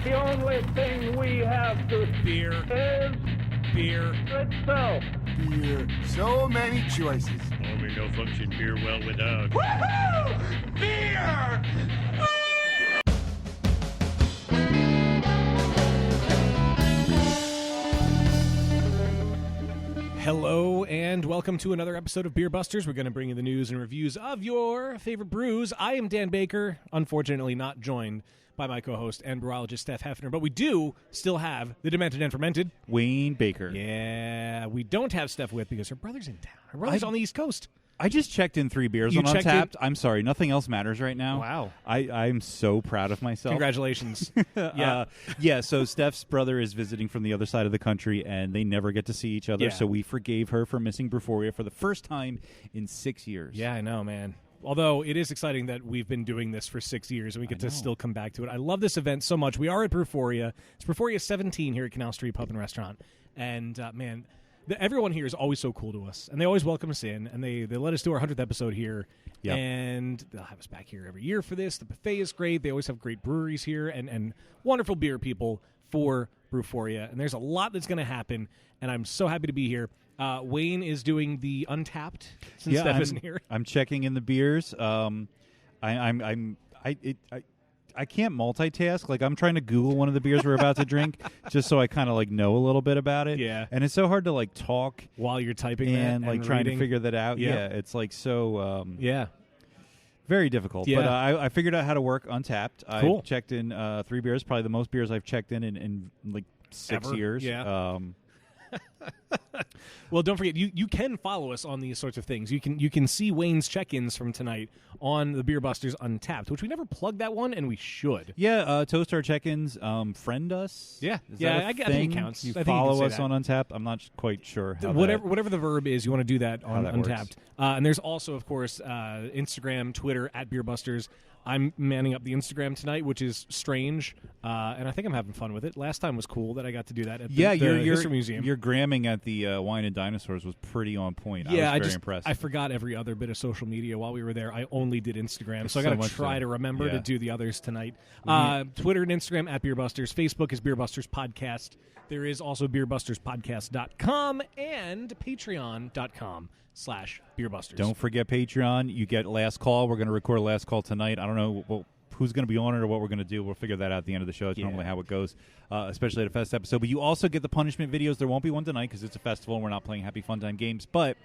The only thing we have to Beer. is Beer. itself. Beer. So many choices. Only no function beer well without. Woohoo! Beer! Hello and welcome to another episode of Beer Busters. We're going to bring you the news and reviews of your favorite brews. I am Dan Baker, unfortunately not joined by my co-host and brewologist Steph Hefner, but we do still have the demented and fermented Wayne Baker. Yeah, we don't have Steph with because her brother's in town. Her brother's on the East Coast. I just checked in 3 beers You on checked Untapped. I'm sorry, nothing else matters right now. Wow. I'm so proud of myself. Congratulations. So Steph's brother is visiting from the other side of the country, and they never get to see each other, Yeah. so we forgave her for missing Brewphoria for the first time in 6 years. Yeah, I know, man. Although it is exciting that we've been doing this for 6 years and we get to still come back to it. I love this event so much. We are at Brewphoria. It's Brewphoria 17 here at Canal Street Pub and Restaurant. And, man, everyone here is always so cool to us. And they always welcome us in. And they let us do our 100th episode here. Yep. And they'll have us back here every year for this. The buffet is great. They always have great breweries here and wonderful beer people for Brewphoria. And there's a lot that's going to happen. And I'm so happy to be here. Wayne is doing the Untapped since Steph isn't here. I'm checking in the beers. I can't multitask. Like, I'm trying to Google one of the beers we're about to drink just so I kind of like know a little bit about it. Yeah. And it's so hard to like talk While you're typing and that like and trying reading. to figure that out. Yeah. Yeah, it's like so Yeah. very difficult. Yeah. But I figured out how to work Untapped. Cool. I checked in 3 beers, probably the most beers I've checked in like 6 Ever? years. Yeah. Well, don't forget, you can follow us on these sorts of things. You can see Wayne's check-ins from tonight on the Beer Busters Untapped, which we never plugged that one, and we should. Yeah, Toast Our Check-ins, friend us. Yeah. Is Yeah, that a I think thing? it counts. You I think you can follow say us that. on Untapped. I'm not quite sure how Whatever the verb is, you want to do that on that works. Untapped. And there's also, of course, Instagram, Twitter, at Beer Busters. I'm manning up the Instagram tonight, which is strange, and I think I'm having fun with it. Last time was cool that I got to do that at the History Museum. Your gramming at the Wine and Dinosaurs was pretty on point. Yeah, I was very impressed. I forgot every other bit of social media while we were there. I only did Instagram, so I so got to much try so. to remember Yeah. to do the others tonight. Twitter and Instagram at Beerbusters. Facebook is Beerbusters Podcast. There is also BeerbustersPodcast.com and Patreon.com/Beerbusters. Don't forget Patreon. You get Last Call. We're going to record Last Call tonight. I don't know who's going to be on it or what we're going to do. We'll figure that out at the end of the show. It's normally how it goes, especially at a fest episode. But you also get the punishment videos. There won't be one tonight because it's a festival and we're not playing Happy Fun Time games. But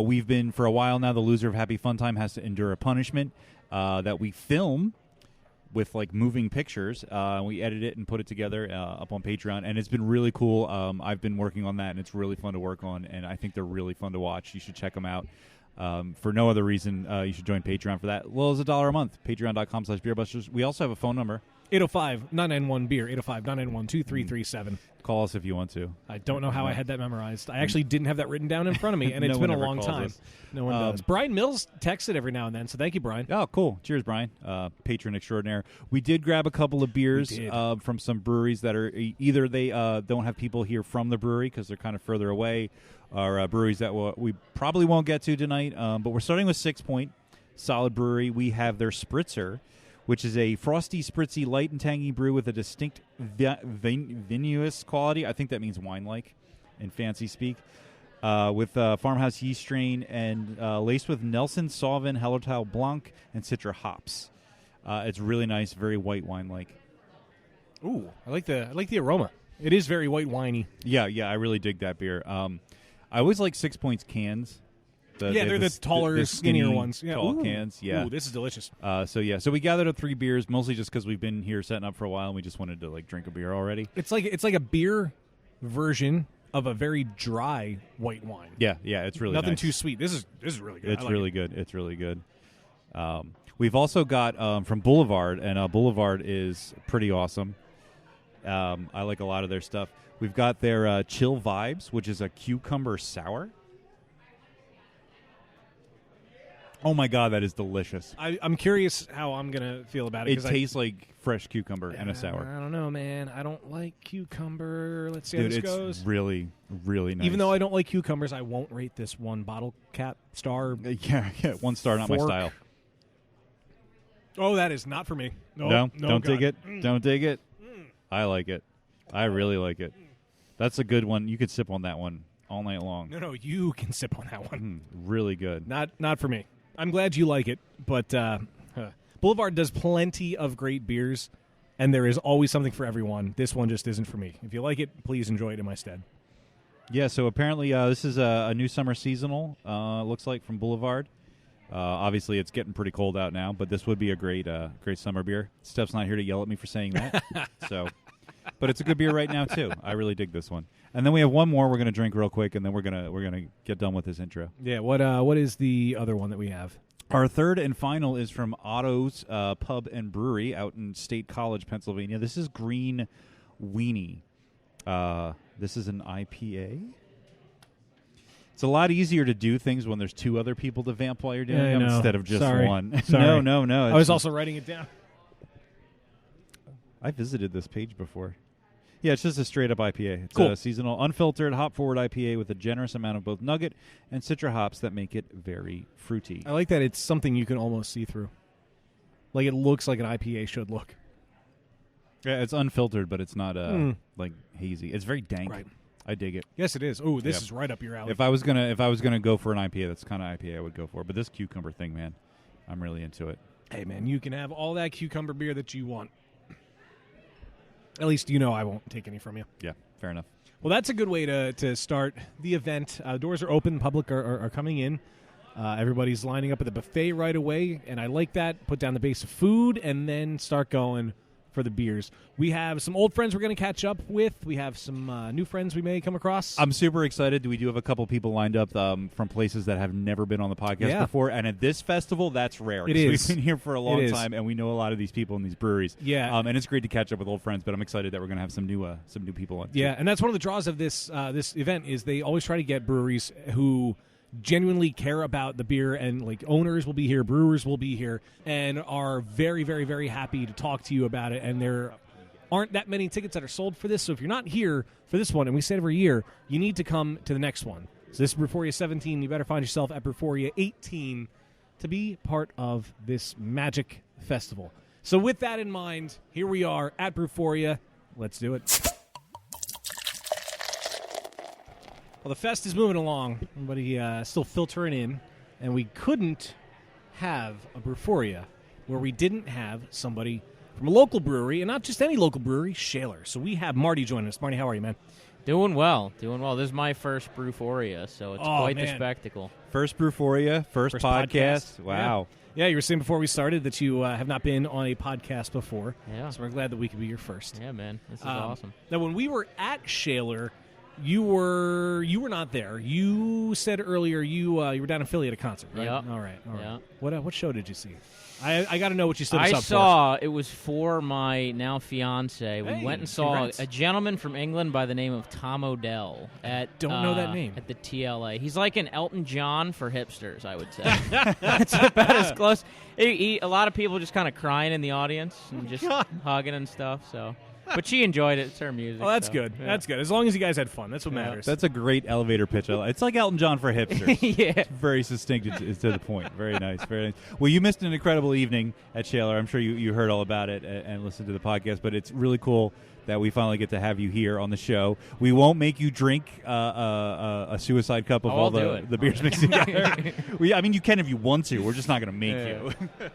we've been, for a while now, the loser of Happy Fun Time has to endure a punishment that we film with like moving pictures. We edit it and put it together up on Patreon, and it's been really cool. I've been working on that, and it's really fun to work on, and I think they're really fun to watch. You should check them out. For no other reason, you should join Patreon for that. Well, it's $1 a month. Patreon.com/BeerBusters. We also have a phone number. 805-991-BEER. 805-991-2337. Call us if you want to. I don't know how I had that memorized. I actually didn't have that written down in front of me, and it's No been one a ever long calls time. us. No one does. Brian Mills texts it every now and then, so thank you, Brian. Oh, cool. Cheers, Brian. Patron extraordinaire. We did grab a couple of beers We did. from some breweries that are either they don't have people here from the brewery because they're kind of further away, or breweries that we probably won't get to tonight. But we're starting with 6 Point, solid brewery. We have their Spritzer, which is a frosty, spritzy, light and tangy brew with a distinct vinous quality. I think that means wine-like in fancy speak. With farmhouse yeast strain and laced with Nelson Sauvin, Hallertau Blanc, and Citra hops. It's really nice, very white wine-like. Ooh, I like the aroma. It is very white winey. Yeah, I really dig that beer. I always like 6 Points cans. They're the taller, skinnier ones. Yeah. Tall Ooh. cans. Yeah. Ooh, this is delicious. So we gathered up 3 beers, mostly just because we've been here setting up for a while and we just wanted to like drink a beer already. It's like a beer version of a very dry white wine. Yeah, it's really nothing nice. too sweet. This is really good. It's really good. It's really good. We've also got from Boulevard, and Boulevard is pretty awesome. I like a lot of their stuff. We've got their Chill Vibes, which is a cucumber sour. Oh my God, that is delicious. I'm curious how I'm gonna feel about it. It tastes like fresh cucumber and a sour. I don't know, man. I don't like cucumber. Let's see Dude, how this it's goes. really, really nice. Even though I don't like cucumbers, I won't rate this one bottle cap star. Yeah, 1 star, not my Fork. style. Oh, that is not for me. No, don't God. dig it. Don't dig it. I like it. I really like it. That's a good one. You could sip on that one all night long. No, you can sip on that one. Really good. Not for me. I'm glad you like it, but Boulevard does plenty of great beers, and there is always something for everyone. This one just isn't for me. If you like it, please enjoy it in my stead. Yeah, so apparently this is a new summer seasonal, looks like, from Boulevard. Obviously, it's getting pretty cold out now, but this would be a great summer beer. Steph's not here to yell at me for saying that. But it's a good beer right now, too. I really dig this one. And then we have one more we're going to drink real quick, and then we're gonna get done with this intro. Yeah, what is the other one that we have? Our third and final is from Otto's Pub and Brewery out in State College, Pennsylvania. This is Green Weenie. This is an IPA. It's a lot easier to do things when there's two other people to vamp while you're doing them instead of just one. Sorry. No. I was also writing it down. I visited this page before. Yeah, it's just a straight-up IPA. It's cool. A seasonal, unfiltered, hop-forward IPA with a generous amount of both nugget and citra hops that make it very fruity. I like that it's something you can almost see through. Like it looks like an IPA should look. Yeah, it's unfiltered, but it's not like hazy. It's very dank. Right. I dig it. Yes, it is. Oh, this is right up your alley. If I was gonna go for an IPA, that's the kind of IPA I would go for. But this cucumber thing, man, I'm really into it. Hey, man, you can have all that cucumber beer that you want. At least you know I won't take any from you. Yeah, fair enough. Well, that's a good way to start the event. Doors are open. Public are coming in. Everybody's lining up at the buffet right away, and I like that. Put down the base of food and then start going for the beers. We have some old friends we're going to catch up with. We have some new friends we may come across. I'm super excited. We do have a couple people lined up from places that have never been on the podcast before, and at this festival, that's rare. It is. We've been here for a long time, and we know a lot of these people in these breweries. Yeah. And it's great to catch up with old friends, but I'm excited that we're going to have some new people on. Yeah, and that's one of the draws of this event is they always try to get breweries who genuinely care about the beer, and like owners will be here, brewers will be here, and are very, very, very happy to talk to you about it. And there aren't that many tickets that are sold for this, so if you're not here for this one, and we say it every year, you need to come to the next one. So this is Brewphoria 17. You better find yourself at Brewphoria 18 to be part of this magic festival. So with that in mind, here we are at Brewphoria. Let's do it. Well, the fest is moving along. Everybody still filtering in, and we couldn't have a Brewphoria where we didn't have somebody from a local brewery, and not just any local brewery, Shaler. So we have Marty joining us. Marty, how are you, man? Doing well. This is my first Brewphoria, so it's quite the spectacle. First Brewphoria, first podcast. Wow. Yeah, you were saying before we started that you have not been on a podcast before. Yeah. So we're glad that we could be your first. Yeah, man. This is awesome. Now, when we were at Shaler, you were not there. You said earlier you were down in Philly at a concert, right? Yep. All right. Yeah. What show did you see? I got to know what you stood us I up saw it was for my now fiance. We Hey, went and saw congrats. a gentleman from England by the name of Tom Odell at don't know that name. at the TLA. He's like an Elton John for hipsters, I would say. That's about as close. A lot of people just kind of crying in the audience and just hugging and stuff. So. But she enjoyed it. It's her music. Oh, that's so, good. yeah. That's good. As long as you guys had fun, that's what matters. That's a great elevator pitch. It's like Elton John for hipsters. Yeah. It's very succinct. It's to the point. Very nice. Very nice. Well, you missed an incredible evening at Shaler. I'm sure you heard all about it and listened to the podcast, but it's really cool that we finally get to have you here on the show. We won't make you drink a suicide cup of all the beers mixed together. I mean, you can if you want to. We're just not going to make you.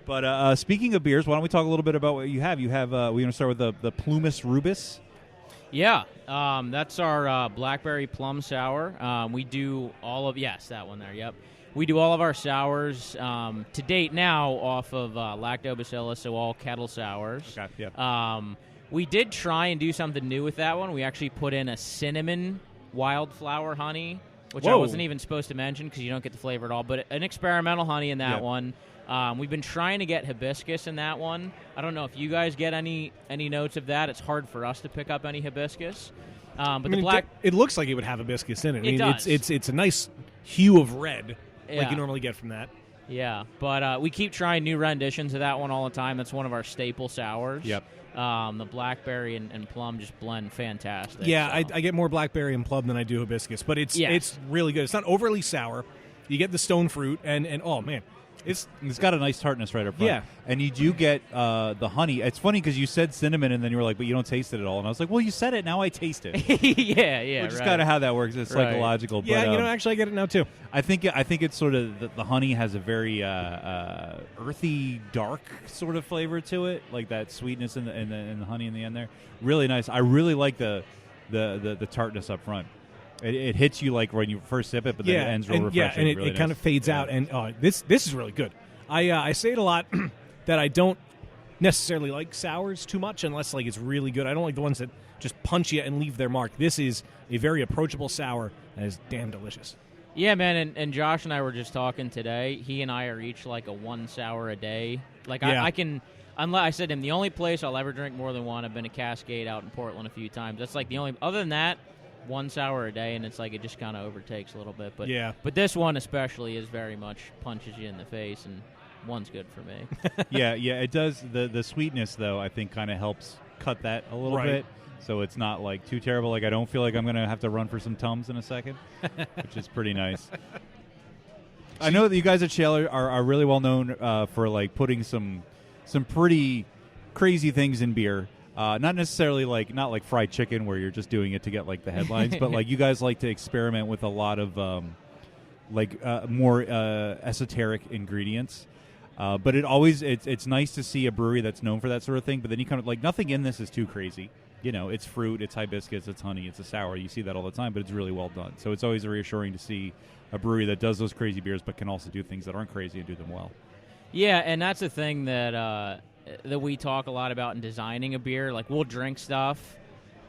But speaking of beers, why don't we talk a little bit about what you have? You have we're going to start with the Plumas Rubus. Yeah, that's our blackberry plum sour. We do all of that one there. Yep, we do all of our sours to date now off of lactobacillus, so all kettle sours. Okay, yeah. We did try and do something new with that one. We actually put in a cinnamon wildflower honey, which I wasn't even supposed to mention because you don't get the flavor at all. But an experimental honey in that one. We've been trying to get hibiscus in that one. I don't know if you guys get any notes of that. It's hard for us to pick up any hibiscus. But the black, it looks like it would have hibiscus in it. It does. It's a nice hue of red, like Yeah. you normally get from that. Yeah, but we keep trying new renditions of that one all the time. That's one of our staple sours. Yep. The blackberry and plum just blend fantastic. Yeah, so. I get more blackberry and plum than I do hibiscus, but it's really good. It's not overly sour. You get the stone fruit, and oh man, It's got a nice tartness right up front. Yeah. And you do get the honey. It's funny because you said cinnamon and then you were like, but you don't taste it at all. And I was like, well, you said it. Now I taste it. yeah. Which is right. kind of how that works. It's psychological. yeah, But, actually I get it now too. I think it's sort of the honey has a very earthy, dark sort of flavor to it, like that sweetness in the honey in the end there. Really nice. I really like the tartness up front. It hits you like when you first sip it, but then it ends real refreshing. Yeah, and it, really it kind nice. of fades out. And this is really good. I say it a lot that I don't necessarily like sours too much unless like it's really good. I don't like the ones that just punch you and leave their mark. This is a very approachable sour and is damn delicious. Yeah, man, and Josh and I were just talking today. He and I are each like a 1 sour a day. Like I can, unless I said to him, the only place I'll ever drink more than one. I've been to Cascade out in Portland a few times. That's like the only. Other than that, 1 sour a day, and it's like it just kind of overtakes a little bit. But this one especially is very much punches you in the face, and one's good for me. yeah, it does. The sweetness though, I think, kind of helps cut that a little bit. So it's not like too terrible. Like I don't feel like I'm going to have to run for some Tums in a second, which is pretty nice. I know that you guys at Shaler are really well known for like putting some pretty crazy things in beer. Not necessarily not like fried chicken where you're just doing it to get like the headlines, but like you guys like to experiment with a lot of more esoteric ingredients. But it's nice to see a brewery that's known for that sort of thing. But then you kind of like nothing in this is too crazy. You know, it's fruit, it's hibiscus, it's honey, it's a sour. You see that all the time, but it's really well done. So it's always reassuring to see a brewery that does those crazy beers, but can also do things that aren't crazy and do them well. Yeah, and that's the thing that we talk a lot about in designing a beer. Like we'll drink stuff,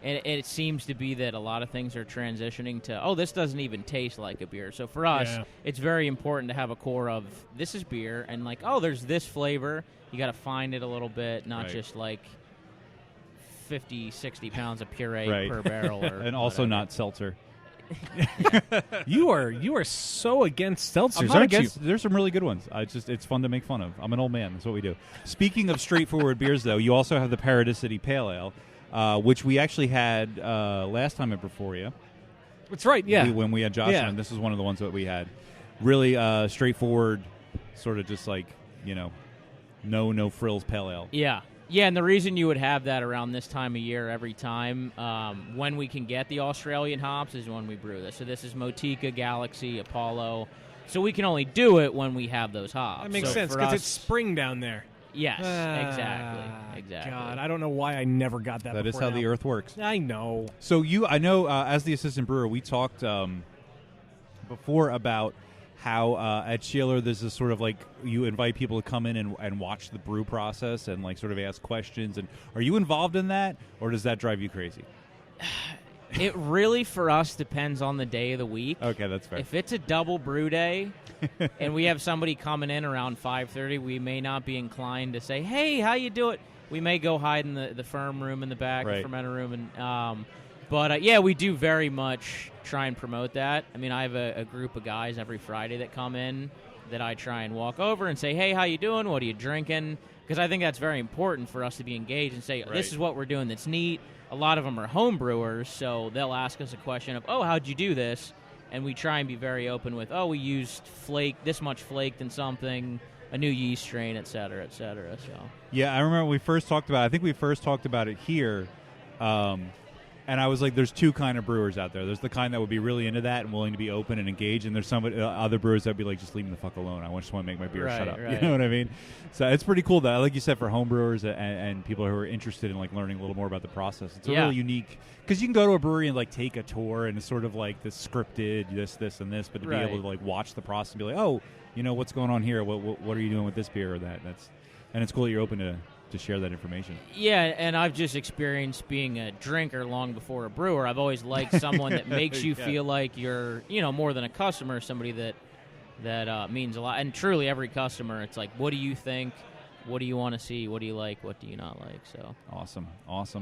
and it seems to be that a lot of things are transitioning to, this doesn't even taste like a beer. So for us, it's very important to have a core of this is beer, and like, there's this flavor. You got to find it a little bit, not just like 50, 60 pounds of puree per barrel. And also not seltzer. You are so against seltzers, I'm not aren't against, you? There's some really good ones. It's fun to make fun of. I'm an old man. That's what we do. Speaking of straightforward beers, though, you also have the Paradisity Pale Ale, which we actually had last time at Brewphoria. That's right, yeah. When we had Josh on, this is one of the ones that we had. Really straightforward, sort of just like, no frills pale ale. Yeah, and the reason you would have that around this time of year every time, when we can get the Australian hops, is when we brew this. So this is Motica, Galaxy, Apollo. So we can only do it when we have those hops. That makes sense, because it's spring down there. Yes, exactly. God, I don't know why I never got that. That is how the earth works. I know. So I know, as the assistant brewer, we talked before about how at Shaler there's this sort of like you invite people to come in and watch the brew process and like sort of ask questions. And are you involved in that, or does that drive you crazy? It really, for us, depends on the day of the week. Okay, that's fair. If it's a double brew day and we have somebody coming in around 5:30, we may not be inclined to say, hey, how you doing? We may go hide in the firm room in the back, the fermenter room. And But we do very much try and promote that. I mean, I have a group of guys every Friday that come in that I try and walk over and say, hey, how you doing? What are you drinking? Because I think that's very important for us to be engaged and say, this is what we're doing that's neat. A lot of them are home brewers, so they'll ask us a question of, how'd you do this? And we try and be very open with, we used this much flaked in something, a new yeast strain, et cetera, et cetera. So. Yeah, I remember we first talked about it. I think we first talked about it here. And I was like, there's two kind of brewers out there. There's the kind that would be really into that and willing to be open and engaged, and there's some other brewers that would be like, just leave me the fuck alone. I just want to make my beer. Shut up. You know what I mean? So it's pretty cool that, like you said, for home brewers and people who are interested in like learning a little more about the process. It's a really unique, because you can go to a brewery and like take a tour and it's sort of like this scripted, this, and this, but to be able to like watch the process and be like, what's going on here? What are you doing with this beer or that? And it's cool that you're open to share that information. Yeah, and I've just experienced being a drinker long before a brewer. I've always liked someone that makes you feel like you're, more than a customer, somebody that means a lot. And truly, every customer, it's like, what do you think? What do you want to see? What do you like? What do you not like? So awesome.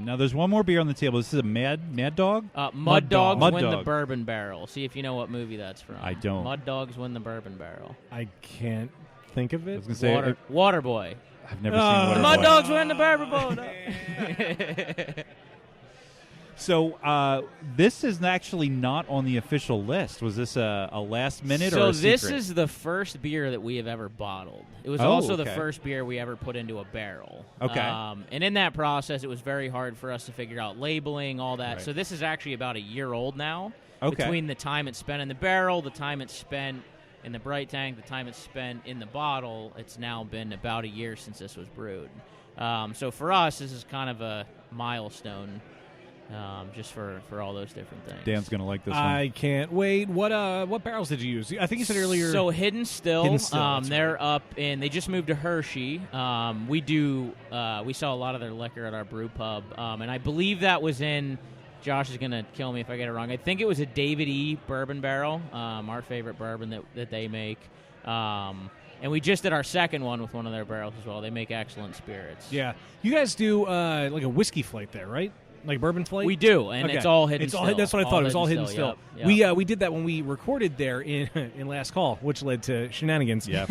Now, there's one more beer on the table. This is a Mad Dog? Mud Dogs win the Bourbon Barrel. See if you know what movie that's from. I don't. Mud Dogs win the Bourbon Barrel. I can't think of it. I was going to say Waterboy. I've never seen Waterboy. Mud Dogs win the Bourbon Barrel. So this is actually not on the official list. Was this a last minute or a secret? So this is the first beer that we have ever bottled. It was Oh, also the okay. first beer we ever put into a barrel. Okay. And in that process, it was very hard for us to figure out labeling, all that. Right. So this is actually about a year old now. Okay. Between the time it's spent in the barrel, the time it's spent in the bright tank, the time it's spent in the bottle, it's now been about a year since this was brewed. So for us, this is kind of a milestone. Just for all those different things. Dan's going to like this one. I can't wait. What barrels did you use? I think you said earlier. So Hidden Still, that's they're right. up in. They just moved to Hershey. We sell a lot of their liquor at our brew pub, and I believe that was in. Josh is gonna kill me if I get it wrong. I think it was a David E. bourbon barrel, our favorite bourbon that they make. And we just did our second one with one of their barrels as well. They make excellent spirits. Yeah, you guys do like a whiskey flight there, right? Like bourbon flight? We do, and Okay. it's all hidden It's all, still. that's what I thought. It was all hidden still. Yep. We did that when we recorded there in Last Call, which led to shenanigans. Yeah.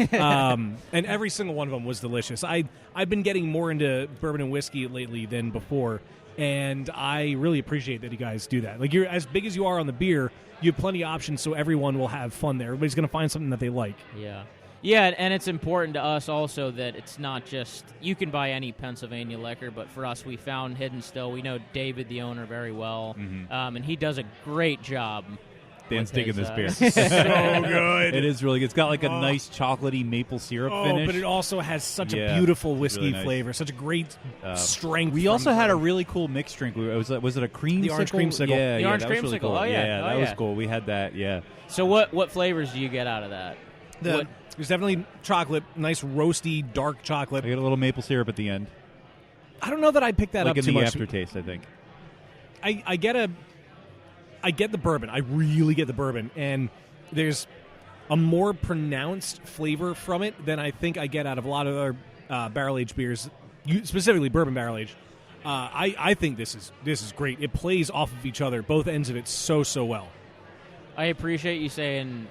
And every single one of them was delicious. I've been getting more into bourbon and whiskey lately than before, and I really appreciate that you guys do that. Like, you're as big as you are on the beer, you have plenty of options, so everyone will have fun there. Everybody's going to find something that they like. Yeah. Yeah, and it's important to us also that it's not just you can buy any Pennsylvania liquor, but for us, we found Hidden Still. We know David, the owner, very well, and he does a great job. Dan's with digging his, this beer. So good. It is really good. It's got like a nice chocolatey maple syrup finish. But it also has such Yeah, a beautiful it's whiskey really nice. flavor, such a great strength. We from also had a bourbon. really cool mixed drink. Was it a cream? The orange creamsicle. Yeah, The yeah, orange that was really creamsicle. cool. Oh, yeah. Oh, that was yeah. cool. We had that. Yeah. So what flavors do you get out of that? There's definitely chocolate, nice roasty, dark chocolate. I get a little maple syrup at the end, I don't know that I picked that like up in too the much. aftertaste. I think. I get the bourbon. I really get the bourbon, and there's a more pronounced flavor from it than I think I get out of a lot of other barrel aged beers, specifically bourbon barrel aged. I think this is great. It plays off of each other, both ends of it, so well. I appreciate you saying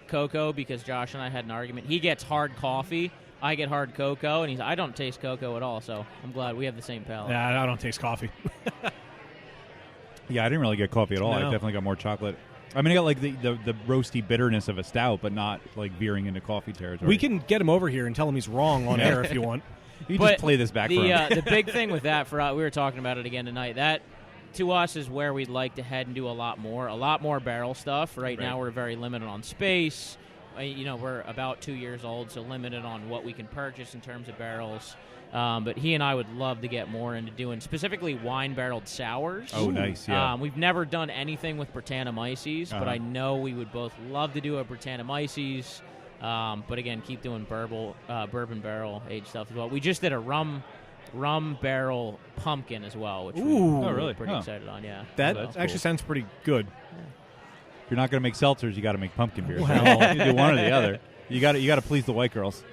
cocoa because Josh and I had an argument. He gets hard coffee. I get hard cocoa, and I don't taste cocoa at all, so I'm glad we have the same palate. Yeah, I don't taste coffee. Yeah, I didn't really get coffee at all. I No. definitely got more chocolate. I mean, I got like the roasty bitterness of a stout, but not like veering into coffee territory. We can get him over here and tell him he's wrong on air if you want. You But just play this back for him. the big thing with that, we were talking about it again tonight, that to us is where we'd like to head and do a lot more barrel stuff. Right now we're very limited on space. We're about 2 years old, so limited on what we can purchase in terms of barrels. But he and I would love to get more into doing specifically wine-barreled sours. Oh, nice, yeah. We've never done anything with Brettanomyces, but I know we would both love to do a Brettanomyces. But again, keep doing bourbon barrel aged stuff as well. We just did a rum barrel pumpkin as well, which we're pretty excited on. Yeah, That that's actually cool. sounds pretty good. If you're not going to make seltzers, you got to make pumpkin beers. Well. You do one or the other. You got to please the white girls.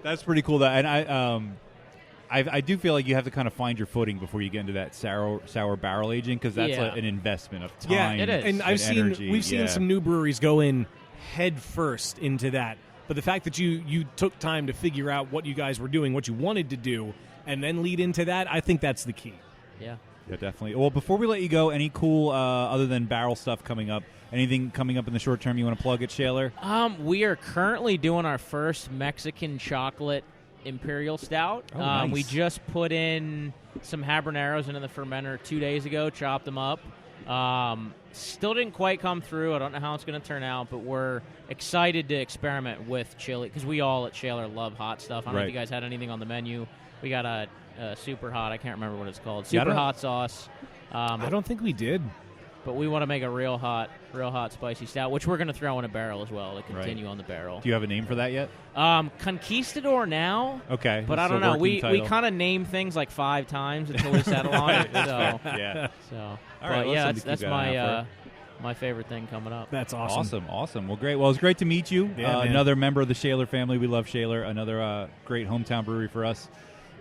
That's pretty cool. And I do feel like you have to kind of find your footing before you get into that sour barrel aging because that's Yeah. an investment of time. Yeah, it is. And we've seen some new breweries go in head first into that. But the fact that you took time to figure out what you guys were doing, what you wanted to do, and then lead into that, I think that's the key. yeah. Yeah, definitely. Well, before we let you go, any cool other than barrel stuff coming up? Anything coming up in the short term you want to plug at Shaler? We are currently doing our first Mexican chocolate imperial stout. Oh, nice. We just put in some habaneros into the fermenter 2 days ago, chopped them up. Still didn't quite come through. I don't know how it's going to turn out, but we're excited to experiment with chili because we all at Shaler love hot stuff. I don't know if you guys had anything on the menu. We got a super hot, I can't remember what it's called, super hot sauce. I don't think we did. But we want to make a real hot spicy stout, which we're going to throw in a barrel as well to continue on the barrel. Do you have a name for that yet? Conquistador now. Okay. But I don't know. We kind of name things like 5 times until we settle on it. So, yeah. All right, but yeah, let's that's keep an eye out my favorite thing coming up. That's awesome. Awesome. Well, great. Well, it's great to meet you. Yeah, man. Another member of the Shaler family. We love Shaler. Another great hometown brewery for us.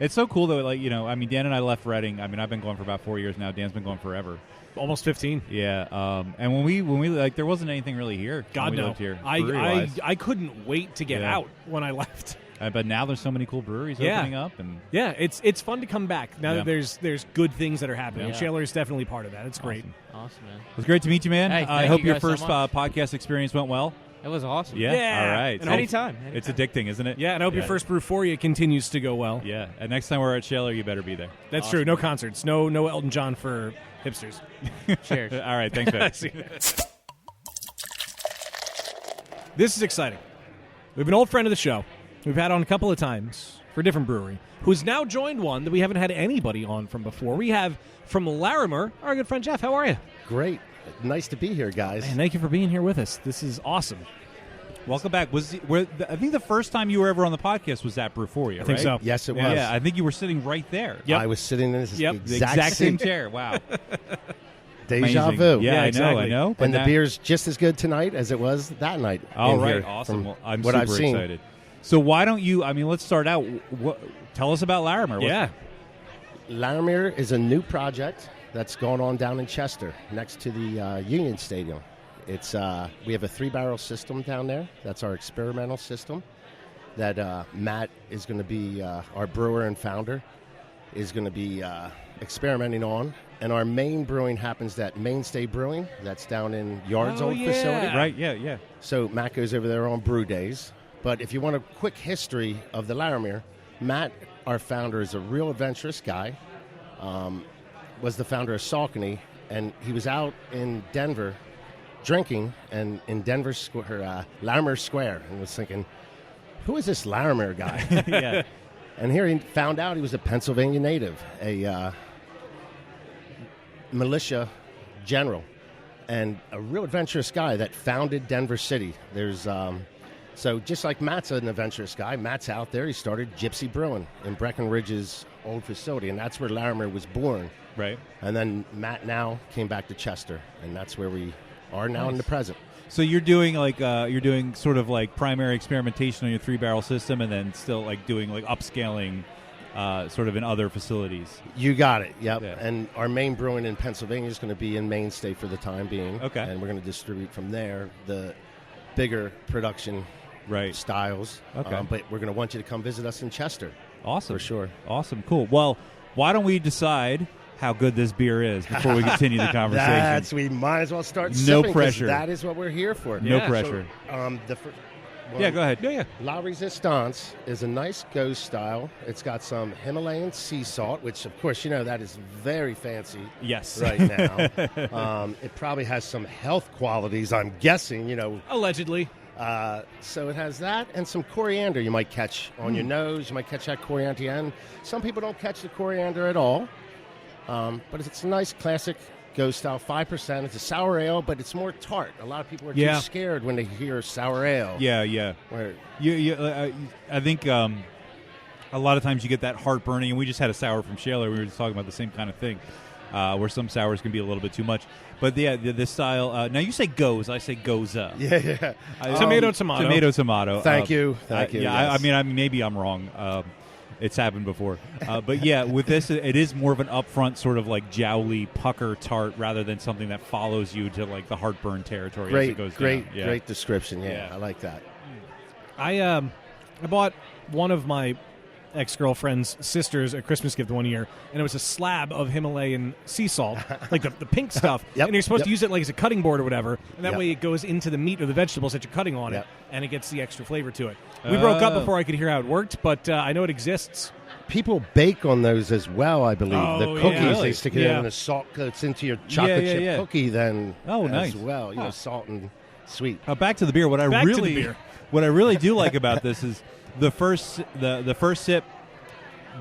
It's so cool though. Like Dan and I left Reading. I mean, I've been going for about 4 years now. Dan's been going forever. Almost 15. Yeah. And when we like, there wasn't anything really here. God when we no. lived here. I brewery-wise. couldn't wait to get Yeah. out when I left. But now there's so many cool breweries opening up, and yeah, it's fun to come back now that there's good things that are happening. Yeah. Shaler is definitely part of that. It's great. Awesome, man. it was great to meet you, man. Hey, I thank hope you your guys so first much. podcast experience went well. It was awesome. Yeah. Yeah. All right. And So Anytime. it's addicting, isn't it? Yeah, and I hope your first Brewphoria continues to go well. Yeah. And next time we're at Shaler, you better be there. That's true. No concerts. No Elton John for hipsters. Cheers. All right. Thanks, man. This is exciting. We have an old friend of the show we've had on a couple of times for a different brewery, who's now joined one that we haven't had anybody on from before. We have from Larimer, our good friend Jeff. How are you? Great. Nice to be here, guys. And thank you for being here with us. This is awesome. Welcome back. I think the first time you were ever on the podcast was at Brewphoria, I think right? so. Yes, it was. Yeah, I think you were sitting right there. Yep. I was sitting in this Yep. The exact, same chair. Wow. Deja Amazing. vu. Yeah, exactly. I know. But And the now- beer's just as good tonight as it was that night. All in right, here, awesome. from Well, I'm what super I've seen. excited. So why don't you? I mean, let's start out. Tell us about Larimer. Yeah. Larimer is a new project that's going on down in Chester, next to the Union Stadium. It's we have a 3-barrel system down there. That's our experimental system that Matt is going to be our brewer and founder is going to be experimenting on. And our main brewing happens at Mainstay Brewing. That's down in Yard's old facility. Right? Yeah. So Matt goes over there on brew days. But if you want a quick history of the Larimer, Matt, our founder, is a real adventurous guy. Was the founder of Saucony, and he was out in Denver drinking, and in Denver Larimer Square, and was thinking, who is this Larimer guy? Yeah. And here he found out he was a Pennsylvania native, a militia general, and a real adventurous guy that founded Denver City. There's so just like Matt's an adventurous guy, Matt's out there. He started Gypsy Brewing in Breckenridge's old facility, and that's where Larimer was born. Right. And then Matt now came back to Chester, and that's where we are now in the present. So you're doing sort of like primary experimentation on your 3-barrel system, and then still like doing like upscaling, sort of in other facilities. You got it. Yep. Yeah. And our main brewing in Pennsylvania is going to be in Mainstay for the time being. Okay. And we're going to distribute from there the bigger production Right. styles. Okay. But we're going to want you to come visit us in Chester. Awesome. For sure. Awesome. Cool. Well, why don't we decide how good this beer is before we continue the conversation? We might as well start No sipping 'cause pressure. That is what we're here for. No Yeah. pressure. The first. Yeah, go ahead. Yeah. La Resistance is a nice ghost style. It's got some Himalayan sea salt, which, of course, you know that is very fancy Yes. right now. It probably has some health qualities, I'm guessing, you know. Allegedly. So it has that and some coriander you might catch on your nose. You might catch that coriander at the end. Some people don't catch the coriander at all. But it's a nice classic ghost style, 5%. It's a sour ale, but it's more tart. A lot of people are Yeah. too scared when they hear sour ale. Yeah. Where I think a lot of times you get that heartburning, and we just had a sour from Shaler. We were just talking about the same kind of thing, where some sours can be a little bit too much. But yeah, this style. Now you say goes, I say goza. Yeah. Tomato. Tomato. Thank you. Yeah, yes. I mean, maybe I'm wrong. It's happened before. But yeah, with this, it is more of an upfront sort of like jowly pucker tart rather than something that follows you to like the heartburn territory as it goes down. Yeah. Great description. Yeah. I like that. I bought one of my ex-girlfriend's sisters a Christmas gift one year, and it was a slab of Himalayan sea salt, like the pink stuff. Yep, And you're supposed yep. to use it like as a cutting board or whatever, and that Yep. way it goes into the meat or the vegetables that you're cutting on Yep. it, and it gets the extra flavor to it. We broke up Oh. before I could hear how it worked, but I know it exists. People bake on those as well, I believe. Oh, The yeah. cookies, Really? they stick it Yeah. in, and the salt goes into your chocolate yeah, chip yeah. cookie then Oh, as nice. well. You Huh. know, salt and sweet. Back to the beer. What I Back to the really, beer. what I really do like about this is the first sip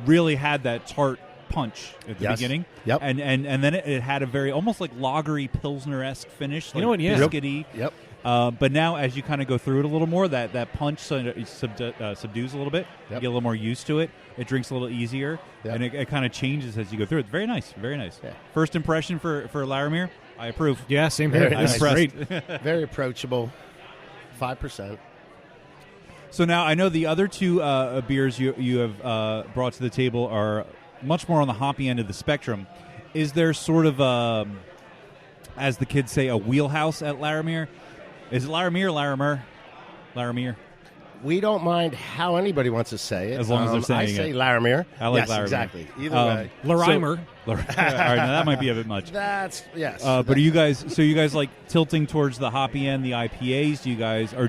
really had that tart punch at the Yes. beginning. Yep. And then it had a very almost like lagery pilsner-esque finish. You know what, yeah. Biscuity. Yep. But now, as you kind of go through it a little more, that punch subdues a little bit. You Yep. get a little more used to it. It drinks a little easier, Yep. and it kind of changes as you go through it. Very nice, very nice. Yeah. First impression for Larimer, I approve. Yeah, same here. Very This is nice. great. Very approachable. 5%. So now I know the other two beers you have brought to the table are much more on the hoppy end of the spectrum. Is there sort of, as the kids say, a wheelhouse at Larimer? Is it Larimer or Larimer? Larimer. We don't mind how anybody wants to say it. As long as they're saying I say it. Laramere. I like yes, Laramere. exactly. Either way. Larimer. All right, now that might be a bit much. That's, yes. But are you guys like tilting towards the hoppy end, the IPAs? Do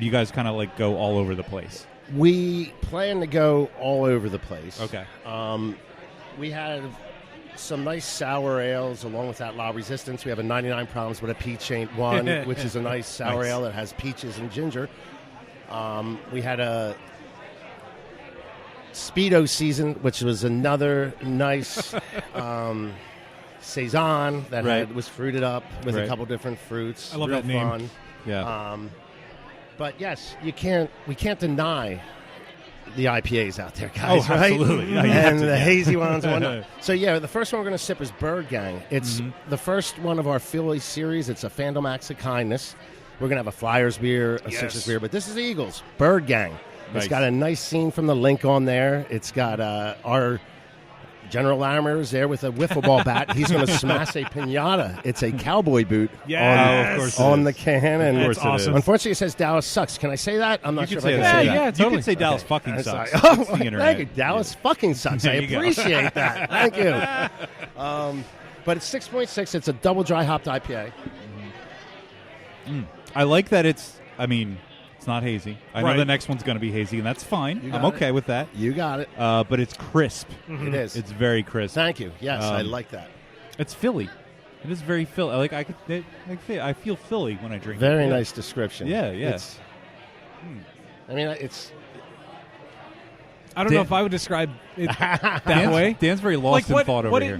you guys kind of like go all over the place? We plan to go all over the place. Okay. We have some nice sour ales along with that La Resistance. We have a 99 Problems But a Peach Ain't One, which is a nice sour ale that has peaches and ginger. We had a Speedo Season, which was another nice Saison that was fruited up with a couple different fruits. I love Real that name. fun. Yeah. But yes, we can't deny the IPAs out there, guys. Oh, right? absolutely. Yeah, And the hazy ones and whatnot. So yeah, the first one we're going to sip is Bird Gang. It's the first one of our Philly series. It's a Fandom Acts of Kindness. We're going to have a Flyers beer, a Sixers beer, but this is the Eagles. Bird Gang. Nice. It's got a nice scene from the link on there. It's got our General Larimer is there with a wiffle ball bat. He's going to smash a pinata. It's a cowboy boot Yes. Of course it on is. the can. And That's awesome. Unfortunately, it says Dallas sucks. Can I say that? I'm not You sure can if I say can that. say that. Yeah, You totally. can say Dallas fucking I'm sucks. sorry. Oh, It's the internet. thank you. Dallas fucking sucks. There I you go. appreciate that. Thank you. But it's 6.6. It's a double dry hopped IPA. I like that it's not hazy. I know Right. the next one's going to be hazy, and that's fine. You I'm got okay with that. You got it. But it's crisp. It is. It's very crisp. Thank you. Yes, I like that. It's Philly. It is very Philly. I feel Philly when I drink it. Very Yeah. nice description. Yeah. It's, it's I don't know if I would describe it that way. Dan's very lost in thought over here.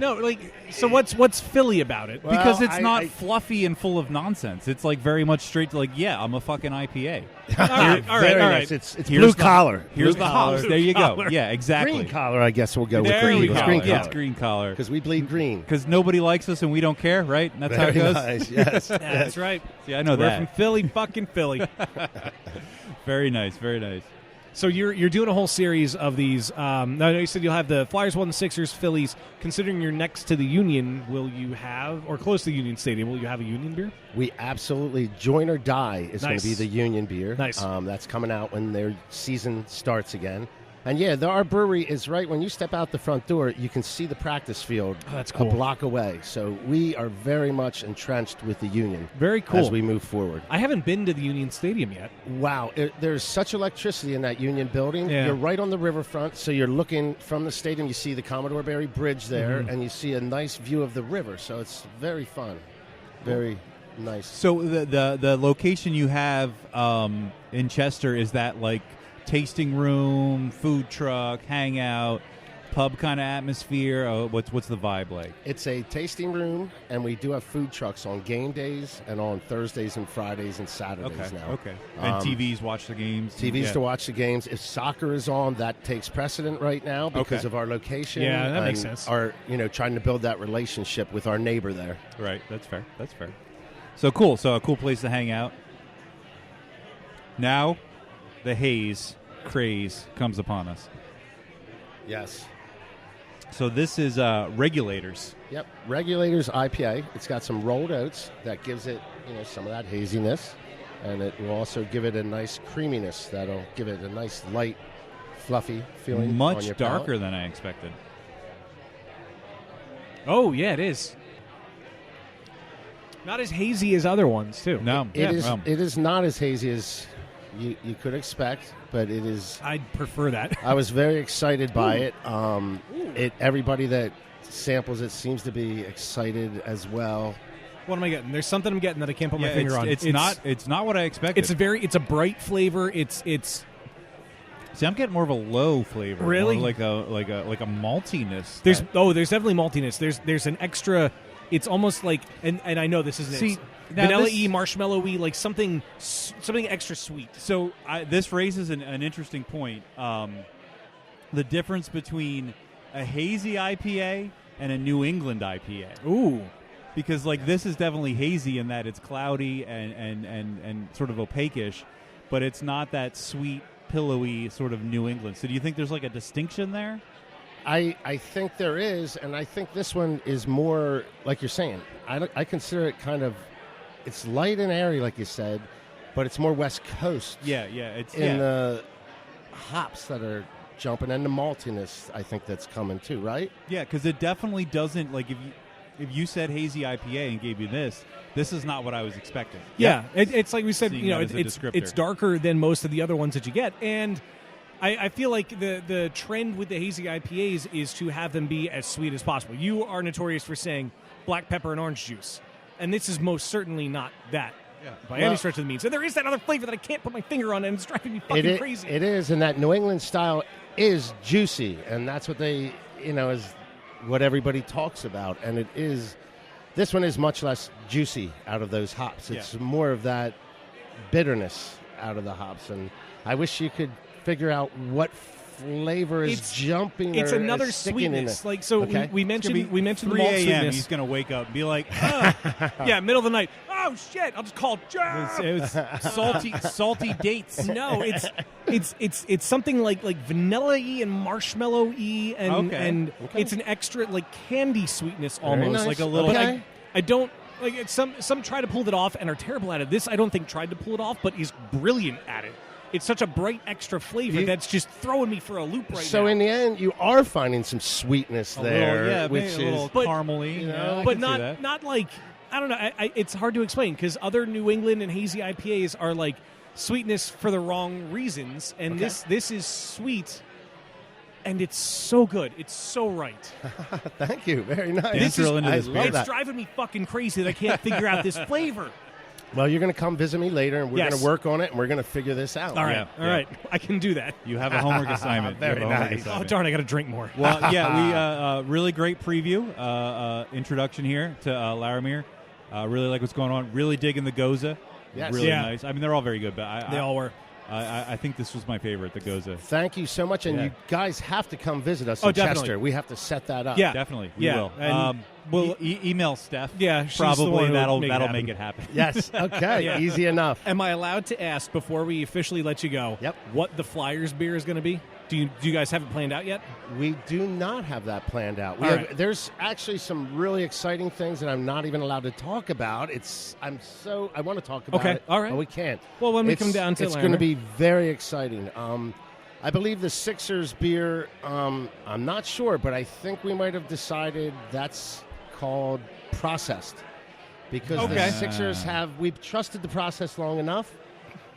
So what's Philly about it? Because Well, it's not fluffy and full of nonsense. It's like very much straight to I'm a fucking IPA. all right. very nice. It's Here's blue the- collar. Here's Blue the collar. hops. There you go. collar. Yeah, exactly. Green collar, I guess we'll go with There the we Eagles. go. Green Yeah, collar. it's green collar. Because we bleed green. Because nobody likes us and we don't care, right? That's how it Very goes. nice. Yes. That's right. See, I know We're that. from Philly, fucking Philly. Very nice. Very nice. So you're doing a whole series of these. Now you said you'll have the Flyers, the Sixers, Phillies. Considering you're next to the Union, will you have, or close to the Union Stadium, will you have a Union beer? We absolutely, Join or Die is going Nice. to be the Union beer. Nice. That's coming out when their season starts again. And yeah, our brewery is right when you step out the front door, you can see the practice field that's cool. a block away. So we are very much entrenched with the Union. Very cool. As we move forward. I haven't been to the Union Stadium yet. Wow, there's such electricity in that Union building. Yeah. You're right on the riverfront, so you're looking from the stadium. You see the Commodore Barry Bridge there, Mm-hmm. and you see a nice view of the river. So it's very fun, very nice. So the location you have in Chester, is that like tasting room, food truck, hangout, pub kind of atmosphere? What's the vibe like? It's a tasting room, and we do have food trucks on game days and on Thursdays and Fridays and Saturdays now. Okay. And TVs watch the games. TVs Yeah. to watch the games. If soccer is on, that takes precedent right now because Okay. of our location. Yeah, that makes and sense. Our, trying to build that relationship with our neighbor there. Right. That's fair. That's fair. So cool. So a cool place to hang out. Now, the haze craze comes upon us. Yes. So this is Regulators. Yep, Regulators IPA. It's got some rolled oats that gives it, some of that haziness, and it will also give it a nice creaminess that'll give it a nice light, fluffy feeling. on Much your darker palate. than I expected. Oh yeah, it is. Not as hazy as other ones too. No. It is. Well, It is not as hazy as you could expect, but it is. I'd prefer that. I was very excited by it. Everybody that samples it seems to be excited as well. What am I getting? There's something I'm getting that I can't put my yeah, finger on. it's not what I expected. It's a bright flavor. It's See, I'm getting more of a low flavor. more Really? like a maltiness. there's definitely maltiness. There's an extra. It's almost like and I know this isn't See, it. now Vanilla-y, this- marshmallow-y, like something extra sweet. So this raises an interesting point. The difference between a hazy IPA and a New England IPA. Ooh. Because this is definitely hazy in that it's cloudy and sort of opaque-ish, but it's not that sweet, pillowy sort of New England. So do you think there's a distinction there? I think there is, and I think this one is more like you're saying. I consider it kind of, it's light and airy, like you said, but it's more West Coast. Yeah, it's in the hops that are jumping and the maltiness, I think that's coming too, right? Yeah, because it definitely doesn't, like, if you said hazy IPA and gave you this is not what I was expecting. Yeah, it's like we said, Seeing you know, that as a it's descriptor. darker than most of the other ones that you get, and I feel like the trend with the hazy IPAs is to have them be as sweet as possible. You are notorious for saying black pepper and orange juice, and this is most certainly not that by any stretch of the means. So there is that other flavor that I can't put my finger on, and it's driving me fucking crazy. It is, and that New England style is juicy, and that's what they, is what everybody talks about, and it is. This one is much less juicy out of those hops. It's more of that bitterness out of the hops, and I wish you could figure out what flavor is jumping. It's or another is sticking sweetness. in it. Like so, Okay. we mentioned the 3 malt a.m. sweetness. He's going to wake up and be like, Yeah, middle of the night. Oh shit! I'll just call Jeff. it was salty dates. No, it's something like vanilla-y and marshmallow-y, and it's an extra like candy sweetness almost, nice. like a little. Okay. I don't like it. Some try to pull it off and are terrible at it. This I don't think tried to pull it off, but is brilliant at it. It's such a bright extra flavor that's just throwing me for a loop right now. So in the end, you are finding some sweetness there, which maybe a little is caramely, but not like I don't know. It's hard to explain because other New England and hazy IPAs are like sweetness for the wrong reasons, and this is sweet, and it's so good. It's so right. Thank you. Very nice. This is, I love It's that. driving me fucking crazy that I can't figure out this flavor. Well, you're going to come visit me later, and we're Yes. going to work on it, and we're going to figure this out. All right, Yeah, all right. I can do that. You have a homework assignment. Very You have a homework nice. Oh assignment. darn! I got to drink more. Well, yeah, we really great preview, introduction here to Laramie. Really like what's going on. Really digging the Goza. Yes. Really Yeah. nice. I mean, they're all very good, but They all were. I think this was my favorite, the Goza. Thank you so much, and you guys have to come visit us Oh, in definitely. Chester. We have to set that up. Yeah. Definitely, we Yeah, will. and We'll email Steph. Yeah, she's the one probably who that'll make it that'll happen. make it happen. Yes. Okay. Yeah. Easy enough. Am I allowed to ask before we officially let you go? Yep. What the Flyers beer is going to be? Do you guys have it planned out yet? We do not have that planned out. All right. There's actually some really exciting things that I'm not even allowed to talk about. I want to talk about Okay, it. all right. But we can't. Well, when we come down to it's going to be very exciting. I believe the Sixers beer. I'm not sure, but I think we might have decided that's called processed because Okay. the Sixers we've trusted the process long enough,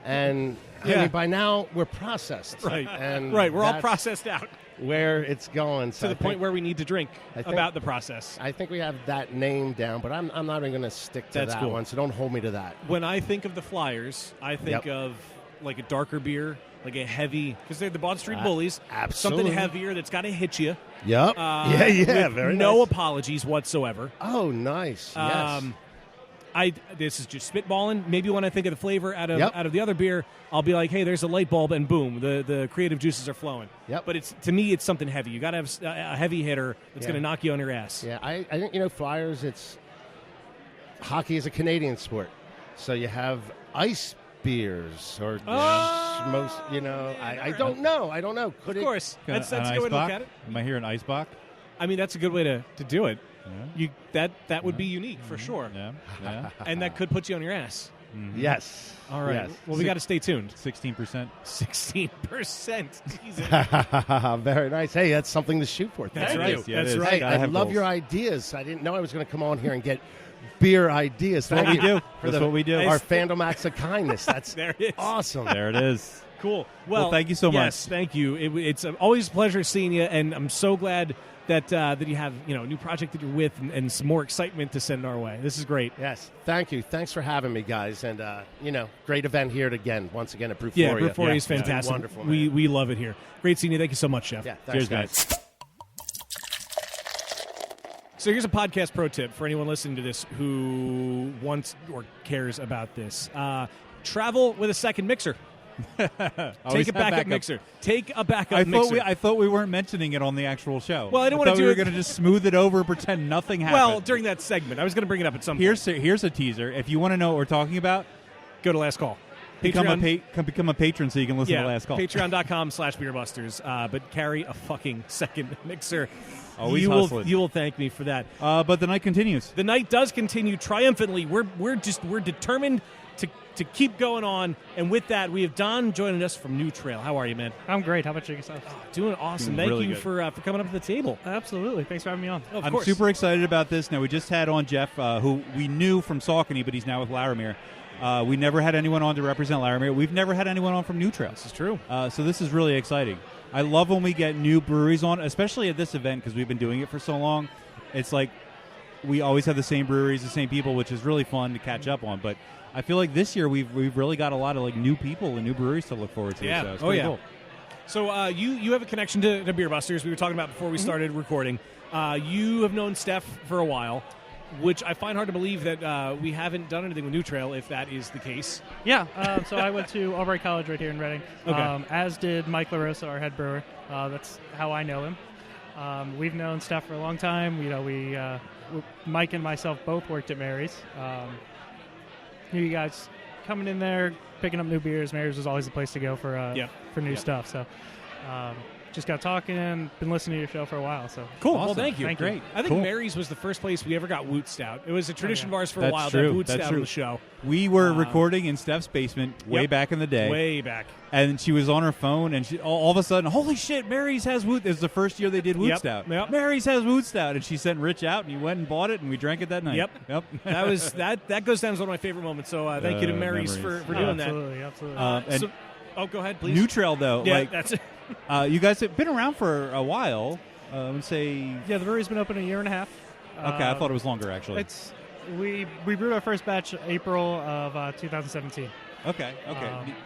and I Yeah. mean, by now we're processed. Right. And Right. We're all that's processed out where it's going. to the point where we need to drink I think- about the process. I think we have that name down, but I'm not even going to stick to That's that cool. one, so don't hold me to that. When I think of the Flyers, I think Yep. of like a darker beer, like a heavy, because they're the Broad Street Bullies. absolutely. Something heavier that's got to hit you. Yep. with very no nice. apologies whatsoever. Oh, nice. Yes. This is just spitballing. Maybe when I think of the flavor out Yep. of the other beer, I'll be like, hey, there's a light bulb, and boom, the creative juices are flowing. Yep. But to me, it's something heavy. You got to have a heavy hitter that's Yeah. going to knock you on your ass. Yeah, I think, Flyers, hockey is a Canadian sport. So you have ice beers or most, I don't know. I don't know. Could Of course, that's An a ice good way to look bock? at it. Am I hearing ice bock? I mean, that's a good way to do it. Yeah. That would be unique for sure, Yeah. Yeah. and that could put you on your ass. Yes. All right. Yes. Well, we got to stay tuned. 16%. 16%. Jesus. Very nice. Hey, that's something to shoot for. That's Thank right. you. Yeah, it That's is. right. Hey, Gotta I have love goals. your ideas. I didn't know I was going to come on here and get beer ideas. That's what we do. For That's what we do. Our fandom acts of kindness. That's There it is. awesome. There it is. Cool. Well, thank you so much. Yes, thank you. It's always a pleasure seeing you, and I'm so glad that you have a new project that you're with and some more excitement to send our way. This is great. Yes, thank you. Thanks for having me, guys. And, great event here once again at Brewphoria. Yeah, Brewphoria is Yeah. fantastic. Wonderful, man. We love it here. Great seeing you. Thank you so much, Chef. Yeah, thanks, Cheers, guys. So here's a podcast pro tip for anyone listening to this who wants or cares about this. Travel with a second mixer. Take a backup mixer. Take a backup mixer. I thought we weren't mentioning it on the actual show. Well, I didn't wanna thought do we were it- going to just smooth it over and pretend nothing happened. Well, during that segment. I was going to bring it up at some point. here's a teaser. If you want to know what we're talking about, Go to Last Call. become Patreon- a patron so you can listen to Last Call. Patreon.com/beerbusters. But carry a fucking second mixer. Always you will hustling. you will thank me for that. But the night continues. The night does continue triumphantly. We're determined to keep going on. And with that, we have Don joining us from New Trail. How are you, man? I'm great. How about you yourself? Doing awesome. Doing Thank really you good. for coming up to the table. Absolutely. Thanks for having me on. Of I'm course. super excited about this. Now, we just had on Jeff, who we knew from Saucony, but he's now with Laramie. We never had anyone on to represent Laramie. We've never had anyone on from New Trail. This is true. So this is really exciting. I love when we get new breweries on, especially at this event because we've been doing it for so long. It's like we always have the same breweries, the same people, which is really fun to catch up on. But I feel like this year we've really got a lot of like new people and new breweries to look forward to. Yeah. So it's Oh, pretty yeah. cool. So you have a connection to Beer Busters. We were talking about before we started recording. You have known Steph for a while, which I find hard to believe that we haven't done anything with New Trail, if that is the case. Yeah. So I went to Albright College right here in Reading, Okay. as did Mike LaRosa, our head brewer. That's how I know him. We've known Steph for a long time. You know, Mike and myself both worked at Mary's. You guys coming in there, picking up new beers. Mary's was always the place to go for new stuff. So just got talking, been listening to your show for a while. So Cool. Awesome. Well, thank you. Thank you. Great. I think Cool. Mary's was the first place we ever got Woot Stout. It was a tradition of ours for a That's while true. to have Woot That's Stout true. on the show. We were recording in Steph's basement way Yep. back in the day. Way back. And she was on her phone, and she all of a sudden, holy shit, Mary's has Woot. It was the first year they did Woot Yep, Stout. yep. Mary's has Woot Stout, and she sent Rich out, and he went and bought it, and we drank it that night. Yep. Yep. That was that goes down as one of my favorite moments. So thank you to Mary's memories. for doing that. Absolutely. And Go ahead, please. New Trail, though, yeah, like that's it. you guys have been around for a while. I would say. Yeah, the brewery's been open a year and a half. Okay, I thought it was longer actually. It's we brewed our first batch April of 2017. Okay. Um,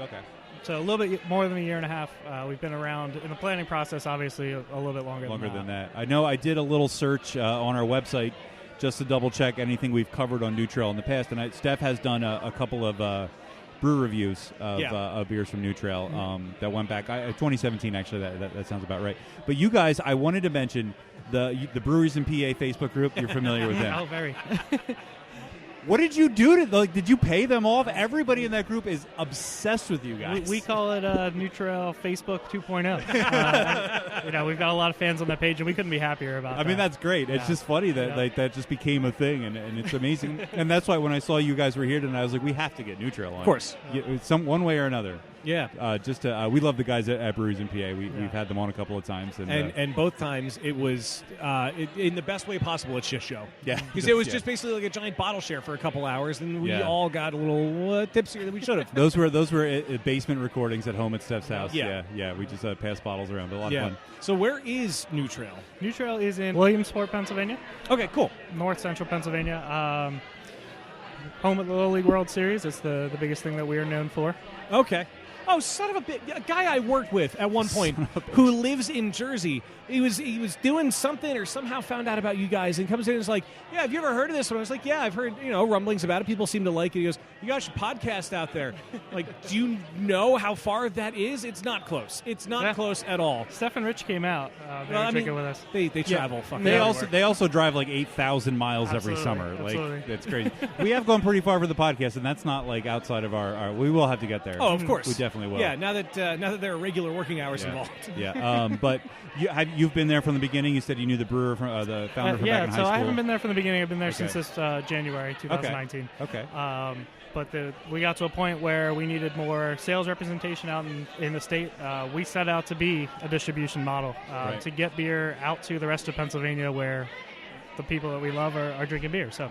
Okay. So a little bit more than a year and a half. We've been around in the planning process, obviously, a little bit longer Than that. I know I did a little search on our website just to double check anything we've covered on New Trail in the past, and Steph has done a couple of brew reviews of beers from New Trail that went back 2017. Actually, that sounds about right. But you guys, I wanted to mention the Breweries in PA Facebook group. You're familiar with them? Oh, very. What did you do to did you pay them off? Everybody in that group is obsessed with you guys. We call it New Trail Facebook 2.0. We've got a lot of fans on that page, and we couldn't be happier about I mean, that's great. It's Yeah. just funny that Yeah. like that just became a thing, and it's amazing. And that's why when I saw you guys were here tonight, I was like, we have to get New Trail on. Of course. One way or another. Yeah. We love the guys at Breweries in PA. We've had them on a couple of times, And both times it was in the best way possible. It's just show. Yeah. Because it was just basically like a giant bottle share for a couple hours, and we Yeah. all got a little tipsier than we should have. those were basement recordings at home at Steph's house. Yeah. Yeah. We just passed bottles around, but a lot of fun. So where is New Trail? New Trail is in Williamsport, Pennsylvania, Okay, cool. north central Pennsylvania. Home at the Little League World Series. It's the biggest thing that we are known for. Okay. Oh, son of a guy I worked with at one point who lives in Jersey. He was doing something or somehow found out about you guys and comes in and is like, yeah, have you ever heard of this one? I was like, yeah, I've heard rumblings about it. People seem to like it. He goes, you guys should podcast out there. Like, do you know how far that is? It's not close. It's not close at all. Steph and Rich came out. They were drinking with us. They travel fucking They everywhere. also drive like 8,000 miles every Absolutely, summer. absolutely. Like that's crazy. We have gone pretty far for the podcast, and that's not like outside of our. We will have to get there. Oh, of course. We definitely will. Yeah, now that there are regular working hours Yeah. involved. Yeah. But you've been there from the beginning. You said you knew the brewer from the founder from back in high school. I haven't been there from the beginning. I've been there Okay. since this January 2019. Okay. But we got to a point where we needed more sales representation out in the state. We set out to be a distribution model Right. to get beer out to the rest of Pennsylvania where the people that we love are drinking beer. So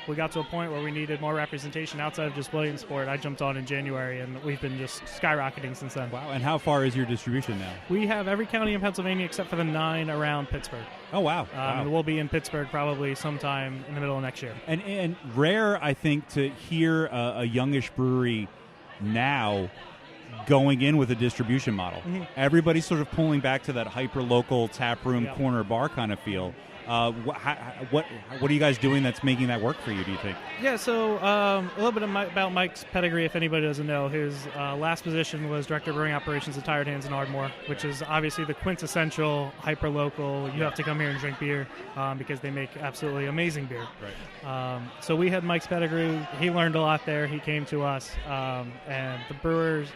we got to a point where we needed more representation outside of just Williamsport. I jumped on in January, and we've been just skyrocketing since then. Wow. And how far is your distribution now? We have every county in Pennsylvania except for the 9 around Pittsburgh. Oh, wow. And we'll be in Pittsburgh probably sometime in the middle of next year. And rare, I think, to hear a youngish brewery now going in with a distribution model. Mm-hmm. Everybody's sort of pulling back to that hyper-local tap room, Yeah. corner bar kind of feel. What are you guys doing that's making that work for you, do you think? Yeah, so a little bit about Mike's pedigree, if anybody doesn't know. His last position was Director of Brewing Operations at Tired Hands in Ardmore, which is obviously the quintessential hyper-local, you have to come here and drink beer because they make absolutely amazing beer. Right. So we had Mike's pedigree. He learned a lot there. He came to us. And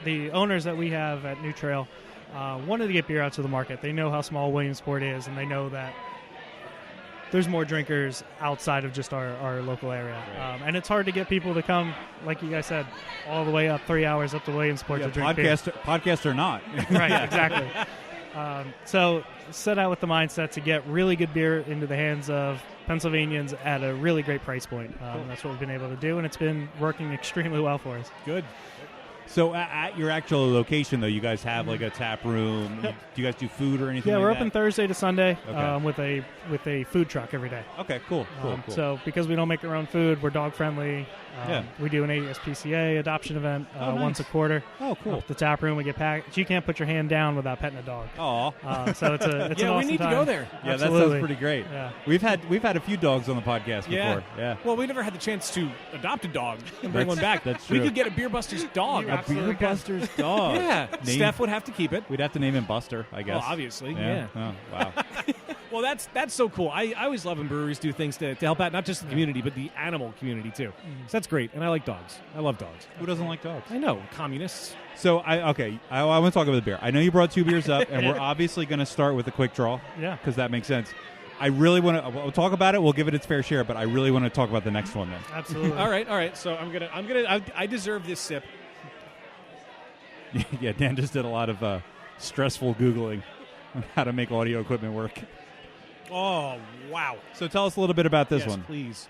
the owners that we have at New Trail wanted to get beer out to the market. They know how small Williamsport is, and they know that there's more drinkers outside of just our local area. Right. And it's hard to get people to come, like you guys said, all the way up 3 hours up to Williamsport to drink beer. Podcast or not. Right, exactly. So set out with the mindset to get really good beer into the hands of Pennsylvanians at a really great price point. That's what we've been able to do, and it's been working extremely well for us. Good. So at your actual location, though, you guys have like a tap room. Yep. Do you guys do food or anything? Yeah, like we're that? open Thursday to Sunday Okay. with a food truck every day. Okay, cool. So because we don't make our own food, we're dog friendly. Yeah. We do an ASPCA adoption event Oh, nice. once a quarter. Oh, cool. Off the tap room, we get packed. You can't put your hand down without petting a dog. Aw. So it's an Yeah, we awesome need to time. go there. Yeah, Absolutely. that sounds pretty great. Yeah. We've had a few dogs on the podcast Yeah. before. Yeah. Well, we never had the chance to adopt a dog and bring That's- one back. that's We true. could get a Beer Busters dog. You A absolutely Beer can. Buster's dog. Yeah. Name- Steph would have to keep it. We'd have to name him Buster, I guess. Well, obviously. Yeah. Oh, wow. Well, that's so cool. I always love when breweries do things to help out not just the community, but the animal community, too. So that's great. And I like dogs. I love dogs. Who doesn't like dogs? I know. Communists. So, I want to talk about the beer. I know you brought 2 beers up, and we're obviously going to start with a quick draw. Yeah. Because that makes sense. I really want to we'll talk about it. We'll give it its fair share, but I really want to talk about the next one then. Absolutely. All right. So I deserve this sip. Yeah, Dan just did a lot of stressful Googling on how to make audio equipment work. Oh, wow. So tell us a little bit about this Yes, one. please.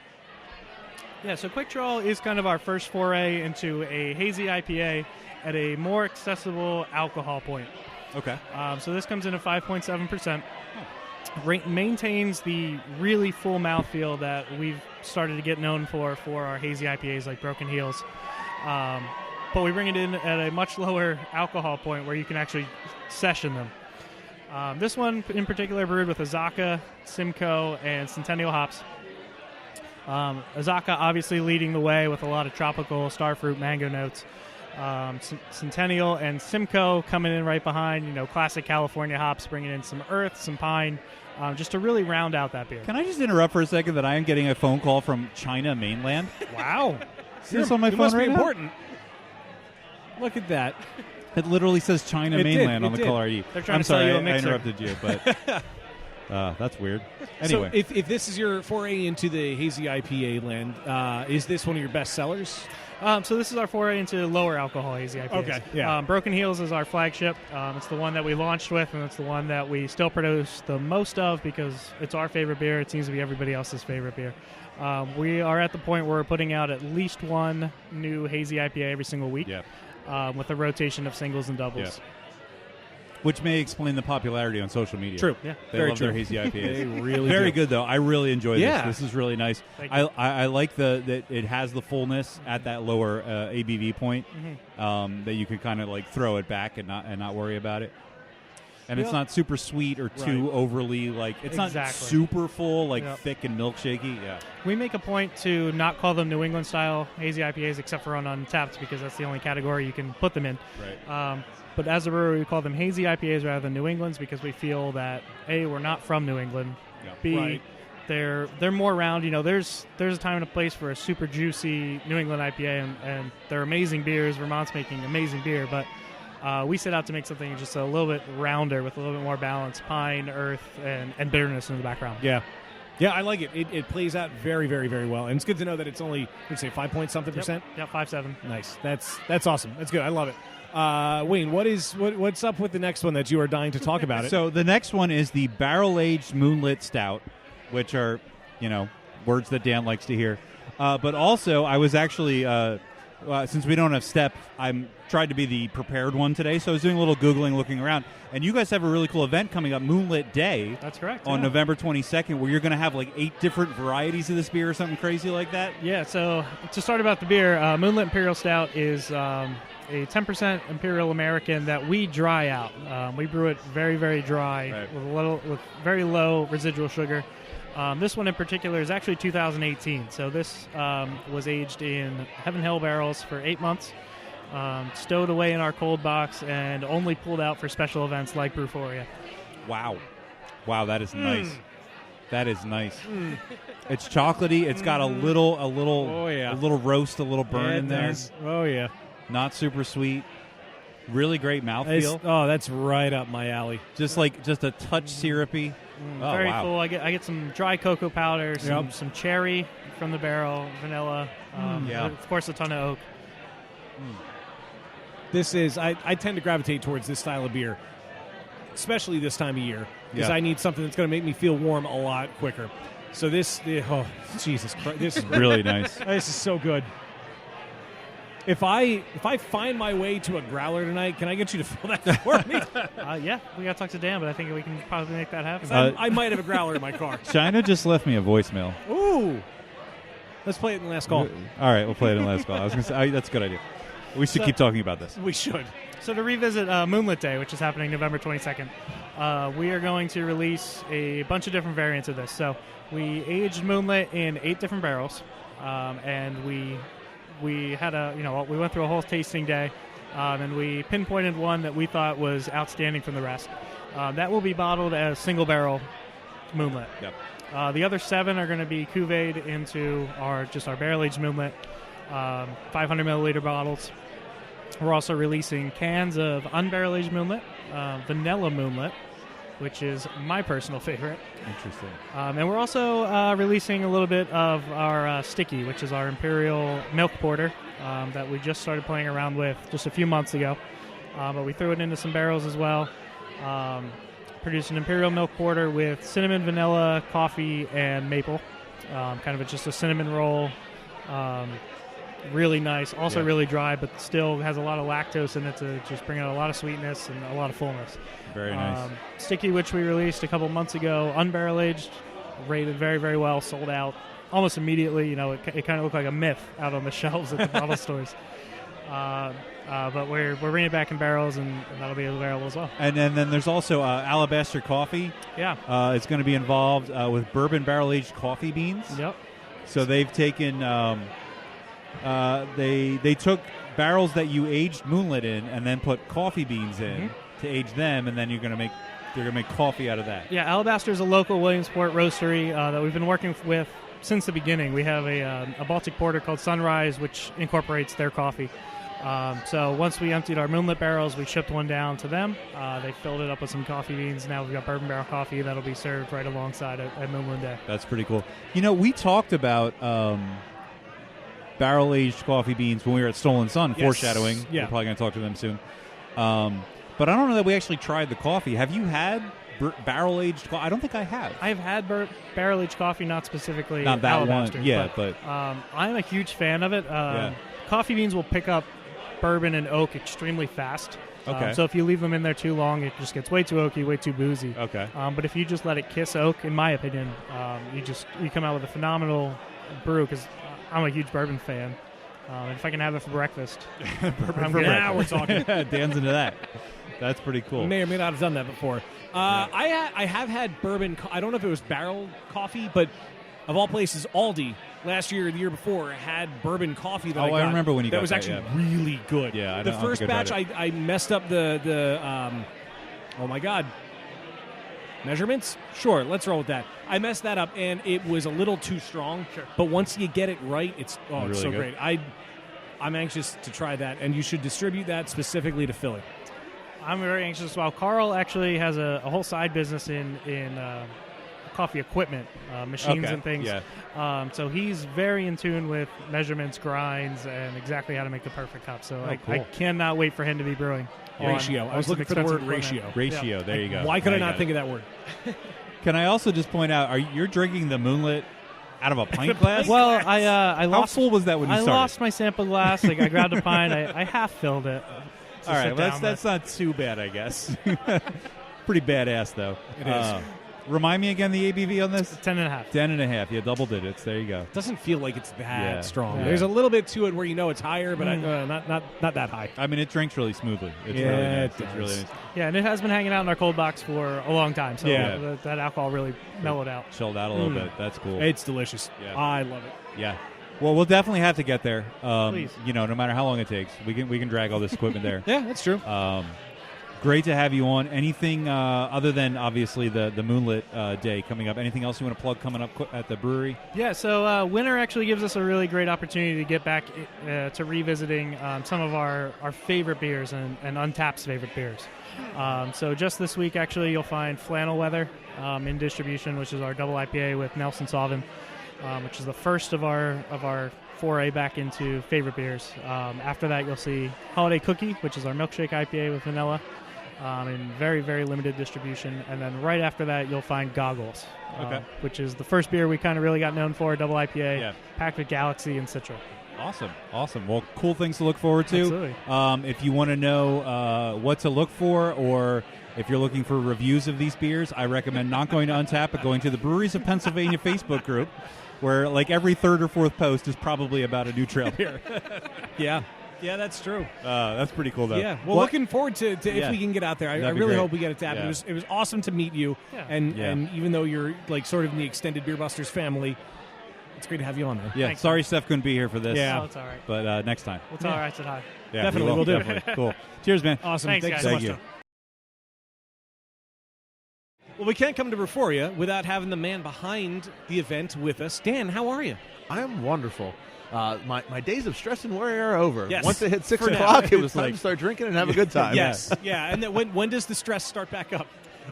Yeah, so Quick Draw is kind of our first foray into a hazy IPA at a more accessible alcohol point. Okay. So this comes in at 5.7%. Maintains the really full mouthfeel that we've started to get known for our hazy IPAs like Broken Heels. But we bring it in at a much lower alcohol point where you can actually session them. This one in particular brewed with Azaka, Simcoe, and Centennial hops. Azaka obviously leading the way with a lot of tropical starfruit mango notes. Centennial and Simcoe coming in right behind, classic California hops, bringing in some earth, some pine, just to really round out that beer. Can I just interrupt for a second that I am getting a phone call from China mainland? Wow. Is this on my It phone must right be now? important. Look at that. It literally says China It did, mainland it on the did. caller ID. They're trying I'm to sell sorry, you a I mixer. interrupted you, but that's weird. Anyway, So if this is your foray into the hazy IPA land, is this one of your best sellers? So this is our foray into lower alcohol hazy IPAs. Okay, yeah. Broken Heels is our flagship. It's the one that we launched with, and it's the one that we still produce the most of because it's our favorite beer. It seems to be everybody else's favorite beer. We are at the point where we're putting out at least one new hazy IPA every single week, with a rotation of singles and doubles. Yeah. Which may explain the popularity on social media. True. Yeah. They Very love true. their hazy IPAs. They really Very do. good, though. I really enjoy Yeah. this. This is really nice. Thank you. I like that it has the fullness at that lower ABV point, that you can kind of like throw it back and not worry about it. And it's Yeah. not super sweet or too overly it's not Exactly. super full, Yep. thick and milkshakey. Yeah. We make a point to not call them New England style hazy IPAs except for on Untapped because that's the only category you can put them in. Right. But as a brewery, we call them hazy IPAs rather than New Englands because we feel that A, we're not from New England. Yeah. B, Right. they're more round. There's a time and a place for a super juicy New England IPA, and they're amazing beers. Vermont's making amazing beer, but we set out to make something just a little bit rounder with a little bit more balance, pine, earth, and bitterness in the background. Yeah. Yeah, I like it. It plays out very, very, very well. And it's good to know that it's only, let's say, 5-point-something%. Yep, 5.7. Nice. That's awesome. That's good. I love it. Wayne, what's up with the next one that you are dying to talk about? So the next one is the barrel-aged Moonlit Stout, which are, words that Dan likes to hear. But also, I was actually, since we don't have Step, I'm tried to be the prepared one today. So I was doing a little Googling, looking around. And you guys have a really cool event coming up, Moonlit Day. That's correct. On yeah. November 22nd, where you're going to have 8 different varieties of this beer or something crazy like that. Yeah, so to start about the beer, Moonlit Imperial Stout is a 10% Imperial American that we dry out. We brew it very, very dry with very low residual sugar. This one in particular is actually 2018. So this was aged in Heaven Hill barrels for 8 months, stowed away in our cold box, and only pulled out for special events like Brewphoria. Wow, that is nice. That is nice. It's chocolatey. It's got a little Oh, yeah. a little roast, a little burn Yeah, in it there. does. Oh, yeah. Not super sweet. Really great mouthfeel. That's right up my alley. Just a touch syrupy. Oh, Very wow. cool. I get some dry cocoa powder, some cherry from the barrel, vanilla, of course a ton of oak. This is I tend to gravitate towards this style of beer, especially this time of year, because I need something that's going to make me feel warm a lot quicker. So Jesus Christ, this is really nice. This is so good. If I find my way to a growler tonight, can I get you to fill that for me? Yeah, we got to talk to Dan, but I think we can probably make that happen. I might have a growler in my car. China just left me a voicemail. Ooh. Let's play it in the last call. All right, we'll play it in the last call. I was going to say, that's a good idea. We should keep talking about this. We should. So to revisit Moonlit Day, which is happening November 22nd, we are going to release a bunch of different variants of this. So we aged Moonlit in 8 different barrels, and we had we went through a whole tasting day, and we pinpointed one that we thought was outstanding from the rest. That will be bottled as single barrel Moonlit. Yep. The other 7 are going to be cuvées into our barrel aged Moonlit, 500 milliliter bottles. We're also releasing cans of unbarrel aged Moonlit, vanilla Moonlit, which is my personal favorite. Interesting. And we're also releasing a little bit of our Sticky, which is our Imperial Milk Porter that we just started playing around with just a few months ago. But we threw it into some barrels as well. Produced an Imperial Milk Porter with cinnamon, vanilla, coffee, and maple. Kind of just a cinnamon roll. Really nice. Also really dry, but still has a lot of lactose in it to just bring out a lot of sweetness and a lot of fullness. Very nice. Sticky, which we released a couple months ago, unbarrel aged, rated very, very well, sold out almost immediately. It kind of looked like a myth out on the shelves at the bottle stores. But we're bringing it back in barrels, and that'll be available as well. And then there's also Alabaster Coffee. Yeah. It's going to be involved with bourbon barrel-aged coffee beans. Yep. So they've taken they took barrels that you aged Moonlit in and then put coffee beans in to age them, and then they're going to make coffee out of that. Yeah, Alabaster is a local Williamsport roastery that we've been working with since the beginning. We have a Baltic porter called Sunrise, which incorporates their coffee. So once we emptied our Moonlit barrels, we shipped one down to them. They filled it up with some coffee beans. Now we've got bourbon barrel coffee that'll be served right alongside at Moonlit Day. That's pretty cool. We talked about barrel-aged coffee beans when we were at Stolen Sun, foreshadowing. Yeah. We're probably going to talk to them soon. But I don't know that we actually tried the coffee. Have you had barrel-aged coffee? I don't think I have. I've had barrel-aged coffee, not specifically not that Alabaster, one. Yeah, but I'm a huge fan of it. Coffee beans will pick up bourbon and oak extremely fast. Okay. So if you leave them in there too long, it just gets way too oaky, way too boozy. Okay. But if you just let it kiss oak, in my opinion, you come out with a phenomenal brew, because I'm a huge bourbon fan. And if I can have it for breakfast, Now we're talking. Dan's into that. That's pretty cool. May or may not have done that before. I have had bourbon. I don't know if it was barrel coffee, but of all places, Aldi last year or the year before had bourbon coffee that I got. I remember when you got that was that, actually really good. Yeah, I the don't first think I've batch had I messed up the oh my god, measurements. Sure, let's roll with that. I messed that up, and it was a little too strong. Sure. But once you get it right, it's really so good. great. I'm anxious to try that, and you should distribute that specifically to Philly. I'm very anxious as well. Carl actually has a whole side business in coffee equipment, machines and things. Yeah. So he's very in tune with measurements, grinds, and exactly how to make the perfect cup. So cool. I cannot wait for him to be brewing. Ratio. I was some looking for the expensive word equipment. ratio. Ratio. There you go. Why could Now I you not got think it. of that word? Can I also just point out, you're drinking the Moonlit out of a pint glass? Well, I How lost. full was that when you I started? lost my sample glass. I grabbed a pint. I half filled it. All right, well, that's not too bad, I guess. Pretty badass, though. It is. Remind me again the ABV on this? 10.5. 10.5. Yeah, double digits. There you go. Doesn't feel like it's that strong. Yeah. There's a little bit to it where you know it's higher, but not that high. I mean, it drinks really smoothly. It's Yeah, really nice. it It's really does. nice. Yeah, and it has been hanging out in our cold box for a long time. So Yeah. that alcohol really mellowed out. Chilled out a little bit. That's cool. It's delicious. Yeah. I love it. Yeah. Well, we'll definitely have to get there. Please. No matter how long it takes, we can drag all this equipment there. Yeah, that's true. Great to have you on. Anything other than obviously the Moonlit Day coming up? Anything else you want to plug coming up at the brewery? Yeah, so winter actually gives us a really great opportunity to get back to revisiting some of our favorite beers and Untapped's favorite beers. So just this week, actually, you'll find Flannel Weather in distribution, which is our double IPA with Nelson Sauvin, which is the first of our foray back into favorite beers. After that, you'll see Holiday Cookie, which is our milkshake IPA with vanilla, in very, very limited distribution. And then right after that, you'll find Goggles, which is the first beer we kind of really got known for, double IPA, packed with Galaxy and Citra. Awesome. Well, cool things to look forward to. Absolutely. If you want to know what to look for, or if you're looking for reviews of these beers, I recommend not going to Untapped, but going to the Breweries of Pennsylvania Facebook group, where like every third or fourth post is probably about a new trail beer. Yeah, that's true. That's pretty cool, though. Yeah, well, looking forward to if we can get out there. I really great. hope we get it to happen. Yeah. It was awesome to meet you, and even though you're like sort of in the extended Beer Busters family, it's great to have you on there. Yeah, Thanks. Sorry Steph couldn't be here for this. Yeah, it's all right. But next time. It's all right. Said hi. Yeah, Definitely, we'll do it. Definitely. Cool. Cheers, man. Awesome. Thanks, Thank guys. you so Thank much. you. Well, we can't come to Brewphoria without having the man behind the event with us. Dan, how are you? I am wonderful. My days of stress and worry are over. Yes. Once it hit 6 For now. o'clock, it was Like- time to start drinking and have a good time. Yes. Yeah. And then when does the stress start back up?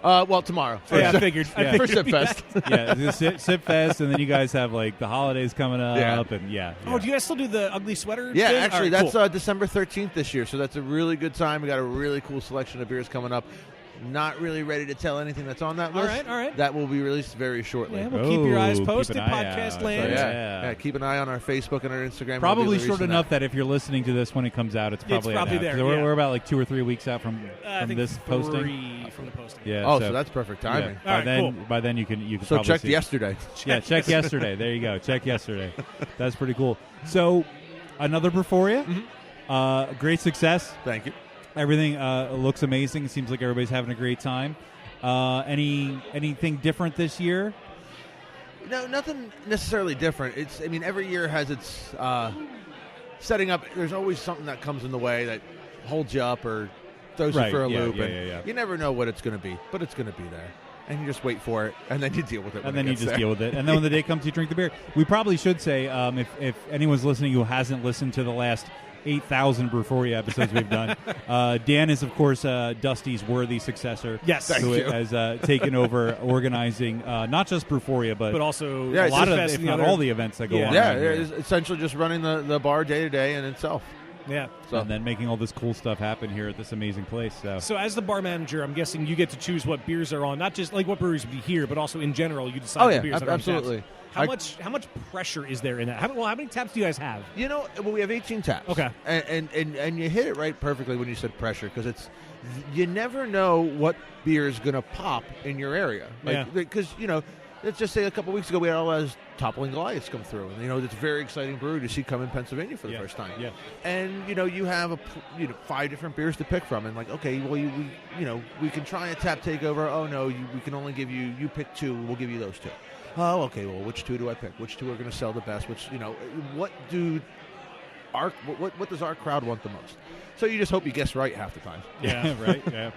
Well, tomorrow. I figured. Yeah. First Sip Fest. Yeah, the Sip Fest, and then you guys have like the holidays coming up, and Oh, do you guys still do the ugly sweater? Yeah, thing? actually, All right, that's cool. December 13th this year, so that's a really good time. We got a really cool selection of beers coming up. Not really ready to tell anything that's on that list. All right. That will be released very shortly. Yeah, we'll keep your eyes keep posted, an eye podcast out. land. So, Yeah. yeah, keep an eye on our Facebook and our Instagram. Probably We'll be short releasing enough that if you're listening to this when it comes out, it's probably, probably out. there, 'Cause yeah. We're about like 2 or 3 weeks out from I think this posting. 3 from the posting. Yeah. Oh, so that's perfect timing. Yeah. All right, cool. By then you can So probably check see it. yesterday. Check yesterday. There you go. Check yesterday. That's pretty cool. So, another Brewphoria. Great success. Thank you. Everything looks amazing. It seems like everybody's having a great time. Anything different this year? No, nothing necessarily different. Every year has its setting up. There's always something that comes in the way that holds you up or throws you for a loop. And you never know what it's going to be, but it's going to be there. And you just wait for it, and then you deal with it. And then you just deal with it. And then when the day comes, you drink the beer. We probably should say, if anyone's listening who hasn't listened to the last 8,000 Brewphoria episodes we've done, Dan is, of course, Dusty's worthy successor. Yes. Who Thank you. has taken over organizing not just Brewphoria, but also Yeah, a it's lot Sip of, Fest if and the not other- all the events that go on. Yeah, around here. it's essentially just running the bar day to day in itself. Yeah. So And then making all this cool stuff happen here at this amazing place. So as the bar manager, I'm guessing you get to choose what beers are on, not just like what breweries will be here, but also in general, you decide Oh, the yeah, beers that are on absolutely. taps. How much pressure is there in that? How many taps do you guys have? We have 18 taps. Okay. And you hit it right perfectly when you said pressure, because you never know what beer is going to pop in your area. Because, let's just say a couple weeks ago we had all those Toppling Goliaths come through. And, it's a very exciting brewery to see come in Pennsylvania for the first time. Yeah. And, you have 5 different beers to pick from. And okay, well, we can try a tap takeover. Oh, no, we can only give you pick 2. We'll give you those 2. Oh, okay. Well, which 2 do I pick? Which 2 are going to sell the best? What does our crowd want the most? So you just hope you guess right half the time. Yeah, right. Yeah.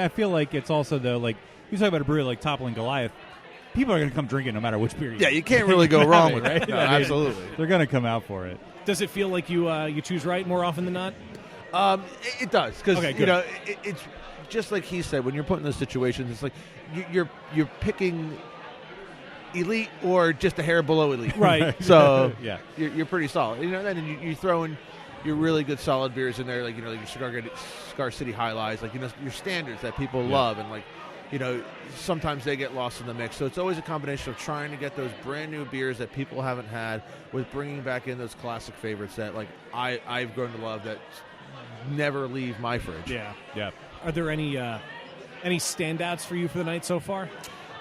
I feel like it's also, though, like, you talk about a brewery like Toppling Goliath, people are going to come drinking no matter which beer you Yeah, you can't really go wrong with right? it. No, I mean, absolutely. They're going to come out for it. Does it feel like you choose right more often than not? It does, because Okay, good. it's just like he said. When you're put in those situations, it's like you're picking elite or just a hair below elite, Right. So Yeah. you're pretty solid. Then you throw in your really good solid beers in there, like your Cigar City High Lies, like your standards that people love, and sometimes they get lost in the mix. So it's always a combination of trying to get those brand new beers that people haven't had, with bringing back in those classic favorites that I've grown to love that never leave my fridge. Yeah. Are there any standouts for you for the night so far?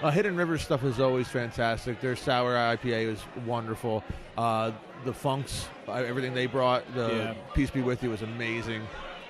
Hidden River stuff is always fantastic. Their sour IPA is wonderful. The Funks, everything they brought, the Peace Be With You was amazing.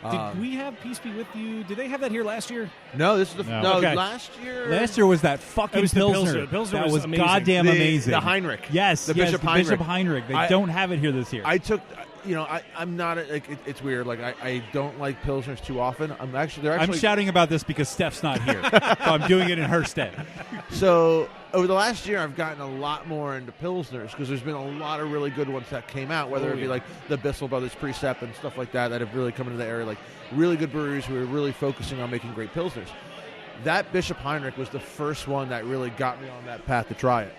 Did we have Peace Be With You? Did they have that here last year? No, this is Okay. last year. Last year was that fucking It was the Pilsner. Pilsner That was was amazing. goddamn amazing. The Heinrich. Yes, The yes, Bishop the Heinrich. Bishop Heinrich. They don't have it here this year. I took I'm not it's weird. Like I don't like pilsners too often. I'm shouting about this because Steph's not here, so I'm doing it in her stead. So over the last year, I've gotten a lot more into pilsners because there's been a lot of really good ones that came out. Whether it be like the Bissell Brothers Precept and stuff like that have really come into the area. Like really good breweries who are really focusing on making great pilsners. That Bishop Heinrich was the first one that really got me on that path to try it.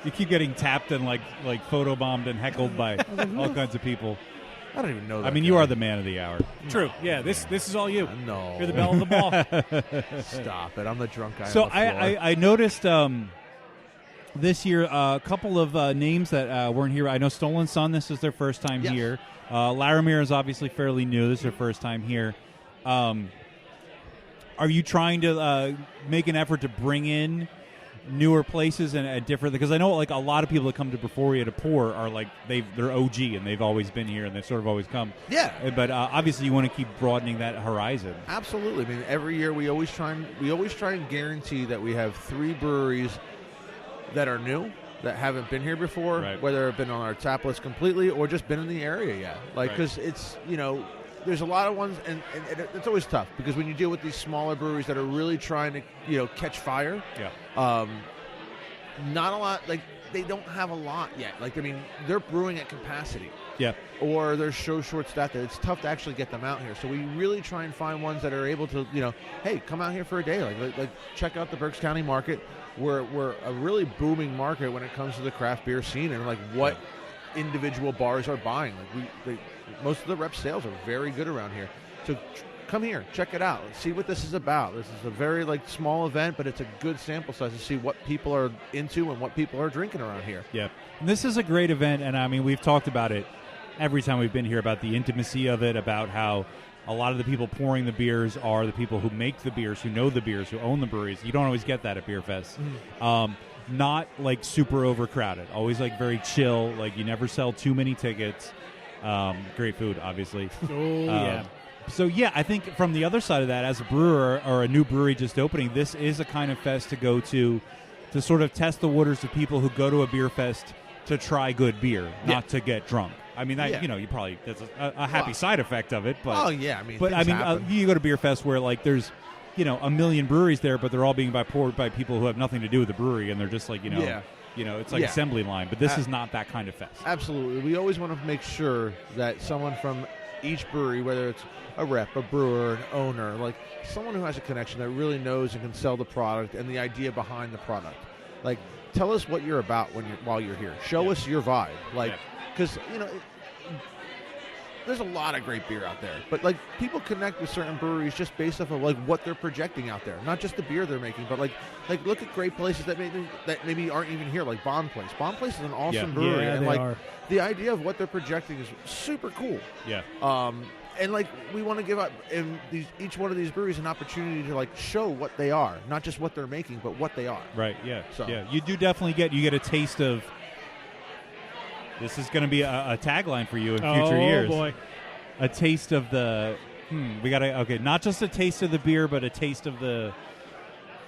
You keep getting tapped and like photobombed and heckled by all kinds of people. I don't even know that. I mean, you are the man of the hour. True. Yeah, this is all you. No. You're the belle of the ball. Stop it. I'm the drunk guy. So on the floor. I noticed this year a couple of names that weren't here. I know Stolen Sun, this is their first time here. Laramie is obviously fairly new. This is their first time here. Are you trying to make an effort to bring in newer places and different, because I know like a lot of people that come to Brewphoria to pour are like they're OG and they've always been here and they've sort of always come. Yeah, but obviously you want to keep broadening that horizon. Absolutely. I mean, every year we always try and guarantee that we have 3 breweries that are new, that haven't been here before, whether it's been on our tap list completely or just been in the area yet. Like, because it's there's a lot of ones, and it's always tough because when you deal with these smaller breweries that are really trying to catch fire, not a lot, like they don't have a lot yet. Like, I mean, they're brewing at capacity, or they're so short staffed that it's tough to actually get them out here. So we really try and find ones that are able to, hey, come out here for a day, like check out the Berks County market. We're a really booming market when it comes to the craft beer scene and like what individual bars are buying. Like most of the rep sales are very good around here. So come here, check it out. See what this is about. This is a very small event, but it's a good sample size to see what people are into and what people are drinking around here. Yeah, and this is a great event, and I mean we've talked about it every time we've been here about the intimacy of it, about how a lot of the people pouring the beers are the people who make the beers, who know the beers, who own the breweries. You don't always get that at Beer Fest. Not like super overcrowded, always like very chill, like you never sell too many tickets. Great food, obviously. So yeah, I think from the other side of that, as a brewer or a new brewery just opening, this is a kind of fest to go to sort of test the waters of people who go to a beer fest to try good beer, not to get drunk. I mean, you probably that's a happy side effect of it, but you go to Beer Fest where like there's a million breweries there, but they're all being poured by people who have nothing to do with the brewery, and they're just like it's like assembly line. But this is not that kind of fest. Absolutely, we always want to make sure that someone from each brewery, whether it's a rep, a brewer, an owner, like someone who has a connection that really knows and can sell the product and the idea behind the product. Like, tell us what you're about while you're here. Show us your vibe, because there's a lot of great beer out there, but like people connect with certain breweries just based off of like what they're projecting out there, not just the beer they're making, but like look at great places that maybe aren't even here, like Bond Place. Bond Place is an awesome brewery, and like the idea of what they're projecting is super cool. And like we want to give up each one of these breweries an opportunity to like show what they are, not just what they're making, but what they are. Right. Yeah. So you do definitely get a taste of. This is going to be a tagline for you in future years. Oh, boy. A taste of the... not just a taste of the beer, but a taste of the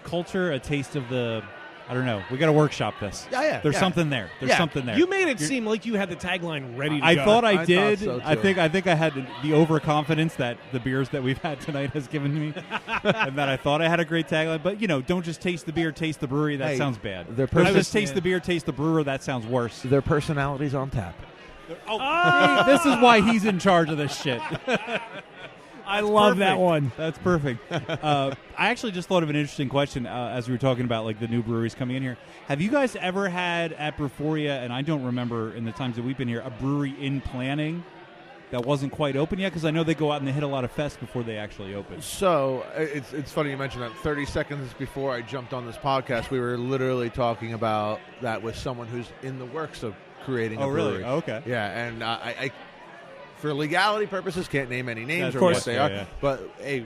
culture, a taste of the... I don't know. We got to workshop this. There's something there. There's something there. You made it seem like you had the tagline ready to go. I thought I did. Thought so too. I think I had the overconfidence that the beers that we've had tonight has given me, and that I thought I had a great tagline. But don't just taste the beer, taste the brewery. That sounds bad. Just taste the beer, taste the brewer. That sounds worse. Their personalities on tap. This is why he's in charge of this shit. I love that one. That's perfect. I actually just thought of an interesting question as we were talking about like the new breweries coming in here. Have you guys ever had at Brewphoria, and I don't remember in the times that we've been here, a brewery in planning that wasn't quite open yet? Because I know they go out and they hit a lot of fests before they actually open. So it's funny you mentioned that. 30 seconds before I jumped on this podcast, we were literally talking about that with someone who's in the works of creating a brewery. Really? Oh, okay. Yeah, and I for legality purposes, can't name any names of or course. what they are. Yeah. But hey,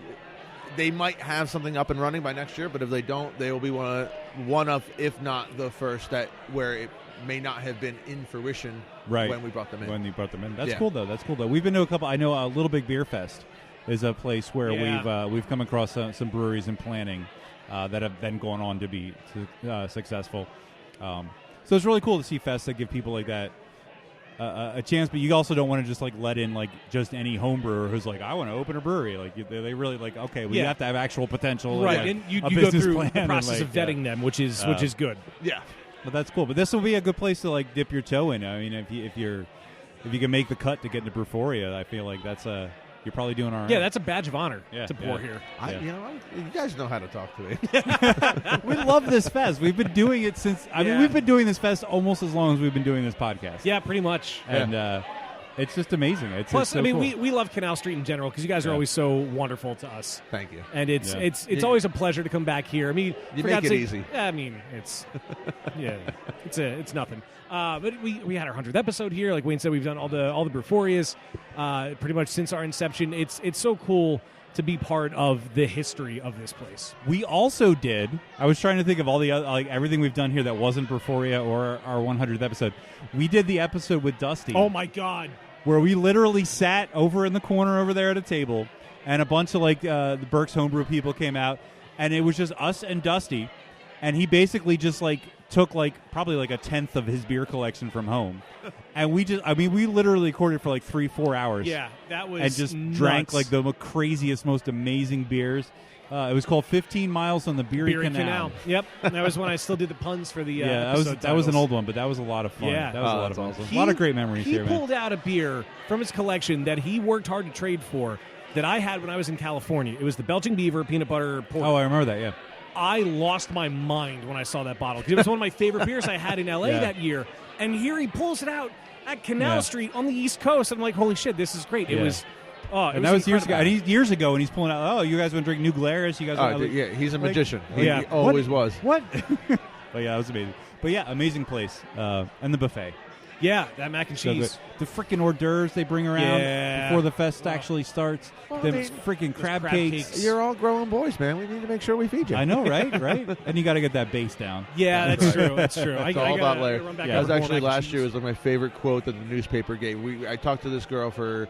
they might have something up and running by next year. But if they don't, they will be one of, if not the first, where it may not have been in fruition when we brought them in. When you brought them in, that's cool though. That's cool though. We've been to a couple. I know Little Big Beer Fest is a place where we've come across some breweries in planning that have then gone on to be successful. So it's really cool to see fests that give people like that a chance, but you also don't want to just like let in like just any home brewer who's like, I want to open a brewery. Like they really like, okay, we have to have actual potential, right? Like, and you go business through plan the process and, of vetting them, which is good. Yeah. But that's cool. But this will be a good place to like dip your toe in. I mean, if you can make the cut to get into Brewphoria, I feel like that's you're probably doing all right. Yeah, that's a badge of honor to pour here. You guys know how to talk to me. We love this fest. We've been doing it since. I mean, we've been doing this fest almost as long as we've been doing this podcast. Yeah, pretty much. And it's just amazing. Plus, so I mean, cool. we love Canal Street in general because you guys are always so wonderful to us. Thank you. And it's always a pleasure to come back here. I mean, you for make God's it sake, easy. I mean, it's it's nothing. But we had our 100th episode here. Like Wayne said, we've done all the Brewphorias pretty much since our inception. It's so cool to be part of the history of this place. We also did. I was trying to think of all the other, like everything we've done here that wasn't Brewphoria or our 100th episode. We did the episode with Dusty. Oh my God! Where we literally sat over in the corner over there at a table, and a bunch of like the Burke's Homebrew people came out, and it was just us and Dusty, and he basically just like took like probably like a tenth of his beer collection from home, and we literally recorded for like 3-4 hours. Yeah, that was and just nuts. drank like the craziest, most amazing beers. It was called 15 Miles on the Beery Canal. Yep, and that was when I still did the puns for the that episode was an titles. old one, but that was a lot of fun. Yeah. That was a lot of fun. A lot of great memories he here, man. pulled out a beer from his collection that he worked hard to trade for that I had when I was in California. It was the Belching Beaver peanut butter porter. Oh, I remember that, yeah. I lost my mind when I saw that bottle because it was one of my favorite beers I had in L.A. that year. And here he pulls it out at Canal Street on the East Coast. I'm like, holy shit, this is great. It was... Oh, and that was years ago. And years ago, and he's pulling out. Oh, you guys want to drink New Glarus? You guys? Yeah, he's a magician. Like, He always was. What? But yeah, that was amazing. But yeah, amazing place. And the buffet. Yeah, that mac and cheese. So the freaking hors d'oeuvres they bring around before the fest actually starts. Well, the I mean, freaking crab cakes. You're all growing boys, man. We need to make sure we feed you. I know, right? Right. And you got to get that base down. Yeah, that's true. That's true. It's all about layer. That was actually last year was like my favorite quote that the newspaper gave. I talked to this girl for an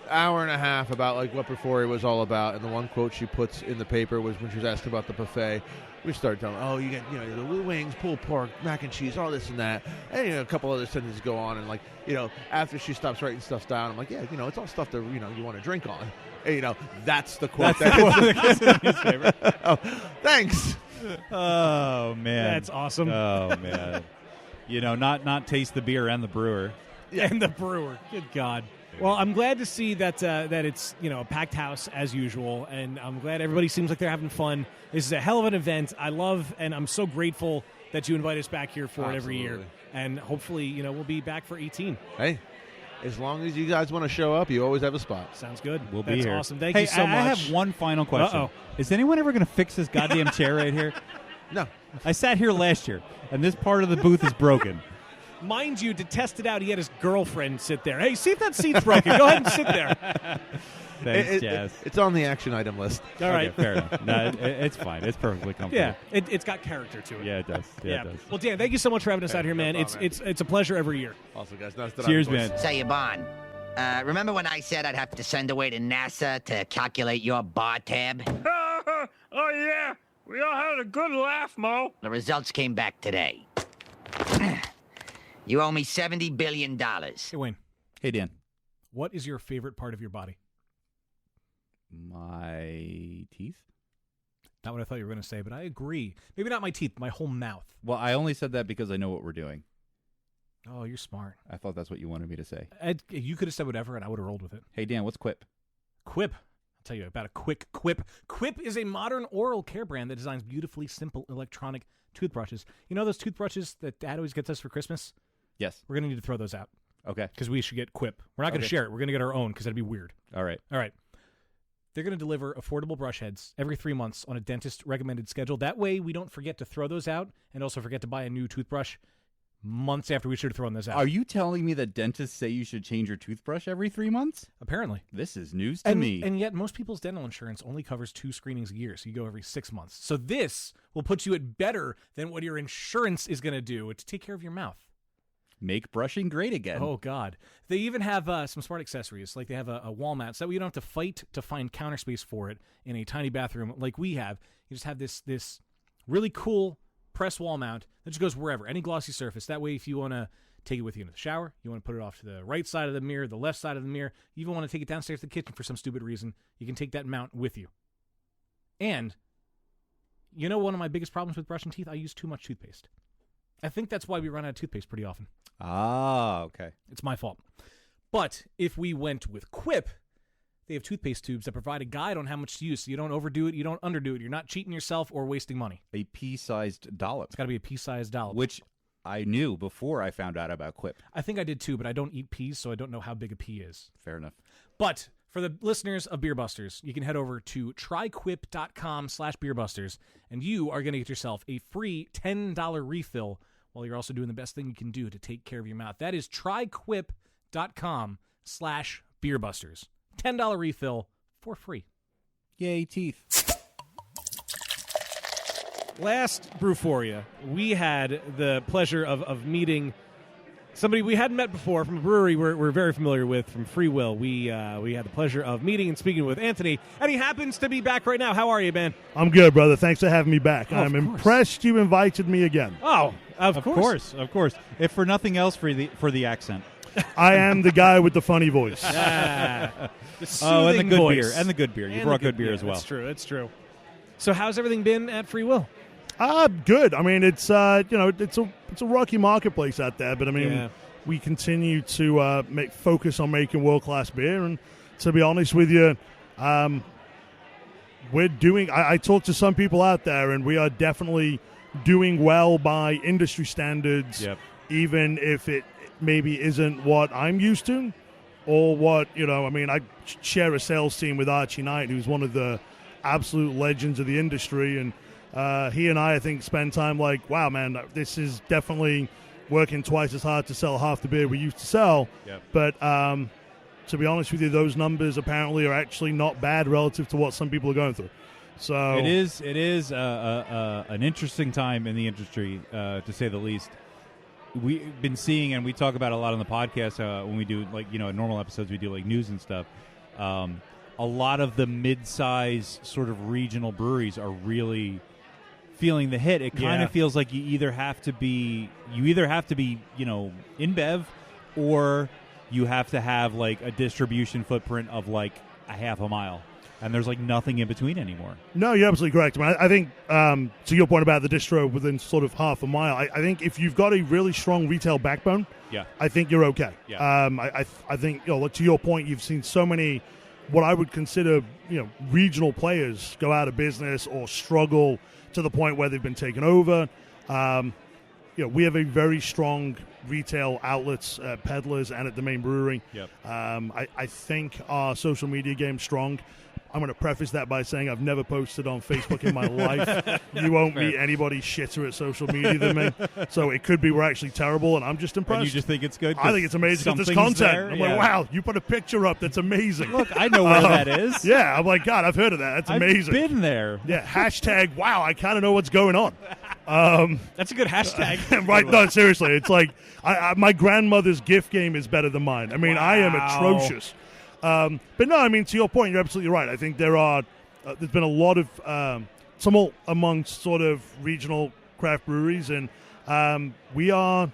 hour and a half about like what Brewphoria was all about, and the one quote she puts in the paper was when she was asked about the buffet. We started telling, oh, you get the wings, pulled pork, mac and cheese, all this and that, and a couple other sentences go on, and like after she stops writing stuff down, I'm like, yeah, it's all stuff that you want to drink on, and, that's the quote. That's the quote that gets in the newspaper. Oh, thanks. Oh man, that's awesome. Oh man, not taste the beer and the brewer. And the brewer. Good God. Well, I'm glad to see that it's a packed house as usual, and I'm glad everybody seems like they're having fun. This is a hell of an event. I love, and I'm so grateful that you invite us back here for it every year, and hopefully we'll be back for 18. Hey, as long as you guys want to show up, you always have a spot. Sounds good. We'll be here. That's awesome. Thank you so much. I have one final question. Uh-oh. Is anyone ever going to fix this goddamn chair right here? No. I sat here last year, and this part of the booth is broken. Mind you, to test it out, he had his girlfriend sit there. Hey, see if that seat's broken. Go ahead and sit there. Thanks, Jazz. It's on the action item list. All right. Fair enough. No, it's fine. It's perfectly comfortable. Yeah, it's got character to it. Yeah, it does. Yeah, it does. Well, Dan, thank you so much for having us out here, man. It's a pleasure every year. Also, guys, nice to Cheers, man. Say, Yvonne, remember when I said I'd have to send away to NASA to calculate your bar tab? Oh, yeah. We all had a good laugh, Mo. The results came back today. You owe me $70 billion. Hey, Wayne. Hey, Dan. What is your favorite part of your body? My teeth? Not what I thought you were going to say, but I agree. Maybe not my teeth, my whole mouth. Well, I only said that because I know what we're doing. Oh, you're smart. I thought that's what you wanted me to say. You could have said whatever, and I would have rolled with it. Hey, Dan, what's Quip? Quip. I'll tell you about a quick Quip. Quip is a modern oral care brand that designs beautifully simple electronic toothbrushes. You know those toothbrushes that Dad always gets us for Christmas? Yes. We're going to need to throw those out. Okay. Because we should get Quip. We're not going to share it. We're going to get our own because that'd be weird. All right. They're going to deliver affordable brush heads every 3 months on a dentist-recommended schedule. That way, we don't forget to throw those out and also forget to buy a new toothbrush months after we should have thrown those out. Are you telling me that dentists say you should change your toothbrush every 3 months? Apparently. This is news to me. And yet, most people's dental insurance only covers 2 screenings a year, so you go every 6 months. So this will put you at better than what your insurance is going to do to take care of your mouth. Make brushing great again. Oh, God. They even have some smart accessories. Like they have a wall mount, so that way you don't have to fight to find counter space for it in a tiny bathroom like we have. You just have this really cool press wall mount that just goes wherever, any glossy surface. That way, if you want to, take it with you into the shower. You want to put it off to the right side of the mirror, the left side of the mirror. You even want to take it downstairs to the kitchen for some stupid reason. You can take that mount with you. And you know one of my biggest problems with brushing teeth? I use too much toothpaste. I think that's why we run out of toothpaste pretty often. Ah, okay. It's my fault. But if we went with Quip, they have toothpaste tubes that provide a guide on how much to use, so you don't overdo it, you don't underdo it. You're not cheating yourself or wasting money. A pea-sized dollop. It's got to be a pea-sized dollop. Which I knew before I found out about Quip. I think I did too, but I don't eat peas, so I don't know how big a pea is. Fair enough. But for the listeners of Beer Busters, you can head over to tryquip.com/beerbusters, and you are going to get yourself a free $10 refill while you're also doing the best thing you can do to take care of your mouth. That is tryquip.com/beerbusters. $10 refill for free. Yay, teeth. Last Brewphoria, we had the pleasure of meeting somebody we hadn't met before from a brewery we're very familiar with, from Free Will. We had the pleasure of meeting and speaking with Anthony, and he happens to be back right now. How are you, man? I'm good, brother. Thanks for having me back. Oh, I'm impressed you invited me again. Oh, Of course. If for nothing else, for the accent. I am the guy with the funny voice. The And the soothing good voice. beer. And the good beer. You brought good beer as well. That's true. That's true. So how's everything been at Free Will? Good. I mean, it's it's a rocky marketplace out there, but I mean, Yeah. we continue to focus on making world-class beer, and to be honest with you, we're doing. I talk to some people out there, and we are definitely doing well by industry standards. Yep. Even if it maybe isn't what I'm used to, or what I mean, I share a sales team with Archie Knight, who's one of the absolute legends of the industry, and he and I think spend time like, wow, man, this is definitely working twice as hard to sell half the beer we used to sell. Yep. But to be honest with you, those numbers apparently are actually not bad relative to what some people are going through. So It is an interesting time in the industry, to say the least. We've been seeing, and we talk about a lot on the podcast when we do, normal episodes, we do like news and stuff. A lot of the mid-size sort of regional breweries are really feeling the hit. It kind of feels like you either have to be InBev, or you have to have like a distribution footprint of like a half a mile. And there's like nothing in between anymore. No, you're absolutely correct. I mean, I think to your point about the distro within sort of half a mile, I think if you've got a really strong retail backbone, I think you're okay. Yeah. I think to your point, you've seen so many what I would consider regional players go out of business or struggle to the point where they've been taken over. We have a very strong retail outlets, peddlers, and at the main brewery. Yep. I think our social media game's strong. I'm going to preface that by saying I've never posted on Facebook in my life. You won't meet anybody shitter at social media than me. So it could be we're actually terrible, and I'm just impressed. And you just think it's good? I think it's amazing because there's content. There. I'm like, wow, you put a picture up. That's amazing. Look, I know where that is. Yeah, I'm like, God, I've heard of that. That's amazing. I've been there. Yeah, hashtag, wow, I kind of know what's going on. That's a good hashtag. Right? No, seriously. It's like my grandmother's gift game is better than mine. I mean, I am atrocious. But no, I mean, to your point, you're absolutely right. I think there's been a lot of tumult amongst sort of regional craft breweries, and we are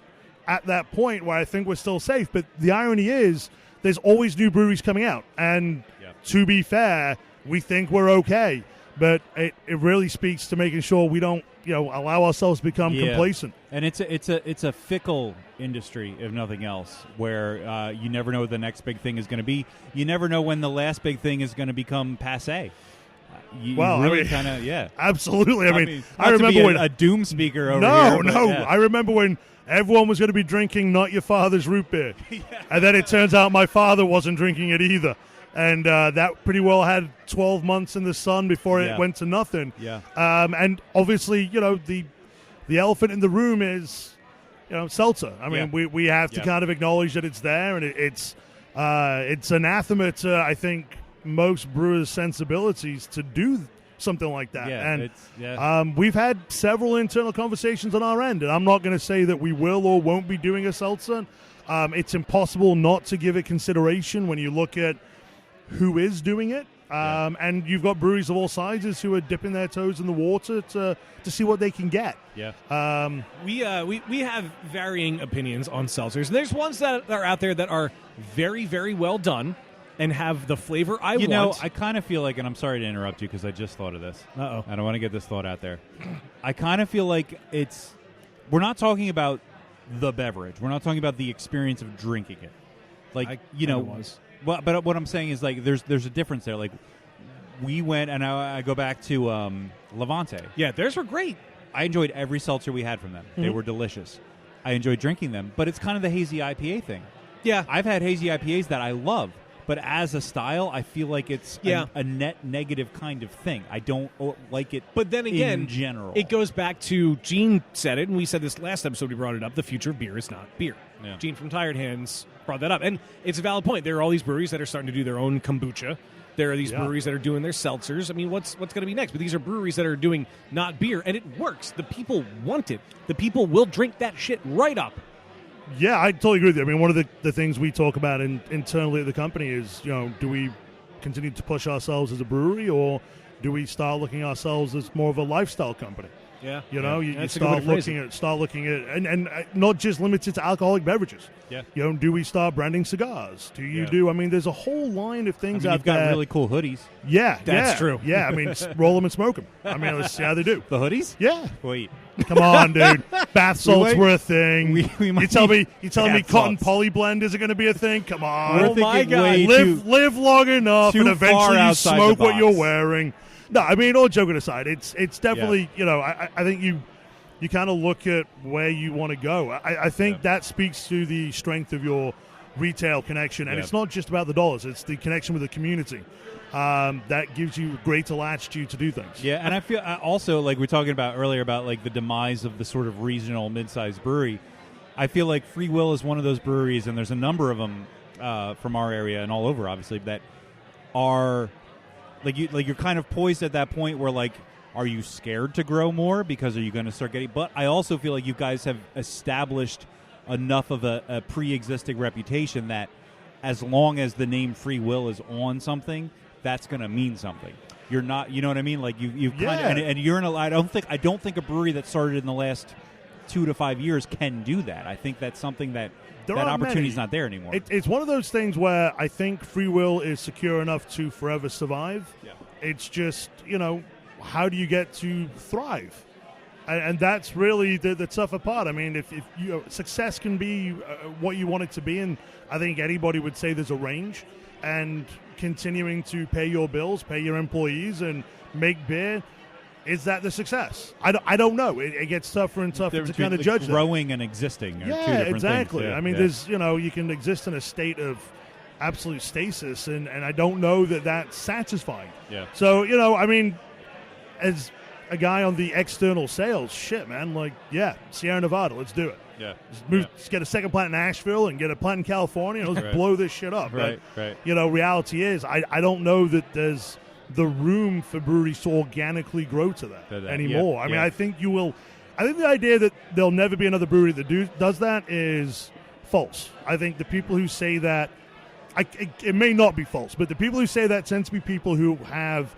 at that point where I think we're still safe. But the irony is there's always new breweries coming out, and to be fair, we think we're okay. But it really speaks to making sure we don't allow ourselves to become complacent. And it's a fickle industry, if nothing else, where you never know what the next big thing is going to be. You never know when the last big thing is going to become passé. Absolutely. I mean, I not to remember be when a doom speaker over no, here. I remember when everyone was going to be drinking not your father's root beer, and then it turns out my father wasn't drinking it either. And that pretty well had 12 months in the sun before it went to nothing. Yeah. And obviously, the elephant in the room is, seltzer. I mean, we have to kind of acknowledge that it's there, and it's anathema to, I think, most brewers' sensibilities to do something like that. And we've had several internal conversations on our end, and I'm not going to say that we will or won't be doing a seltzer. It's impossible not to give it consideration when you look at who is doing it. And you've got breweries of all sizes who are dipping their toes in the water to see what they can get. Yeah. We have varying opinions on seltzers. There's ones that are out there that are very, very well done and have the flavor I want. You know, I kind of feel like, and I'm sorry to interrupt you because I just thought of this. Uh-oh. I don't want to get this thought out there. I kind of feel like we're not talking about the beverage. We're not talking about the experience of drinking it. Like, well, but what I'm saying is, like, there's a difference there. Like, we went, and I go back to Levante. Yeah, theirs were great. I enjoyed every seltzer we had from them. They were delicious. I enjoyed drinking them, but it's kind of the hazy IPA thing. Yeah. I've had hazy IPAs that I love, but as a style, I feel like it's a net negative kind of thing. I don't like it. But then again, in general, it goes back to Gene said it, and we said this last episode. We brought it up. The future of beer is not beer. Yeah. Gene from Tired Hands brought that up, and it's a valid point. There are all these breweries that are starting to do their own kombucha. There are these breweries that are doing their seltzers. I mean, what's going to be next? But these are breweries that are doing not beer, and it works. The people want it. The people will drink that shit right up. Yeah, I totally agree with you. I mean, one of the things we talk about internally at the company is, do we continue to push ourselves as a brewery, or do we start looking at ourselves as more of a lifestyle company? Yeah, you start looking at and not just limited to alcoholic beverages. Yeah, do we start branding cigars? Do you do? I mean, there's a whole line of things out you've got there. really cool hoodies. Yeah, that's true. Yeah, I mean, roll them and smoke them. I mean, let's see how they do. The hoodies? Yeah. Wait. Come on, dude. Bath salts were a thing. We you telling me cotton salts. poly blend isn't going to be a thing? Come on. Oh my God. Live long enough, and eventually you smoke what you're box. wearing. No, I mean, all joking aside, it's definitely I think you kind of look at where you want to go. I think that speaks to the strength of your retail connection, and it's not just about the dollars; it's the connection with the community that gives you greater latitude to do things. Yeah, and I feel also, like we were talking about earlier about like the demise of the sort of regional mid-sized brewery. I feel like Free Will is one of those breweries, and there's a number of them from our area and all over, obviously, that are you're kind of poised at that point where, like, are you scared to grow more because are you going to start getting? But I also feel like you guys have established enough of a pre-existing reputation that as long as the name Free Will is on something, that's going to mean something. You're not, you know what I mean? Like you've kind of, and you're in a. I don't think a brewery that started in the last 2 to 5 years can do that. I think that's something that opportunity's not there anymore. It's one of those things where I think Free Will is secure enough to forever survive. Yeah. It's just, how do you get to thrive? And that's really the tougher part. I mean, if success can be what you want it to be, and I think anybody would say there's a range, and continuing to pay your bills, pay your employees, and make beer, is that the success? I don't know. It gets tougher and tougher to kind of judge growing and existing are two different exactly. things. Yeah, I mean, there's you can exist in a state of absolute stasis, and I don't know that that's satisfying. Yeah. So I mean, as a guy on the external sales, shit, man, like, Sierra Nevada, let's do it. Yeah. Let's get a second plant in Nashville and get a plant in California, and let's blow this shit up. Right. Reality is, I don't know that there's the room for breweries to organically grow to that anymore. I mean, I think you will. I think the idea that there'll never be another brewery that does that is false. I think the people who say that, it may not be false, but the people who say that tend to be people who have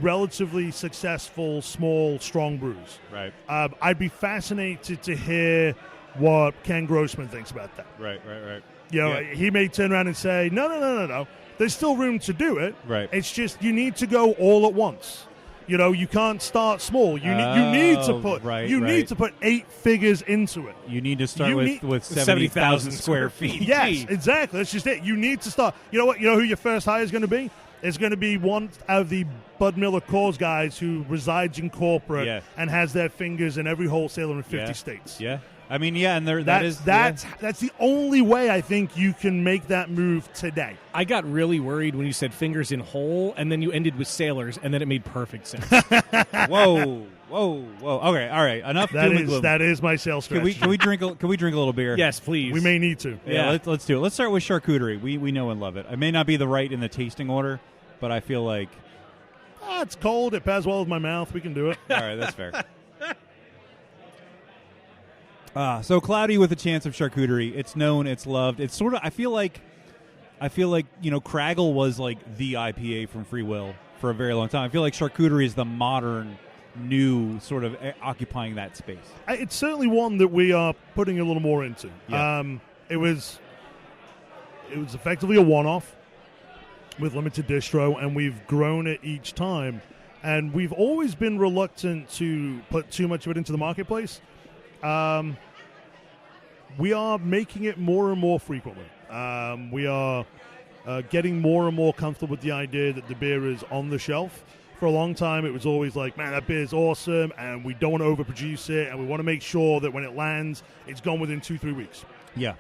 relatively successful, small, strong brews. Right. I'd be fascinated to hear what Ken Grossman thinks about that. Right. He may turn around and say, no. There's still room to do it. Right. It's just you need to go all at once. You can't start small. You need to put need to put 8 figures into it. You need to start with 70,000 square feet. Yes, exactly. That's just it. You need to start. You know what? You know who your first hire is going to be? It's going to be one of the Bud Miller Coors guys who resides in corporate and has their fingers in every wholesaler in 50 states. Yeah. I mean, and that's the only way I think you can make that move today. I got really worried when you said fingers in hole, and then you ended with sailors, and then it made perfect sense. Whoa. Okay, all right. Enough. That is my sales strategy. Can we drink a little beer? Yes, please. We may need to. Yeah. Let's do it. Let's start with charcuterie. We know and love it. It may not be the right in the tasting order, but I feel like it's cold. It pairs well with my mouth. We can do it. All right, that's fair. So Cloudy with a chance of charcuterie. It's known, it's loved. It's sort of, I feel like I feel like, Craggle was like the IPA from Free Will for a very long time. I feel like charcuterie is the modern, new sort of occupying that space. It's certainly one that we are putting a little more into. Yeah. It was effectively a one-off with limited distro, and we've grown it each time. And we've always been reluctant to put too much of it into the marketplace. We are making it more and more frequently. We are getting more and more comfortable with the idea that the beer is on the shelf. For a long time, it was always like, man, that beer is awesome, and we don't want to overproduce it, and we want to make sure that when it lands, it's gone within 2-3 weeks. Yeah.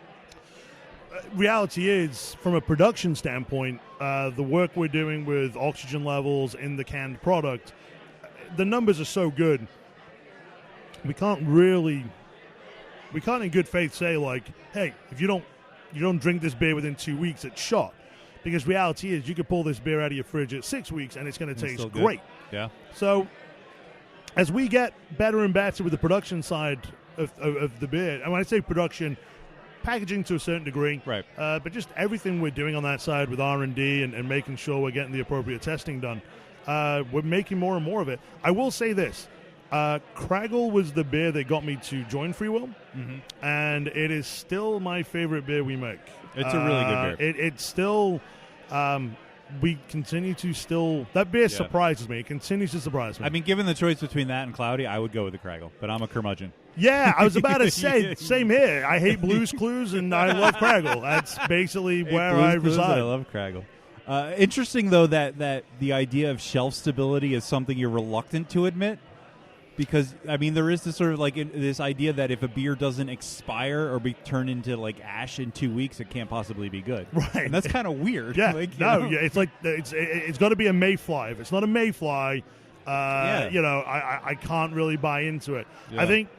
Reality is, from a production standpoint, the work we're doing with oxygen levels in the canned product, the numbers are so good, we can't in good faith say, like, hey, if you don't drink this beer within 2 weeks, it's shot. Because reality is, you could pull this beer out of your fridge at 6 weeks, and it's going to taste great. Yeah. So, as we get better and better with the production side of the beer, and when I say production, packaging to a certain degree, right? But just everything we're doing on that side with R&D and making sure we're getting the appropriate testing done, we're making more and more of it. I will say this. Craggle was the beer that got me to join Free Will, and it is still my favorite beer we make. It's a really good beer. It's still, we continue to still, that beer surprises me. It continues to surprise me. I mean, given the choice between that and Cloudy, I would go with the Craggle, but I'm a curmudgeon. Yeah, I was about to say, same here. I hate Blue's Clues, and I love Craggle. That's basically where I reside. I love Craggle. Interesting, though, that the idea of shelf stability is something you're reluctant to admit. Because, I mean, there is this sort of like this idea that if a beer doesn't expire or be turned into like ash in 2 weeks, it can't possibly be good. Right. And that's kind of weird. Yeah. Like, yeah, it's like it's got to be a mayfly. If it's not a mayfly, I can't really buy into it. Yeah. I think,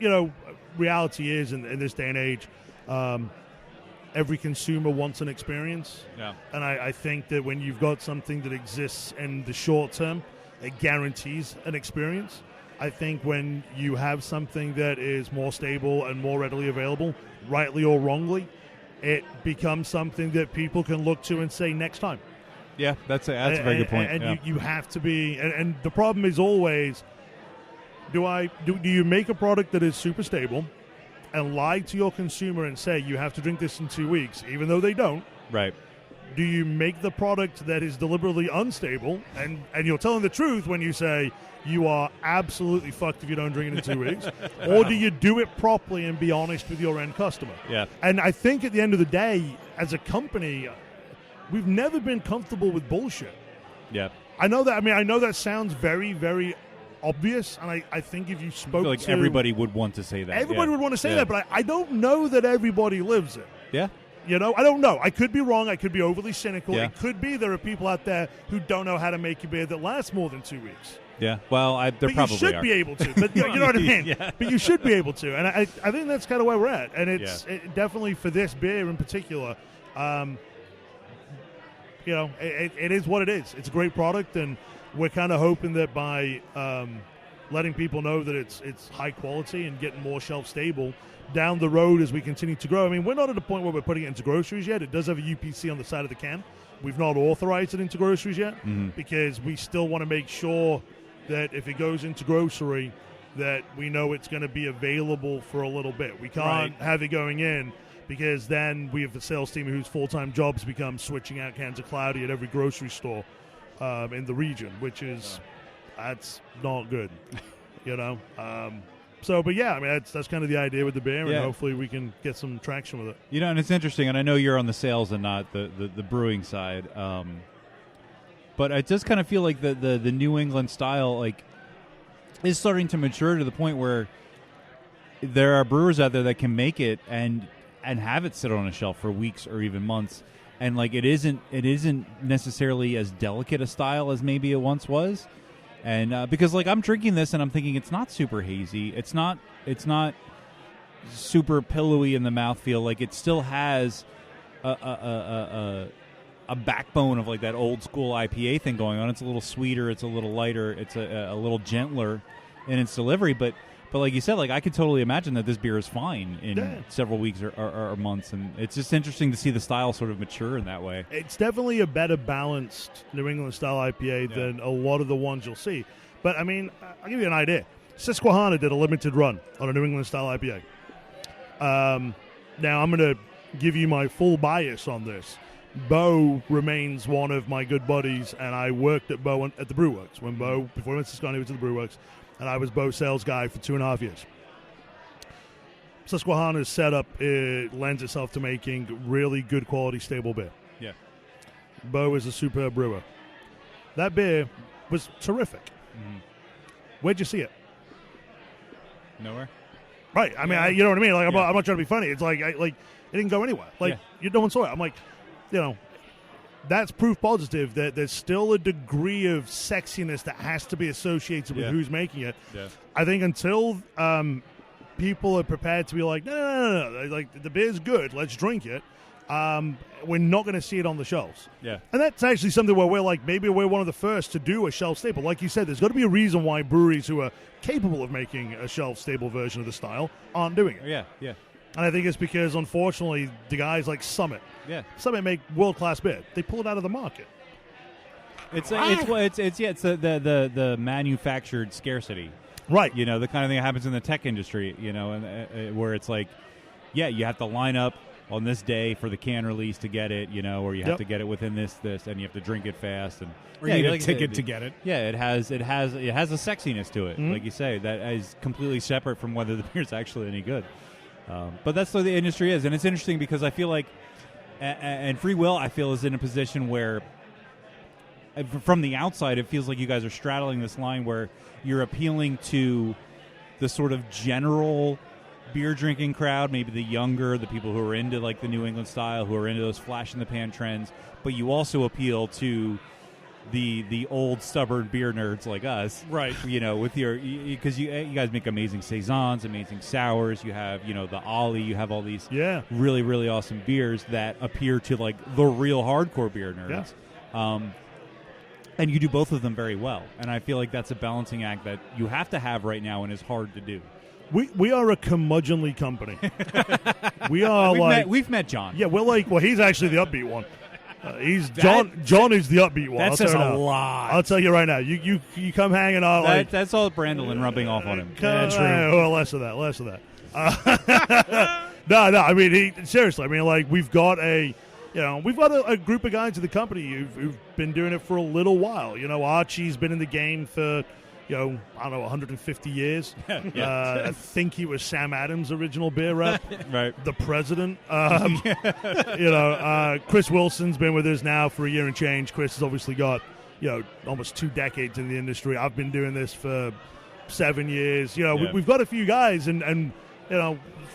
reality is in this day and age, every consumer wants an experience. Yeah. And I think that when you've got something that exists in the short term, it guarantees an experience. I think when you have something that is more stable and more readily available, rightly or wrongly, it becomes something that people can look to and say next time. Yeah, that's a very good point. And you have to be, and the problem is always, do you make a product that is super stable and lie to your consumer and say you have to drink this in 2 weeks, even though they don't? Right. Do you make the product that is deliberately unstable and you're telling the truth when you say you are absolutely fucked if you don't drink it in 2 weeks? Or do you do it properly and be honest with your end customer? Yeah. And I think at the end of the day, as a company, we've never been comfortable with bullshit. Yeah. I know that sounds very, very obvious, and I think if you spoke I feel like to... everybody would want to say that. Everybody would want to say that, but I don't know that everybody lives it. Yeah. I don't know. I could be wrong. I could be overly cynical. Yeah. It could be there are people out there who don't know how to make a beer that lasts more than 2 weeks. Yeah, well, there but probably you should are. be able to. But you know what I mean? Yeah. But you should be able to. And I think that's kind of where we're at. And it's definitely for this beer in particular, it is what it is. It's a great product, and we're kind of hoping that by letting people know that it's high quality and getting more shelf stable down the road as we continue to grow. I mean, we're not at a point where we're putting it into groceries yet. It does have a UPC on the side of the can. We've not authorized it into groceries yet because we still want to make sure that if it goes into grocery, that we know it's going to be available for a little bit. We can't have it going in because then we have the sales team whose full-time jobs become switching out cans of Cloudy at every grocery store in the region, which is that's not good, But yeah, I mean that's kind of the idea with the beer, and hopefully we can get some traction with it. And it's interesting, and I know you're on the sales and not the brewing side, but I just kind of feel like the New England style is starting to mature to the point where there are brewers out there that can make it and have it sit on a shelf for weeks or even months, and it isn't necessarily as delicate a style as maybe it once was. And because I'm drinking this and I'm thinking it's not super hazy, it's not super pillowy in the mouthfeel. It still has a backbone of that old school IPA thing going on. It's a little sweeter, it's a little lighter, it's a little gentler in its delivery. But But like you said, like I could totally imagine that this beer is fine in several weeks or months, and it's just interesting to see the style sort of mature in that way. It's definitely a better balanced New England style IPA than a lot of the ones you'll see. But I mean, I'll give you an idea. Susquehanna did a limited run on a New England style IPA. Now I'm going to give you my full bias on this. Bo remains one of my good buddies, and I worked at Bo at the Brewworks. When Bo, before he went to Susquehanna, he was at the Brewworks, and I was Bo's sales guy for 2.5 years. Susquehanna's setup lends itself to making really good quality, stable beer. Yeah. Bo is a superb brewer. That beer was terrific. Mm-hmm. Where'd you see it? Nowhere. Right. I mean, you know what I mean? Like, I'm not trying to be funny. It's like, it didn't go anywhere. Like, no one saw it. I'm like, that's proof positive that there's still a degree of sexiness that has to be associated with who's making it. Yeah. I think until people are prepared to be like, no, like the beer's good, let's drink it, we're not going to see it on the shelves. Yeah. And that's actually something where we're like, maybe we're one of the first to do a shelf staple. Like you said, there's got to be a reason why breweries who are capable of making a shelf stable version of the style aren't doing it. Yeah, yeah. And I think it's because, unfortunately, the guys like Summit make world-class beer. They pull it out of the market. It's the manufactured scarcity. Right. You know, the kind of thing that happens in the tech industry, you know, and where it's like, you have to line up on this day for the can release to get it, you know, or you have to get it within this, and you have to drink it fast, and or you need a ticket to get it. Yeah, it has a sexiness to it, like you say, that is completely separate from whether the beer's actually any good. But that's what the industry is, and it's interesting because I feel like, and Free Will, I feel, is in a position where, from the outside, it feels like you guys are straddling this line where you're appealing to the sort of general beer drinking crowd, maybe the younger, the people who are into like the New England style, who are into those flash in the pan trends, but you also appeal to the old stubborn beer nerds like us, right? You know, with your, because you guys make amazing saisons, amazing sours. You have, you know, the Ollie. You have all these really, really awesome beers that appeal to like the real hardcore beer nerds. And you do both of them very well. And I feel like that's a balancing act that you have to have right now and is hard to do. We are a curmudgeonly company. We are we've met John. Yeah, we're like, well, he's actually the upbeat one. John is the upbeat one. That says a lot. I'll tell you right now. You come hanging out that's all Brandolin rubbing off on him. Well, less of that. No. I mean, seriously. I mean, like we've got a group of guys in the company who've been doing it for a little while. You know, Archie's been in the game for, I don't know, 150 years. I think he was Sam Adams' original beer rep. Right. The president. Chris Wilson's been with us now for a year and change. Chris has obviously got, almost 2 decades in the industry. I've been doing this for 7 years. We've got a few guys, and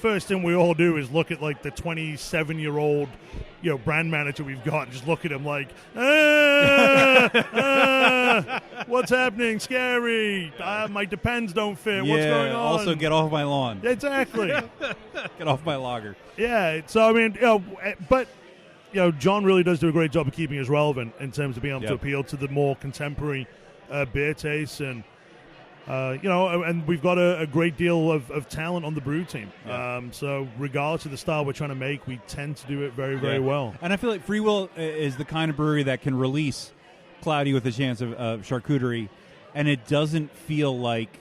first thing we all do is look at like the 27-year-old, brand manager we've got, and just look at him like, what's happening? Scary. My Depends don't fit. What's going on? Also, get off my lawn. Exactly. Get off my lager. Yeah. So I mean, but John really does do a great job of keeping us relevant in terms of being able to appeal to the more contemporary beer tastes and. And we've got a great deal of talent on the brew team. So regardless of the style we're trying to make, we tend to do it very, very well. And I feel like Free Will is the kind of brewery that can release Cloudy with a chance of charcuterie, and it doesn't feel like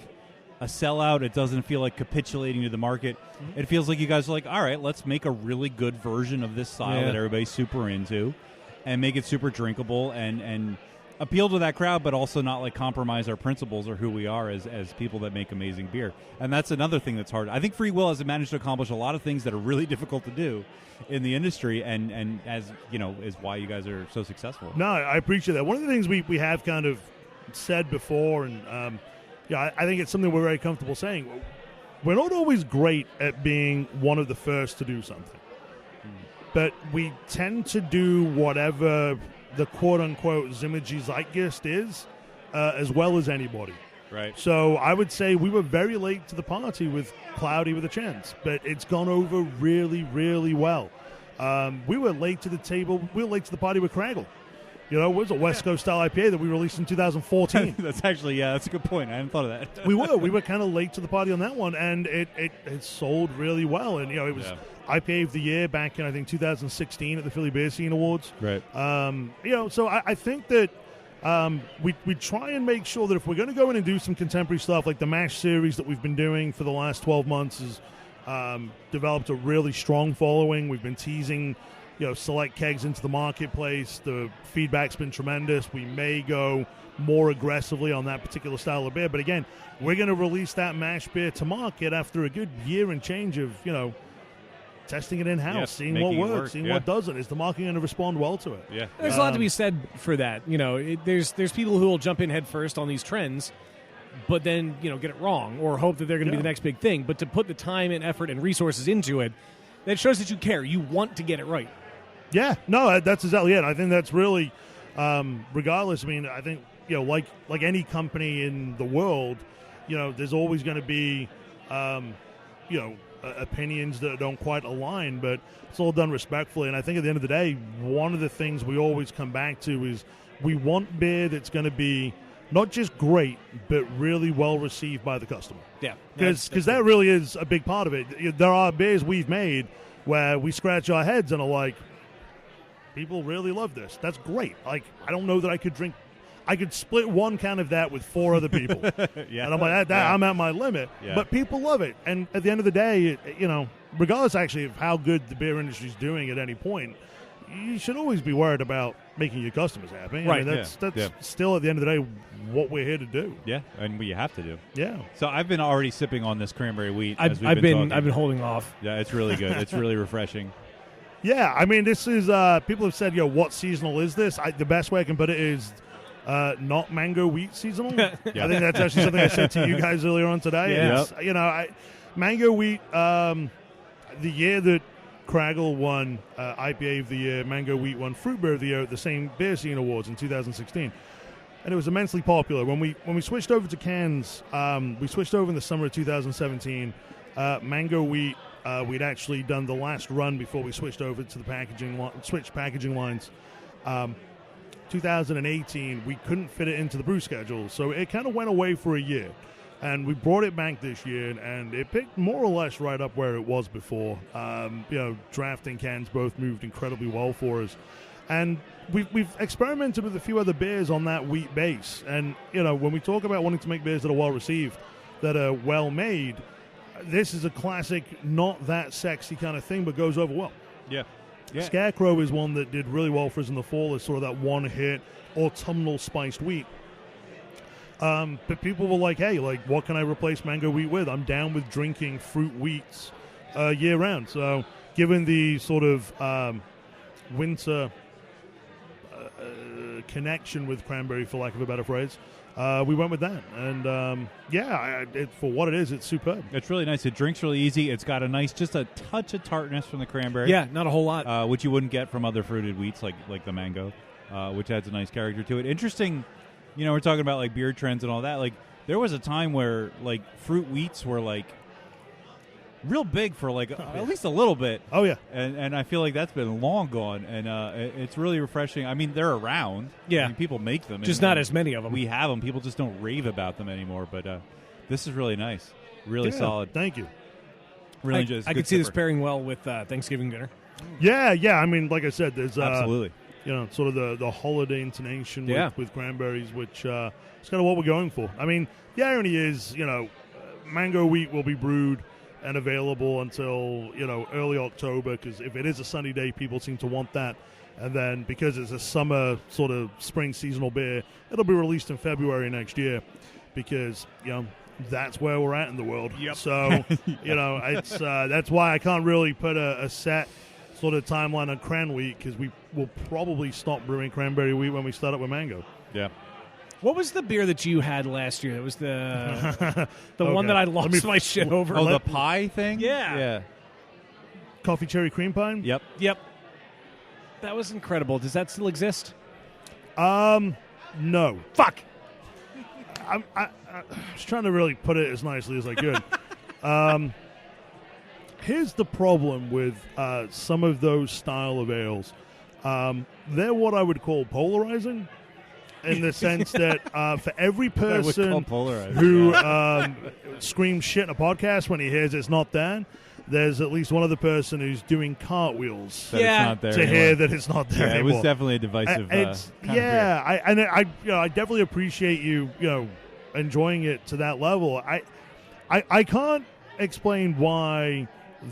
a sellout. It doesn't feel like capitulating to the market. Mm-hmm. It feels like you guys are like, all right, let's make a really good version of this style that everybody's super into and make it super drinkable and appeal to that crowd, but also not like compromise our principles or who we are as people that make amazing beer. And that's another thing that's hard. I think Free Will has managed to accomplish a lot of things that are really difficult to do in the industry, and as is why you guys are so successful. No, I appreciate that. One of the things we have kind of said before, and I think it's something we're very comfortable saying. We're not always great at being one of the first to do something, but we tend to do whatever the quote-unquote Zimmergy zeitgeist is, as well as anybody. Right. So I would say we were very late to the party with Cloudy with a Chance, but it's gone over really, really well. We were late to the table. We were late to the party with Craggle. You know, it was a West Coast style IPA that we released in 2014. That's actually, that's a good point. I hadn't thought of that. We were kind of late to the party on that one, and it sold really well. And, you know, it was IPA of the year back in, I think, 2016 at the Philly Beer Scene Awards. Right. You know, so I think that we try and make sure that if we're going to go in and do some contemporary stuff, like the MASH series that we've been doing for the last 12 months has developed a really strong following. We've been teasing, you know, select kegs into the marketplace. The feedback's been tremendous. We may go more aggressively on that particular style of beer. But again, we're going to release that MASH beer to market after a good year and change of, you know, testing it in-house, seeing what works, seeing what doesn't. Is the market going to respond well to it? Yeah. There's a lot to be said for that. You know, there's people who will jump in head first on these trends, but then, you know, get it wrong or hope that they're going to be the next big thing. But to put the time and effort and resources into it, that shows that you care. You want to get it right. Yeah, no, that's exactly it. I think that's really, regardless. I mean, I think, you know, like any company in the world, you know, there's always going to be, you know, opinions that don't quite align, but it's all done respectfully. And I think at the end of the day, one of the things we always come back to is we want beer that's going to be not just great, but really well received by the customer. Yeah, because that really is a big part of it. There are beers we've made where we scratch our heads and are like, people really love this. That's great. Like, I don't know that I could split one can of that with 4 other people. And I'm like, I'm at my limit. Yeah. But people love it. And at the end of the day, you know, regardless actually of how good the beer industry is doing at any point, you should always be worried about making your customers happy. Right. I mean, that's still at the end of the day what we're here to do. Yeah, and we have to do. Yeah. So I've been already sipping on this cranberry wheat. I've been holding off. Yeah, it's really good. It's really refreshing. Yeah, I mean, this is people have said, what seasonal is this? The best way I can put it is not mango wheat seasonal. I think that's actually something I said to you guys earlier on today. Yeah. You know, mango wheat. The year that Craggle won IPA of the year, Mango Wheat won Fruit Beer of the year at the same Beer Scene Awards in 2016, and it was immensely popular. When we switched over to cans, we switched over in the summer of 2017. Mango Wheat, we'd actually done the last run before we switched over to the packaging lines. 2018, we couldn't fit it into the brew schedule, so it kind of went away for a year. And we brought it back this year, and it picked more or less right up where it was before. You know, drafting cans both moved incredibly well for us. And we've experimented with a few other beers on that wheat base. And, you know, when we talk about wanting to make beers that are well-received, that are well-made, this is a classic, not that sexy kind of thing, but goes over well. Yeah. Scarecrow is one that did really well for us in the fall. It's sort of that one-hit autumnal spiced wheat. But people were like, hey, like, what can I replace mango wheat with? I'm down with drinking fruit wheats year-round. So given the sort of winter connection with cranberry, for lack of a better phrase, we went with that. And, for what it is, it's superb. It's really nice. It drinks really easy. It's got just a touch of tartness from the cranberry. Yeah, not a whole lot. Which you wouldn't get from other fruited wheats like the mango, which adds a nice character to it. Interesting. You know, we're talking about, like, beer trends and all that. Like, there was a time where, like, fruit wheats were, like, real big for, like, at least a little bit. Oh, yeah. And I feel like that's been long gone. And it's really refreshing. I mean, they're around. Yeah. I mean, people make them. Just not as many of them. We have them. People just don't rave about them anymore. But this is really nice. Really solid. Thank you. Really just I could see this pairing well with Thanksgiving dinner. Yeah. I mean, like I said, there's... Absolutely. You know, sort of the holiday intonation with cranberries, which is kind of what we're going for. I mean, the irony is, you know, mango wheat will be brewed and available until, you know, early October, because if it is a sunny day, people seem to want that. And then because it's a summer sort of spring seasonal beer, it'll be released in February next year, because, you know, that's where we're at in the world. Yep. So, you know, it's that's why I can't really put a set sort of timeline on cran wheat, because we will probably stop brewing cranberry wheat when we start up with mango. Yeah. What was the beer that you had last year? That was the one that I lost my shit over. Oh, the pie thing? Yeah. Coffee cherry cream pie? Yep. That was incredible. Does that still exist? No. Fuck. I was trying to really put it as nicely as I could. Here's the problem with some of those style of ales. They're what I would call polarizing, in the sense that for every person who screams shit in a podcast when he hears it's not there, there's at least one other person who's doing cartwheels it's not there to anymore. hear that it's not there Yeah, it anymore. was definitely a divisive. I definitely appreciate you enjoying it to that level. I can't explain why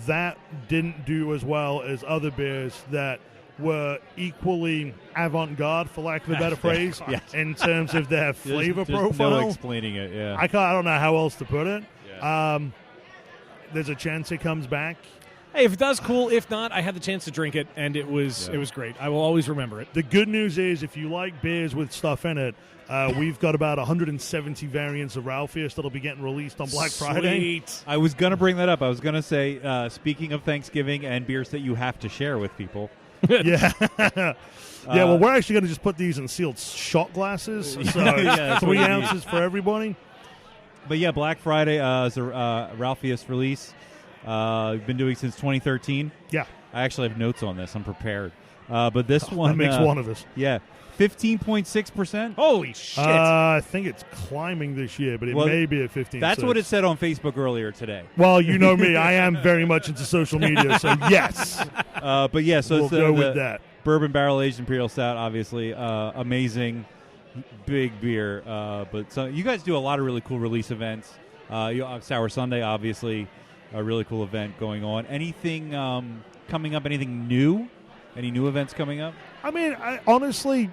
that didn't do as well as other beers that were equally avant-garde, for lack of a better phrase, in terms of their flavor there's profile. No explaining it. Yeah, I don't know how else to put it. There's a chance it comes back. Hey, if it does, cool. If not, I had the chance to drink it, and it was great. I will always remember it. The good news is, if you like beers with stuff in it, we've got about 170 variants of Ralphius that'll be getting released on Black Friday. I was going to bring that up. I was going to say, speaking of Thanksgiving and beers that you have to share with people. Yeah. Well, we're actually going to just put these in sealed shot glasses. So 3 ounces for everybody. But yeah, Black Friday is a Ralphius release. We've been doing since 2013. Yeah. I actually have notes on this. I'm prepared. But this one... That makes one of us. Yeah. 15.6%. Holy shit. I think it's climbing this year, but it may be at 15. That's what it said on Facebook earlier today. Well, you know me. I am very much into social media, so yes. But yeah, so we'll it's go with that. Bourbon Barrel Aged Imperial Stout, obviously. Amazing. Big beer. But so you guys do a lot of really cool release events. Sour Sunday, obviously, a really cool event going on. Anything coming up? Anything new? Any new events coming up? I mean, honestly,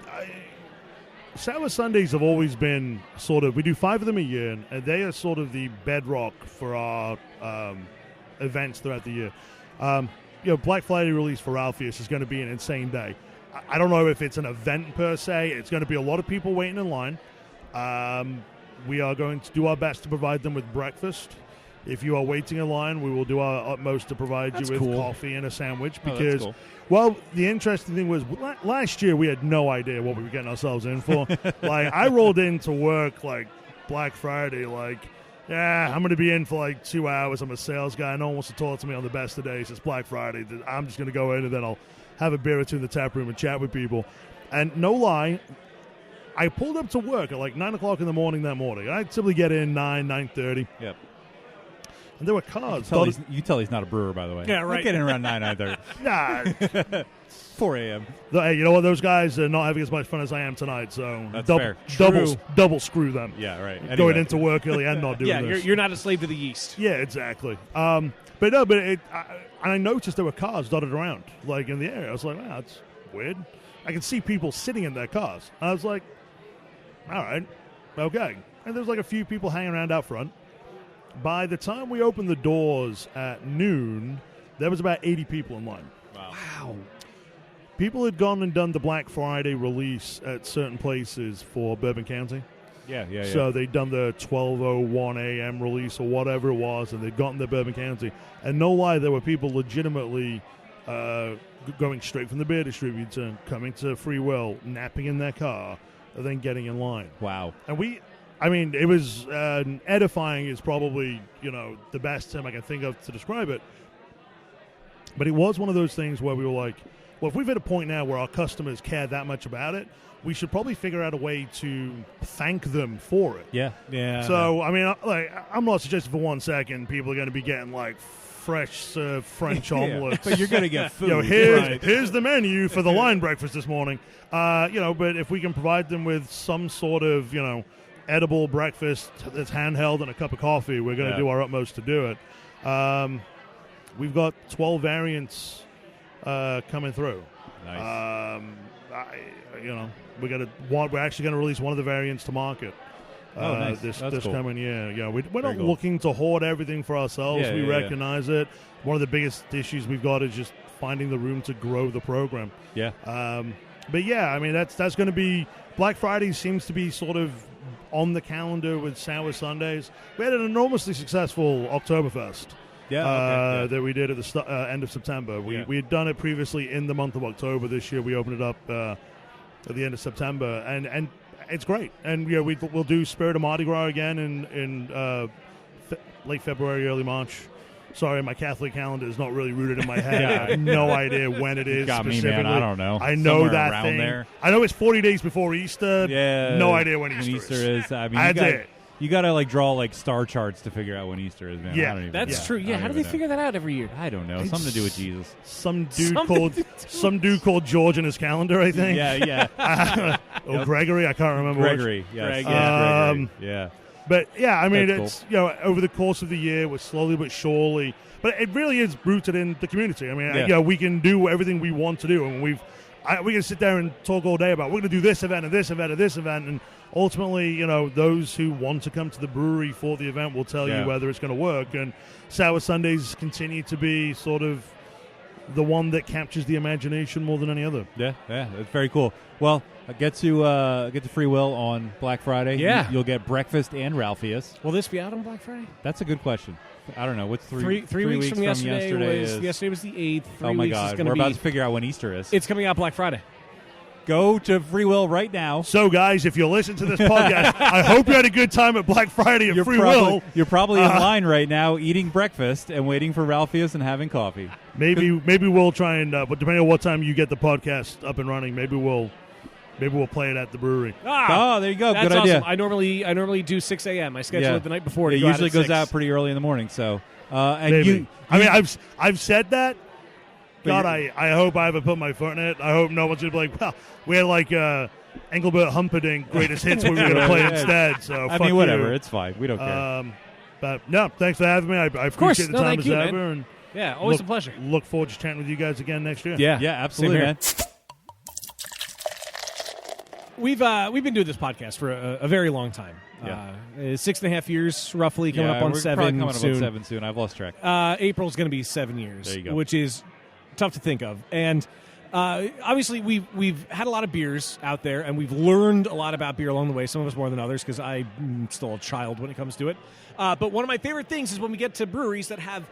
Sour Sundays have always been sort of, we do 5 of them a year, and they are sort of the bedrock for our events throughout the year. Black Friday release for Ralphius is going to be an insane day. I don't know if it's an event per se. It's going to be a lot of people waiting in line. We are going to do our best to provide them with breakfast. If you are waiting in line, we will do our utmost to provide you with coffee and a sandwich. Because, well, the interesting thing was last year we had no idea what we were getting ourselves in for. I rolled into work Black Friday, I'm going to be in for 2 hours. I'm a sales guy. No one wants to talk to me on the best of days. It's Black Friday. I'm just going to go in and then I'll have a beer or two in the tap room and chat with people. And no lie, I pulled up to work at 9 o'clock in the morning that morning. I typically get in 9:30. Yep. And there were cars. You tell he's not a brewer, by the way. Yeah, right. I get in around 9:30. Nah. 4 a.m. Hey, you know what? Those guys are not having as much fun as I am tonight, so That's fair. double screw them. Yeah, right. Anyway. Going into work early and not doing this. You're not a slave to the yeast. Yeah, exactly. And I noticed there were cars dotted around, in the area. I was like, wow, that's weird. I could see people sitting in their cars. I was like, all right, okay. And there's a few people hanging around out front. By the time we opened the doors at noon, there was about 80 people in line. Wow. People had gone and done the Black Friday release at certain places for Bourbon County. Yeah. So they'd done the 12:01 a.m. release or whatever it was, and they'd gotten to Bourbon County. And no lie, there were people legitimately going straight from the beer distributor, coming to Free Will, napping in their car, and then getting in line. Wow. And it was edifying is probably, the best term I can think of to describe it. But it was one of those things where we were like, well, if we've hit a point now where our customers care that much about it, we should probably figure out a way to thank them for it. Yeah. So, I'm not suggesting for 1 second people are going to be getting, fresh served French omelets. But you're going to get food. Here's the menu for the line breakfast this morning. But if we can provide them with some sort of, edible breakfast that's handheld and a cup of coffee, we're going to do our utmost to do it. We've got 12 variants coming through. Nice. We're actually going to release one of the variants to market nice. this cool. coming year. Yeah, we're not cool. looking to hoard everything for ourselves. Yeah, we yeah, recognize it. One of the biggest issues we've got is just finding the room to grow the program. Yeah. But yeah, that's going to be Black Friday seems to be sort of on the calendar with Sour Sundays. We had an enormously successful Oktoberfest. That we did at the end of September. We had done it previously in the month of October. This year we opened it up at the end of September, and it's great. And we'll do Spirit of Mardi Gras again in late February, early March. Sorry, my Catholic calendar is not really rooted in my head. I have no idea when it is Got me, specifically. man. I don't know. I know Somewhere that around thing. there. I know it's 40 days before Easter. Yeah. No idea when Easter is. I mean, That's it. You got to draw like star charts to figure out when Easter is, man. Yeah. I don't even That's know. true. Yeah, I how don't do they even figure that out every year? know. I don't know. Something to do with Jesus. Some dude called George in his calendar, I think. Yeah. Or Gregory, I can't remember. Gregory. Which. Yes. Gregory. Yeah. But yeah, I mean, That's it's over the course of the year, we're slowly but surely. But it really is rooted in the community. I mean, we can do everything we want to do, and we can sit there and talk all day about we're going to do this event and this event and this event, and ultimately, those who want to come to the brewery for the event will tell you whether it's going to work. And Sour Sundays continue to be sort of the one that captures the imagination more than any other. Yeah, that's very cool. Well, get to Free Will on Black Friday. Yeah. You'll get breakfast and Ralphius. Will this be out on Black Friday? That's a good question. I don't know. What's three weeks from yesterday? Yesterday was the 8th. Oh my God, we're about to figure out when Easter is. It's coming out Black Friday. Go to Free Will right now. So, guys, if you listen to this podcast, I hope you had a good time at Black Friday at Free Will. You're probably in line right now eating breakfast and waiting for Ralphius and having coffee. Maybe we'll try and, but depending on what time you get the podcast up and running, maybe we'll play it at the brewery. There you go. That's Good idea. awesome. I normally do 6 a.m. I schedule it the night before. It to go usually out at goes 6. out pretty early in the morning. So, and maybe. I've said that. God, I hope I haven't put my foot in it. I hope no one's going to be like, well, we had like Engelbert Humperdinck greatest hits we were going to play instead. So I fuck mean, whatever. you. It's fine. We don't care. But no, thanks for having me. I appreciate the time thank as you, ever. man. And yeah, always a pleasure. Look forward to chatting with you guys again next year. Yeah, absolutely, man. We've been doing this podcast for a very long time. 6.5 years, roughly, coming up on we're 7 probably coming soon. up on 7 soon. I've lost track. April's going to be 7 years, There you go. which is tough to think of. And obviously, we've had a lot of beers out there, and we've learned a lot about beer along the way. Some of us more than others, because I'm still a child when it comes to it. But one of my favorite things is when we get to breweries that have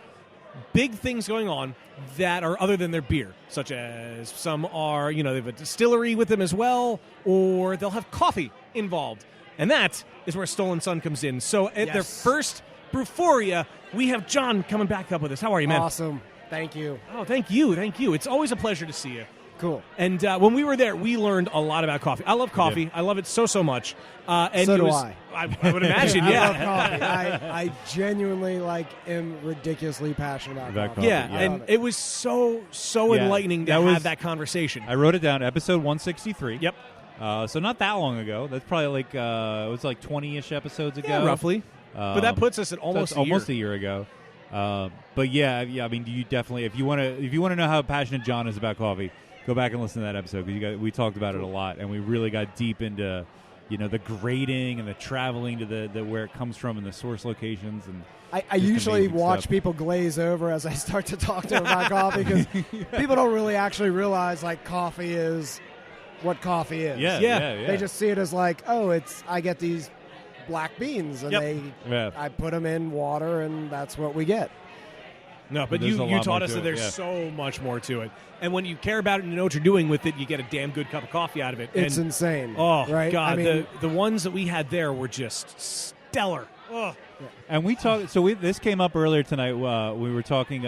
big things going on that are other than their beer, such as some are, they have a distillery with them as well, or they'll have coffee involved. And that is where Stolen Sun comes in. So at their first Brewphoria, we have John coming back up with us. How are you, man? Awesome. Thank you. Oh, thank you. It's always a pleasure to see you. Cool. And when we were there, we learned a lot about coffee. I love coffee. Yeah. I love it so much. And so it do was, I. I would imagine, I yeah. love coffee. I genuinely am ridiculously passionate about coffee. Yeah, and it was so enlightening to have that conversation. I wrote it down, episode 163. Yep. So not that long ago. That's probably like it was like 20-ish episodes ago, Yeah, roughly. But that puts us at almost a year ago. But yeah. I mean, you definitely if you want to know how passionate John is about coffee, go back and listen to that episode because we talked about it a lot, and we really got deep into the grading and the traveling to the where it comes from and the source locations. And I usually watch people glaze over as I start to talk to them about coffee because people don't really actually realize coffee is what coffee is. Yeah. They just see it as I get these black beans and I put them in water and that's what we get. No, but you taught us that there's so much more to it. And when you care about it and you know what you're doing with it, you get a damn good cup of coffee out of it. It's insane. Oh, right? God. I mean, the ones that we had there were just stellar. Oh. And we talked. So this came up earlier tonight. We were talking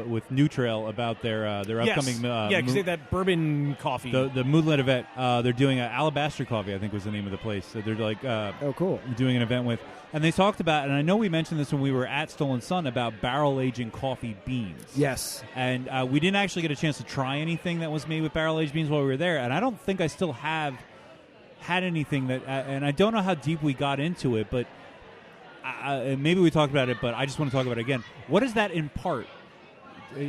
with New Trail about their upcoming. Because they have that bourbon coffee. The Moonlit event. They're doing Alabaster Coffee, I think was the name of the place. So they're like, oh, cool, doing an event with. And they talked about, and I know we mentioned this when we were at Stolen Sun about barrel aging coffee beans. Yes. And we didn't actually get a chance to try anything that was made with barrel aged beans while we were there. And I don't think I still have had anything that. And I don't know how deep we got into it, but. Maybe we talked about it, but I just want to talk about it again. What does that impart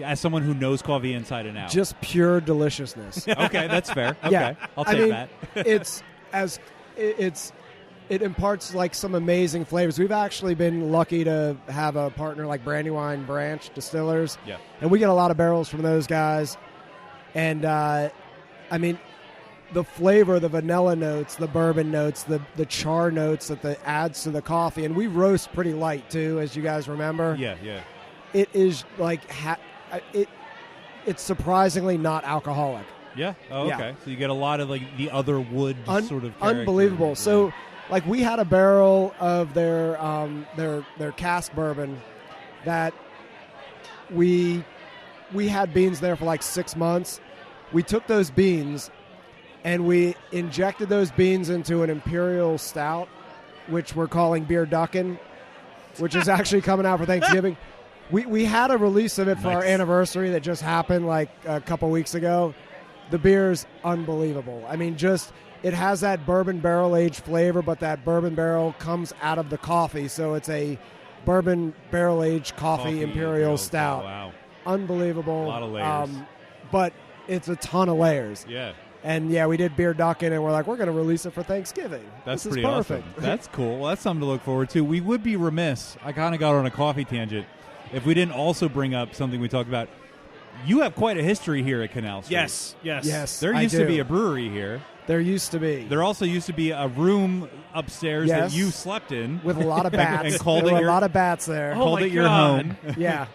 as someone who knows coffee inside and out? Just pure deliciousness. Okay, that's fair. Okay, yeah. I'll take that. It imparts some amazing flavors. We've actually been lucky to have a partner like Brandywine Branch Distillers. Yeah. And we get a lot of barrels from those guys. And, the flavor, the vanilla notes, the bourbon notes, the char notes that adds to the coffee. And we roast pretty light, too, as you guys remember. Yeah. It is it's surprisingly not alcoholic. Yeah? Oh, okay. Yeah. So you get a lot of, the other wood sort of character. Unbelievable. So, we had a barrel of their cask bourbon that we had beans there for like 6 months. We took those beans and we injected those beans into an imperial stout, which we're calling Beer Duckin', which is actually coming out for Thanksgiving. We had a release of it for our anniversary that just happened like a couple weeks ago. The beer's unbelievable. I mean, just it has that bourbon barrel-aged flavor, but that bourbon barrel comes out of the coffee, so it's a bourbon barrel-aged coffee imperial stout. Wow. Unbelievable. A lot of layers. But it's a ton of layers. Yeah. And, yeah, we did Beer Duckin', and we're like, we're going to release it for Thanksgiving. That's this pretty is perfect. awesome. That's cool. Well, that's something to look forward to. We would be remiss. I kind of got on a coffee tangent if we didn't also bring up something we talked about. You have quite a history here at Canal Street. Yes. There used to be a brewery here. There used to be. There also used to be a room upstairs that you slept in. With a lot of bats. and called there it were your, a lot of bats there. Called it your home. Yeah.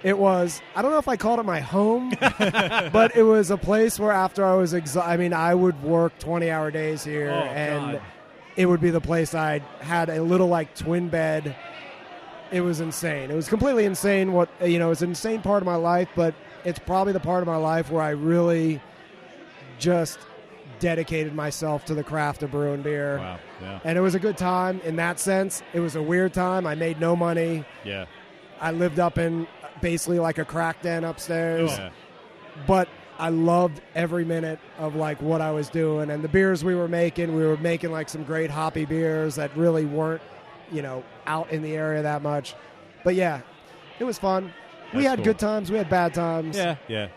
It was, I don't know if I called it my home, but it was a place where after I was I would work 20-hour days here, and it would be the place I had a little like twin bed. It was insane. It was completely insane. It's an insane part of my life, but it's probably the part of my life where I really just dedicated myself to the craft of brewing beer. Wow. Yeah. And it was a good time in that sense. It was a weird time. I made no money. Yeah. I lived up in basically like a crack den upstairs. Yeah. But I loved every minute of like what I was doing, and the beers we were making like some great hoppy beers that really weren't, out in the area that much. But yeah, it was fun. We had good times, we had bad times. Yeah. You'll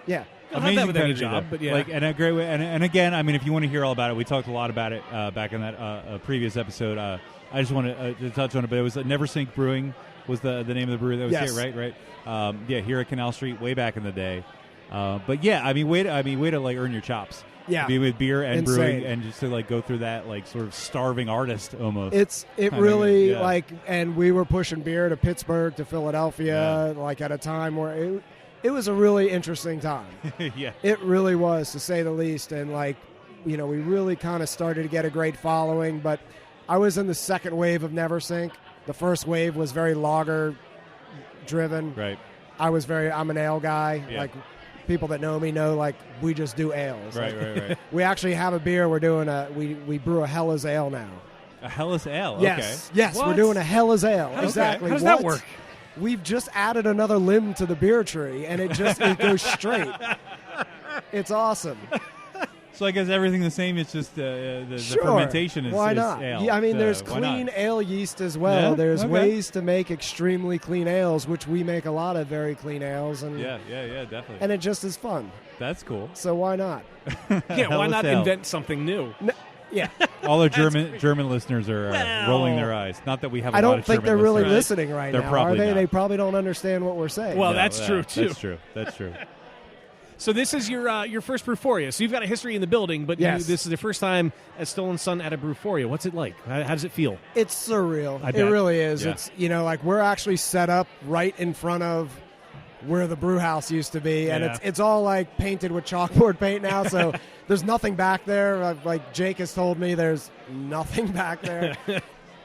have Amazing that with any country job, there. but yeah. And a great way. And again, I mean, if you want to hear all about it, we talked a lot about it back in that previous episode. I just want to touch on it, but it was Never Sink Brewing was the name of the brewery that was here, right? Here at Canal Street, way back in the day. But yeah, way to like earn your chops. Yeah, be with beer and insane. brewing, and just to like go through that like sort of starving artist almost. And we were pushing beer to Pittsburgh, to Philadelphia, like at a time where it was a really interesting time. Yeah, it really was, to say the least. And we really kind of started to get a great following. But I was in the second wave of Never Sink. The first wave was very lager driven. Right. I'm an ale guy. Yeah. Like, people that know me know, like, we just do ales. Right. We actually have a beer. We're doing we brew a Hellas Ale now. A Hellas Ale. Yes. Okay. Yes, we're doing a Hellas Ale. Exactly. How does that work? We've just added another limb to the beer tree, and it goes straight. It's awesome. So I guess everything the same. It's just the Sure. fermentation is Why is not? ale. Yeah, I mean, there's why not? clean ale yeast as well. Yeah? There's Okay. ways to make extremely clean ales, which we make a lot of very clean ales, and Yeah, definitely. and it just is fun. That's cool. So why not? Yeah, why Hellas not Ale. invent something new? Yeah, All our German listeners are rolling their eyes. Not that we have. I a lot don't of think German they're really listeners. listening right They're now, probably are they? not. They probably don't understand what we're saying. Well, No, that's true too. That's true. So this is your first Brewphoria. So you've got a history in the building, but Yes. this is the first time as Stolen Son at a Brewphoria. What's it like? How does it feel? It's surreal. I It bet. really is. Yeah. It's we're actually set up right in front of where the brew house used to be, and Yeah. it's all like painted with chalkboard paint now. So there's nothing back there. Like Jake has told me, there's nothing back there.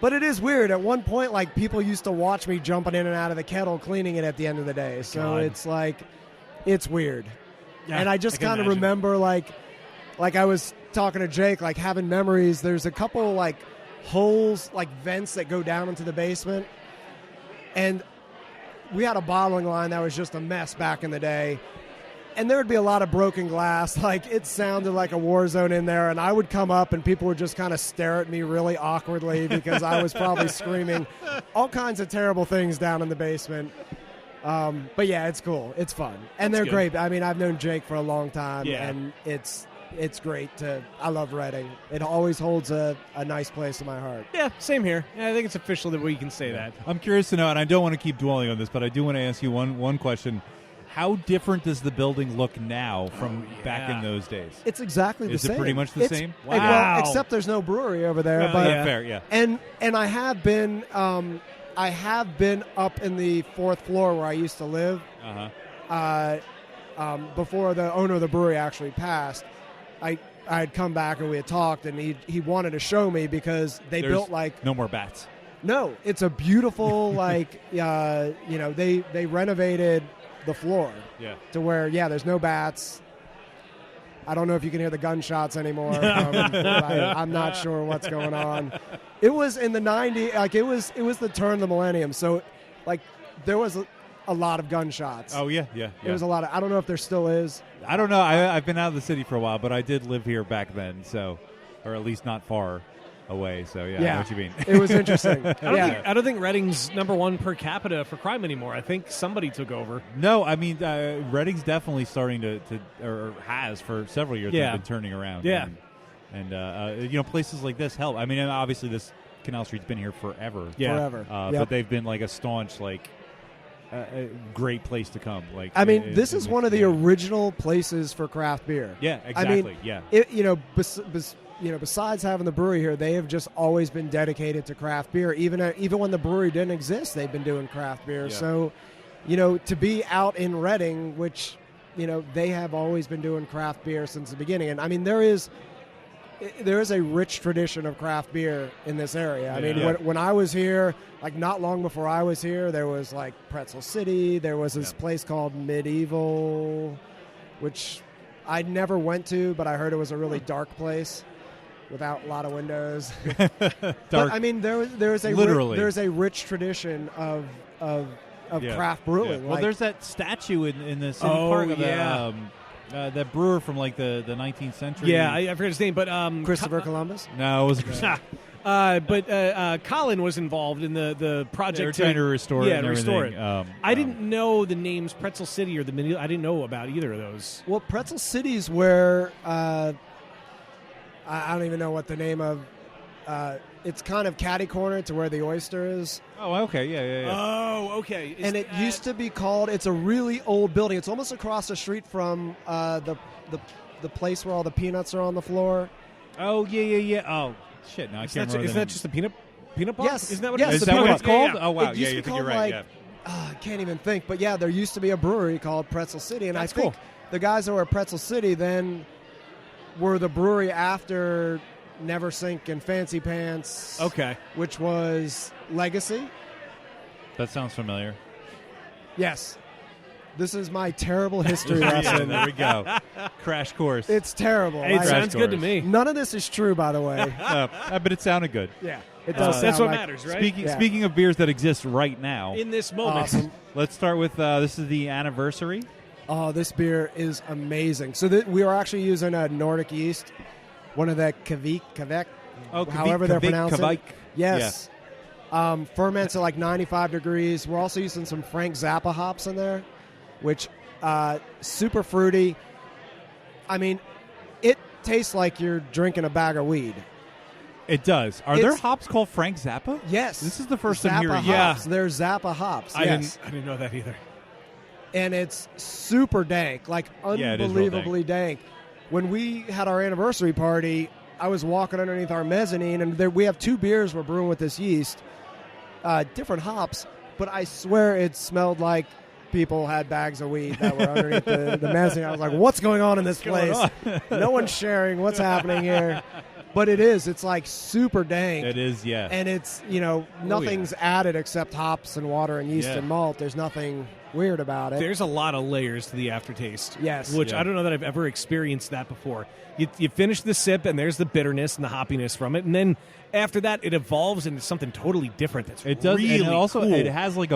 But it is weird. At one point, like, people used to watch me jumping in and out of the kettle, cleaning it at the end of the day. So God. it's like, it's weird. Yeah, And I just can kind of imagine. remember, like I was talking to Jake, like, having memories. There's a couple, like, holes, like, vents that go down into the basement. And we had a bottling line that was just a mess back in the day. And there would be a lot of broken glass. Like, it sounded like a war zone in there. And I would come up and people would just kind of stare at me really awkwardly because I was probably screaming all kinds of terrible things down in the basement. But yeah, it's cool. It's fun. And they're good. great. I mean, I've known Jake for a long time, Yeah. and it's great I love Reading. It always holds a nice place in my heart. Yeah, same here. Yeah, I think it's official that we can say that. I'm curious to know, and I don't want to keep dwelling on this, but I do want to ask you one question. How different does the building look now from back in those days? It's exactly the Is same. it pretty much the same? Wow. Well, except there's no brewery over there. Well, but yeah. Fair, yeah. And I have been up in the fourth floor where I used to live. Before the owner of the brewery actually passed. I had come back and we had talked, and he wanted to show me because they There's built like no more bats. No, it's a beautiful they renovated the floor. Yeah. To where, there's no bats. I don't know if you can hear the gunshots anymore. I'm not sure what's going on. It was in the 90s, like it was the turn of the millennium. So, like, there was a lot of gunshots. Oh, yeah. It was a lot of, I don't know if there still is. I don't know. I've been out of the city for a while, but I did live here back then, so, or at least not far away. So, I know what you mean. It was interesting. I don't think Reading's number one per capita for crime anymore. I think somebody took over. No, I mean, Reading's definitely starting to or has for several years been turning around. Yeah. And places like this help. I mean, obviously this Canal Street's been here forever. Yeah. Forever. But they've been like a staunch, like, a great place to come. Like, I mean, this is one of the original places for craft beer. Yeah, exactly. Besides having the brewery here, they have just always been dedicated to craft beer. Even when the brewery didn't exist, they've been doing craft beer. Yeah. So, to be out in Reading, which, they have always been doing craft beer since the beginning. And, I mean, there is a rich tradition of craft beer in this area. I mean, when I was here, like not long before I was here, there was like Pretzel City. There was this place called Medieval, which I never went to, but I heard it was a really dark place without a lot of windows. But I mean, there's a rich tradition of craft brewing. Yeah. Well, there's that statue in the city park of that brewer from like the 19th century. Yeah, I forget his name, but Christopher Columbus. No, it was. But Colin was involved in the project. They were trying to restore it. Yeah, to restore it. Everything. I didn't know the names Pretzel City or the Mini. I didn't know about either of those. Well, Pretzel City's where I don't even know what the name of. It's kind of catty corner to where the oyster is. Oh, okay, yeah. Oh, okay. And it used to be called. It's a really old building. It's almost across the street from the place where all the peanuts are on the floor. Oh, yeah. Oh, shit! No, I can't remember. Isn't that just the peanut bar? Yes. Isn't that what? Yes, is that what it's called? Yeah. Oh, wow. It used to You be think you're called, right. like, I can't even think. But yeah, there used to be a brewery called Pretzel City, and That's I think cool. the guys that were at Pretzel City then were the brewery after Never Sink and Fancy Pants. Okay. Which was Legacy. That sounds familiar. Yes. This is my terrible history Yeah, lesson. there we go. Crash course. It's terrible. Hey, it sounds good to me. None of this is true, by the way. But it sounded good. Yeah, it does. That's sound what like, matters, right? Speaking of beers that exist right now, In this moment. Awesome. let's start with this is the anniversary. Oh, this beer is amazing. So we are actually using a Nordic yeast, one of the Kvik, however they're pronouncing it. Yes. Ferments at like 95 degrees. We're also using some Frank Zappa hops in there, which super fruity. I mean, it tastes like you're drinking a bag of weed. It does. Are there hops called Frank Zappa? Yes. This is the first Zappa time hearing. hops. They're Zappa hops. I yes. didn't know that either. And it's super dank, like unbelievably dank. When we had our anniversary party, I was walking underneath our mezzanine, and we have 2 beers we're brewing with this yeast, different hops, but I swear it smelled like people had bags of weed that were underneath the mezzanine. I was like, what's going on in this place? No one's sharing. What's happening here? But it is. It's like super dank. It is, yeah. And it's, nothing's added except hops and water and yeast and malt. There's nothing weird about it. There's a lot of layers to the aftertaste. Yes. Which I don't know that I've ever experienced that before. You finish the sip, and there's the bitterness and the hoppiness from it, and then after that, it evolves into something totally different. That's it does. really And it also cool. it has like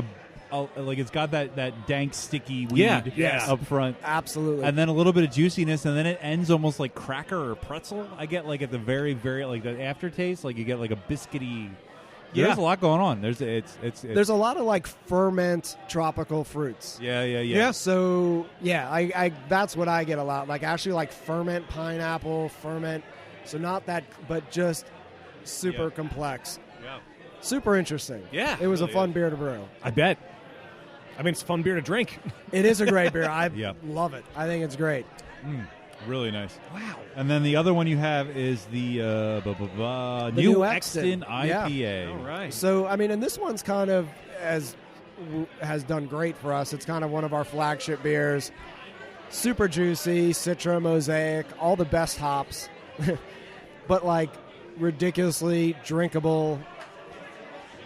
like it's got that dank, sticky weed up front. Absolutely. And then a little bit of juiciness, and then it ends almost like cracker or pretzel. I get like at the very, very like the aftertaste, like you get like a biscuity. There's a lot going on. There's a lot of like ferment tropical fruits. Yeah. So I that's what I get a lot. Like actually like ferment pineapple, ferment. So not that, but just super complex. Yeah. Super interesting. Yeah. It was a fun beer to brew. I bet. I mean, it's a fun beer to drink. It is a great beer. I love it. I think it's great. Really nice. Wow. And then the other one you have is the New Exton IPA. Yeah. All right. So, I mean, and this one's kind of has done great for us. It's kind of one of our flagship beers. Super juicy, Citra, Mosaic, all the best hops. But, like, ridiculously drinkable,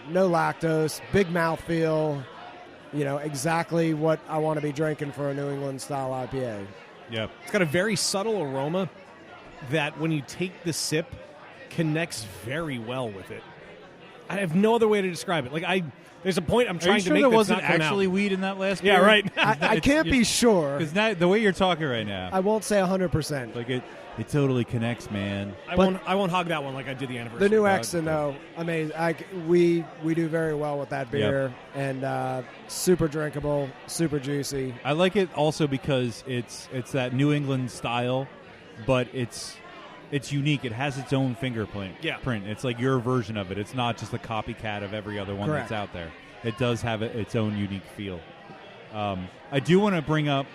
no lactose, big mouthfeel. exactly what I want to be drinking for a New England style IPA. Yeah. It's got a very subtle aroma that when you take the sip connects very well with it. I have no other way to describe it. There's a point I'm trying to make there that's wasn't not coming actually out. weed in that last Yeah, beer? right. I can't be sure. Because the way you're talking right now, I won't say 100%. like it totally connects, man. I won't hog that one like I did the anniversary. The new Exton, though, amazing. We do very well with that beer, and super drinkable, super juicy. I like it also because it's that New England style, but it's unique. It has its own fingerprint. Yeah. It's like your version of it. It's not just a copycat of every other one Correct. that's out there. It does have its own unique feel. I do want to bring up.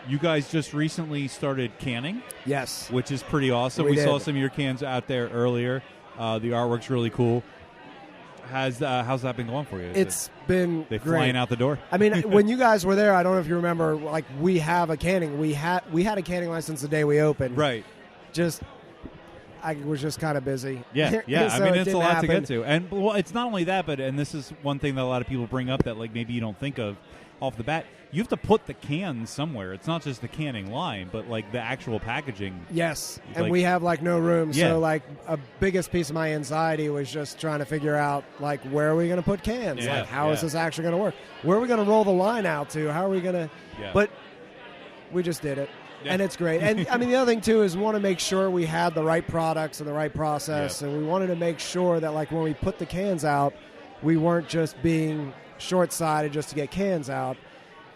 You guys just recently started canning. Yes. Which is pretty awesome. We saw did. some of your cans out there earlier. The artwork's really cool. How's that been going for you? It's been they great. flying out the door? I mean, when you guys were there, I don't know if you remember, we have a canning. We had a canning license the day we opened. Right. I was just kind of busy. Yeah. So I mean, it it's a didn't lot happen. to get to. And it's not only that, but this is one thing that a lot of people bring up that maybe you don't think of off the bat. You have to put the cans somewhere. It's not just the canning line, but the actual packaging. Yes, and we have no room. Yeah. So a biggest piece of my anxiety was just trying to figure out where are we going to put cans? Yeah, How is yeah. this actually going to work? Where are we going to roll the line out to? How are we going to? Yeah. But we just did it. Yeah. And it's great. And I mean, the other thing too is we want to make sure we had the right products and the right process, and we wanted to make sure that when we put the cans out, we weren't just being short-sighted just to get cans out.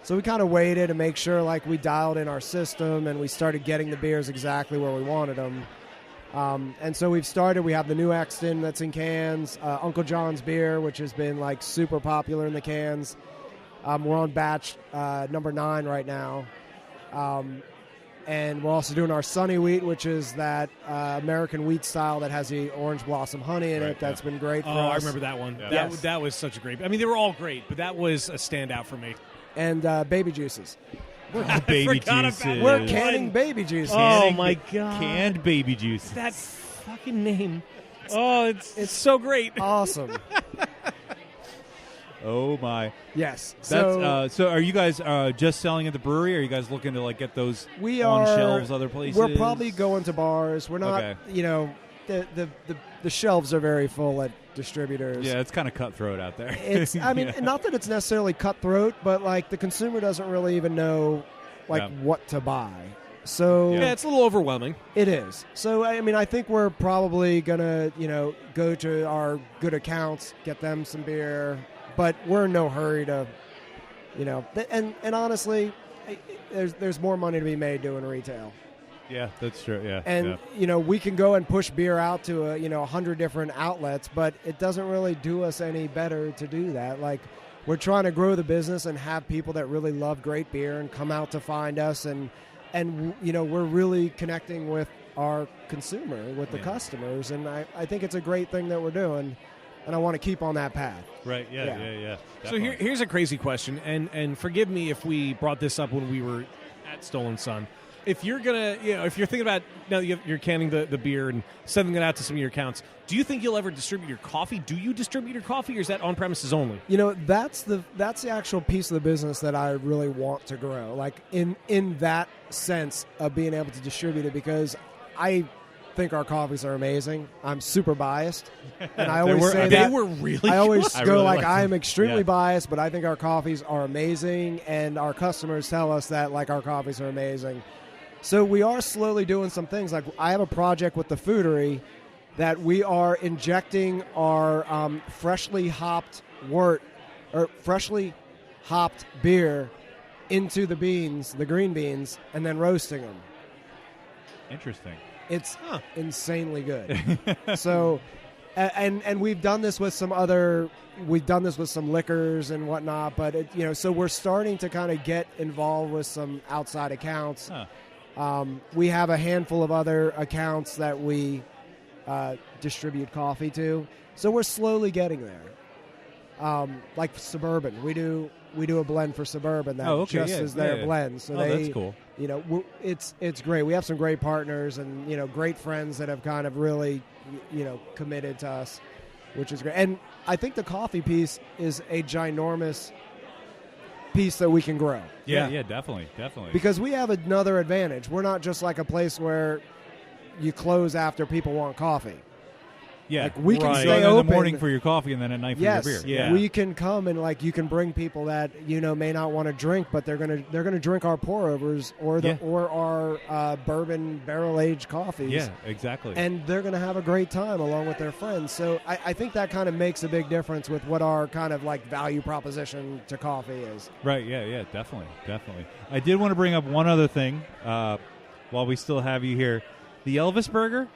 So we kind of waited to make sure we dialed in our system and we started getting the beers exactly where we wanted them. And so we've started. We have the new Exton that's in cans, Uncle John's beer, which has been super popular in the cans. We're on batch number 9 right now. And we're also doing our Sunny Wheat, which is that American wheat style that has the orange blossom honey in it. That's been great for us. I remember that one. Yeah. That was such a great. I mean, they were all great, but that was a standout for me. And baby juices. Baby forgot juices. about We're canning baby juices. Oh, my God. Canned baby juice. That fucking name. Oh, it's so great. Awesome. Oh my! Yes. That's so. Are you guys just selling at the brewery? Or are you guys looking to get those we on are, shelves other places? We're probably going to bars. We're not. Okay. The shelves are very full at distributors. Yeah, it's kind of cutthroat out there. It's. I mean, not that it's necessarily cutthroat, but the consumer doesn't really even know what to buy. So yeah, it's a little overwhelming. It is. So I mean, I think we're probably gonna go to our good accounts, get them some beer. But we're in no hurry to, and honestly, there's more money to be made doing retail. Yeah, that's true. Yeah, and we can go and push beer out to 100 different outlets, but it doesn't really do us any better to do that. We're trying to grow the business and have people that really love great beer and come out to find us, and we're really connecting with our consumer, with the customers, and I think it's a great thing that we're doing. And I want to keep on that path. Right, yeah. So here's a crazy question, and forgive me if we brought this up when we were at Stolen Sun. If you're gonna, if you're thinking about now you're canning the beer and sending it out to some of your accounts, do you think you'll ever distribute your coffee? Do you distribute your coffee, or is that on premises only? That's the actual piece of the business that I really want to grow. In that sense of being able to distribute it, because I think our coffees are amazing. I'm super biased, and I always say that. They were really. I always good. go really I am extremely Yeah. biased, but I think our coffees are amazing, and our customers tell us that our coffees are amazing. So we are slowly doing some things. I have a project with the Foodery that we are injecting our freshly hopped beer into the beans, the green beans, and then roasting them. Interesting. It's insanely good. So, and we've done this with some other. We've done this with some liquors and whatnot, but so we're starting to kind of get involved with some outside accounts. We have a handful of other accounts that we distribute coffee to, so we're slowly getting there. Like Suburban, we do a blend for Suburban that just is their blend. So that's cool. It's great. We have some great partners and great friends that have kind of really committed to us, which is great. And I think the coffee piece is a ginormous piece that we can grow. Yeah, definitely. Because we have another advantage. We're not just like a place where you close after people want coffee. Yeah, like we can Go stay in open the morning for your coffee and then at night for your beer. Yeah. We can come and like you can bring people that may not want to drink, but they're gonna drink our pour overs or our bourbon barrel aged coffees. Yeah, exactly. And they're gonna have a great time along with their friends. So I think that kind of makes a big difference with what our kind of like value proposition to coffee is. Right. Yeah. Definitely. I did want to bring up one other thing while we still have you here. The Elvis Burger.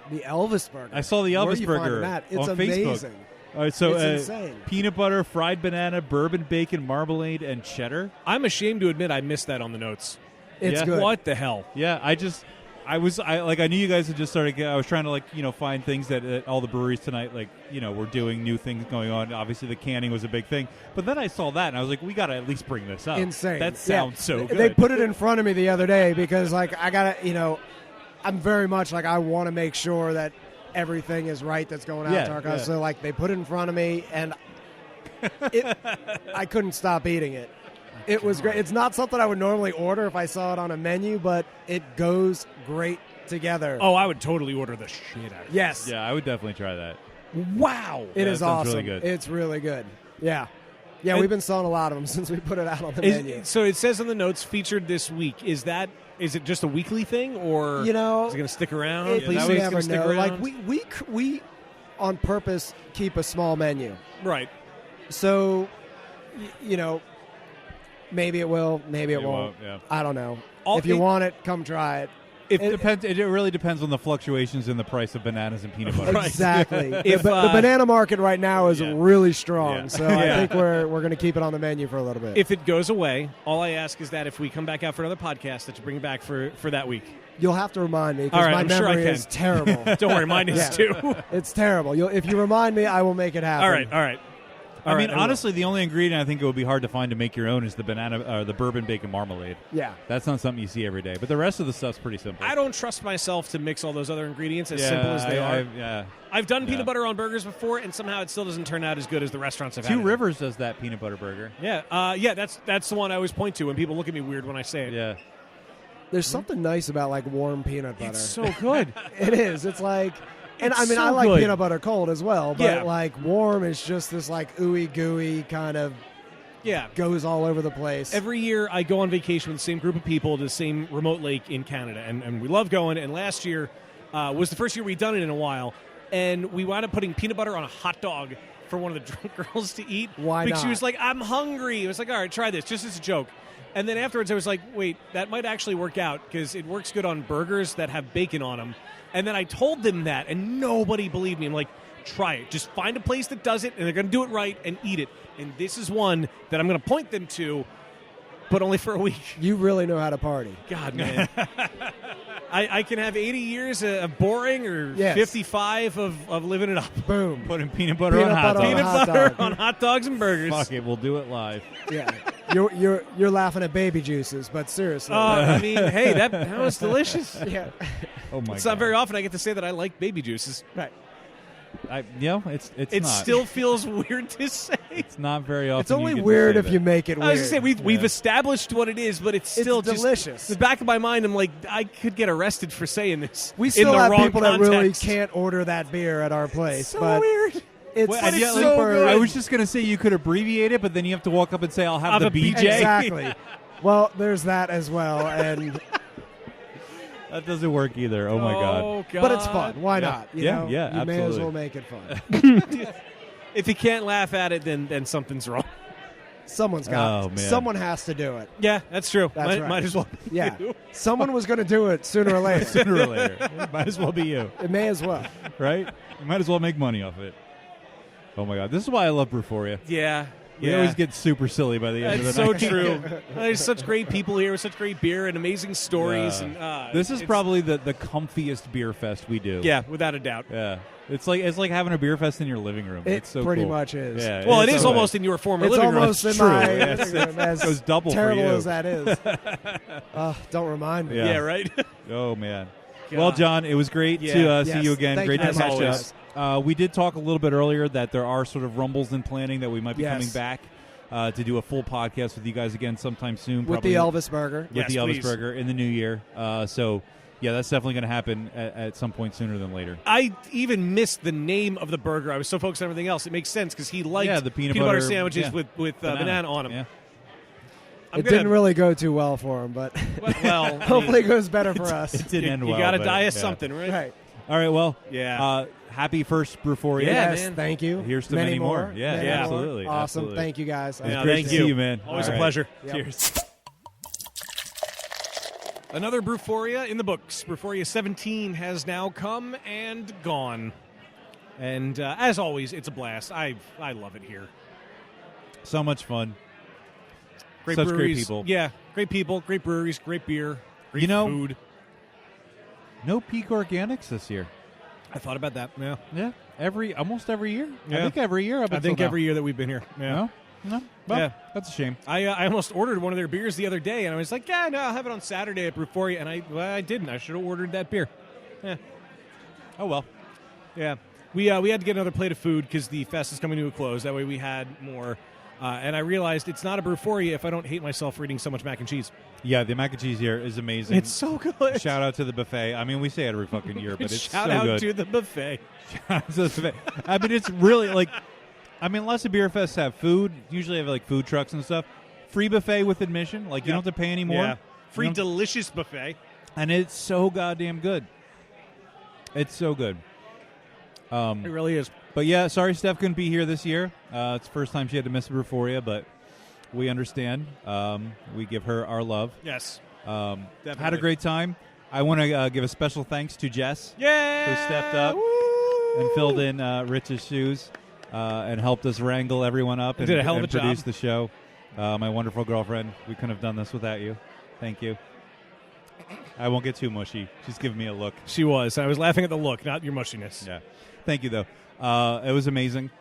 The Elvis Burger. I saw the Where are Elvis you Burger finding that? It's on amazing. Facebook. All right, so it's insane. Peanut butter, fried banana, bourbon bacon, marmalade, and cheddar. I'm ashamed to admit I missed that on the notes. It's good. What the hell? Yeah, I knew you guys had just started. I was trying to find things that all the breweries tonight were doing new things going on. Obviously, the canning was a big thing, but then I saw that and I was like, we got to at least bring this up. Insane. That sounds so good. They put it in front of me the other day because I gotta I'm very much I want to make sure that everything is right that's going out to our guys. So they put it in front of me and I couldn't stop eating it. It was great. It's not something I would normally order if I saw it on a menu, but it goes great together. Oh, I would totally order the shit out of it. Yes. Yeah, I would definitely try that. Wow. It is awesome. Really good. It's really good. Yeah. Yeah, we've been selling a lot of them since we put it out on the menu. So it says on the notes featured this week. Is it just a weekly thing, or is it going to stick around? You never know. We on purpose keep a small menu, right? So maybe it will, maybe it won't. Yeah. I don't know. If you want it, come try it. It depends. It really depends on the fluctuations in the price of bananas and peanut butter. Exactly. The banana market right now is really strong, so I think we're going to keep it on the menu for a little bit. If it goes away, all I ask is that if we come back out for another podcast, that you bring it back for that week. You'll have to remind me because right, my memory is terrible. Don't worry, mine is too. It's terrible. If you remind me, I will make it happen. All right. I mean, honestly, the only ingredient I think it would be hard to find to make your own is the the bourbon bacon marmalade. Yeah. That's not something you see every day. But the rest of the stuff's pretty simple. I don't trust myself to mix all those other ingredients as simple as they are. I've done peanut butter on burgers before, and somehow it still doesn't turn out as good as the restaurants I've had. Two Rivers does that peanut butter burger. Yeah. That's the one I always point to when people look at me weird when I say it. Yeah. There's something nice about warm peanut butter. It's so good. It is. It's like... And I mean, so I like good. peanut butter cold as well, but warm is just this ooey gooey kind of goes all over the place. Every year I go on vacation with the same group of people to the same remote lake in Canada, and we love going. And last year was the first year we'd done it in a while, and we wound up putting peanut butter on a hot dog for one of the drunk girls to eat. Why because not? She was like, I'm hungry. I was like, all right, try this, just as a joke. And then afterwards I was like, wait, that might actually work out because it works good on burgers that have bacon on them. And then I told them that, and nobody believed me. I'm like, try it. Just find a place that does it, and they're going to do it right and eat it. And this is one that I'm going to point them to, but only for a week. You really know how to party. God, man. I can have 80 years of boring or 55 of living it up. Boom. Putting peanut butter on hot dogs. Peanut butter on hot dogs and burgers. Fuck it, we'll do it live. Yeah. You're laughing at baby juices, but seriously. I mean, hey, that was delicious. Yeah. Oh my God. It's not very often I get to say that I like baby juices. Right. It's it not. still feels weird to say. It's not very often. It's only you get weird to say if you make it weird. I was going to say, we've established what it is, but it's still delicious. In the back of my mind, I'm like, I could get arrested for saying this. We still in the have wrong people context. that really can't order that beer at our place. So but weird. It's so good. I was just going to say you could abbreviate it, but then you have to walk up and say, I'll have the BJ. Exactly. Well, there's that as well, and that doesn't work either. Oh my God. But it's fun. Why not? You know? You may as absolutely. well make it fun. If you can't laugh at it, then something's wrong. Someone's got Oh, it. man. Someone has to do it. Yeah, that's true. That's right. Might as well. be Yeah. you. Someone was going to do it sooner or later. Sooner or later. It might as well be you. It may as well. Right? You might as well make money off it. Oh my God. This is why I love Brewphoria. Yeah. We always get super silly by the end of That's the so night. true. There's such great people here with such great beer and amazing stories. Yeah. And This is probably the comfiest beer fest we do. Yeah, without a doubt. Yeah. It's like having a beer fest in your living room. It It's so pretty cool. much is. Yeah, Well, it it's is so almost good. in your former It's living room. almost That's in true. my It's- living room, as goes double for terrible you. as that is. Don't remind me. Yeah, right? Oh man. Well, John, it was great to see Yes. you again. Thank Great you to very catch much. up. We did talk a little bit earlier that there are sort of rumbles in planning that we might be Yes. coming back to do a full podcast with you guys again sometime soon. With the Elvis Burger. With the Elvis Burger in the new year. So, yeah, that's definitely going to happen at some point sooner than later. I even missed the name of the burger. I was so focused on everything else. It makes sense because he liked the peanut butter butter sandwiches with banana on them. Yeah. It didn't really go too well for him, but well, hopefully it goes better for us. It didn't end well. You got to but, die of yeah. something, right? Right. All right, well, yeah. Happy first Brewphoria. Yes, man. thank you. Here's to many more. Yeah, Many absolutely. more. Awesome. Absolutely. Thank you, guys. It's great thank to you. see you, man. Always All a pleasure. Yep. Cheers. Another Brewphoria in the books. Brewphoria 17 has now come and gone. And as always, it's a blast. I love it here. So much fun. Great Such breweries. great people. Yeah, great people, great breweries, great beer, great food. No peak organics this year. I thought about that. Yeah. Yeah. Almost every year. Yeah. I think every year. I think every year that we've been here. Yeah. No? Well, Yeah. that's a shame. I almost ordered one of their beers the other day, and I was like, yeah, no, I'll have it on Saturday at Brewphoria, and I didn't. I should have ordered that beer. Yeah. Oh, well. Yeah. We had to get another plate of food because the fest is coming to a close. That way we had more. And I realized it's not a Brewphoria if I don't hate myself for eating so much mac and cheese. Yeah, the mac and cheese here is amazing. It's so good. Shout out to the buffet. I mean, we say it every fucking year, but it's Shout so out good. to the buffet. Shout out to the buffet. I mean, it's really like, lots of beer fests have food. Usually have like food trucks and stuff. Free buffet with admission. Like, you don't have to pay anymore. Yeah. Free You don't- delicious buffet. And it's so goddamn good. It's so good. It really is. But yeah, sorry Steph couldn't be here this year. It's the first time she had to miss Brewphoria, but we understand. We give her our love. Yes. Had a great time. I want to give a special thanks to Jess, Yay! who stepped up and filled in Rich's shoes and helped us wrangle everyone up and, Did a hell of and a job. produce the show. My wonderful girlfriend. We couldn't have done this without you. Thank you. I won't get too mushy. She's giving me a look. She was. I was laughing at the look, not your mushiness. Yeah. Thank you, though. It was amazing.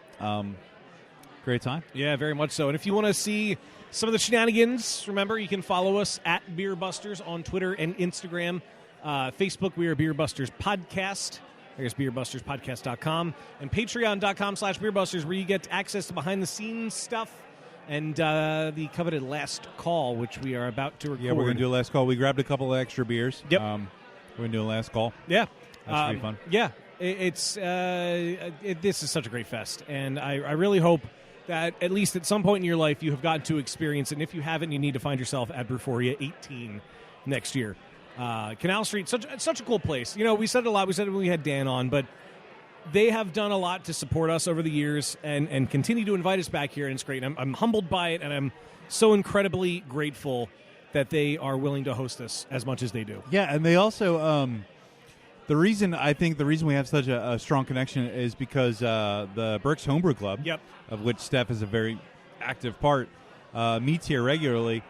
Great time. Yeah, very much so. And if you want to see some of the shenanigans, remember, you can follow us at Beer Busters on Twitter and Instagram. Facebook, we are Beer Busters Podcast. There's beerbusterspodcast.com. And patreon.com/beerbusters, where you get access to behind-the-scenes stuff and the coveted last call, which we are about to record. Yeah, we're going to do a last call. We grabbed a couple of extra beers. Yep. We're going to do a last call. Yeah. That should be fun. Yeah. This is such a great fest, and I really hope that at least at some point in your life you have gotten to experience it, and if you haven't, you need to find yourself at Brewphoria 18 next year. Canal Street, such a cool place. You know, we said it a lot. We said it when we had Dan on, but they have done a lot to support us over the years and continue to invite us back here, and it's great. And I'm humbled by it, and I'm so incredibly grateful that they are willing to host us as much as they do. Yeah, and they also... The reason we have such a strong connection is because the Berks Homebrew Club, of which Steph is a very active part, meets here regularly.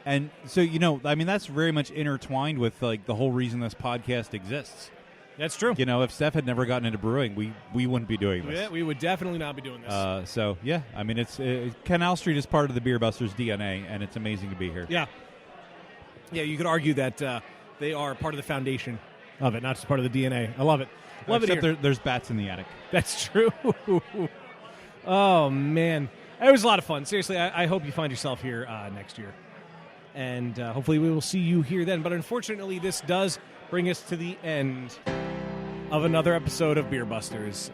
And so, you know, I mean, that's very much intertwined with like the whole reason this podcast exists. That's true. You know, if Steph had never gotten into brewing, we wouldn't be doing this. Yeah, we would definitely not be doing this. So, yeah, I mean, Canal Street is part of the Beer Busters DNA, and it's amazing to be here. Yeah. Yeah, you could argue that they are part of the foundation of it, not just part of the DNA. I love it. Love it here. There's bats in the attic. That's true. Oh, man. It was a lot of fun. Seriously, I hope you find yourself here next year. And hopefully we will see you here then. But unfortunately, this does bring us to the end of another episode of Beer Busters.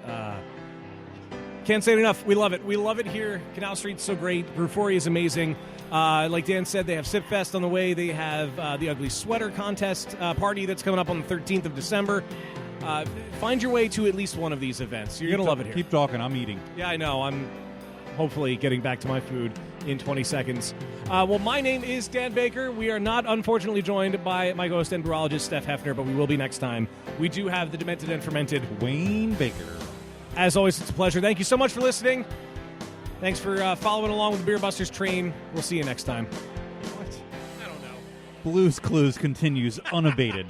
Can't say it enough. We love it. We love it here. Canal Street's so great. Brewphoria is amazing. Like Dan said, they have Sip Fest on the way. They have the Ugly Sweater Contest party that's coming up on the 13th of December. Find your way to at least one of these events. You're going to love it here. Keep talking. I'm eating. Yeah, I know. I'm hopefully getting back to my food in 20 seconds. Well, my name is Dan Baker. We are not, unfortunately, joined by my ghost and brewologist, Steph Hefner, but we will be next time. We do have the demented and fermented Wayne Baker. As always, it's a pleasure. Thank you so much for listening. Thanks for following along with the Beer Busters train. We'll see you next time. What? I don't know. Blues Clues continues unabated.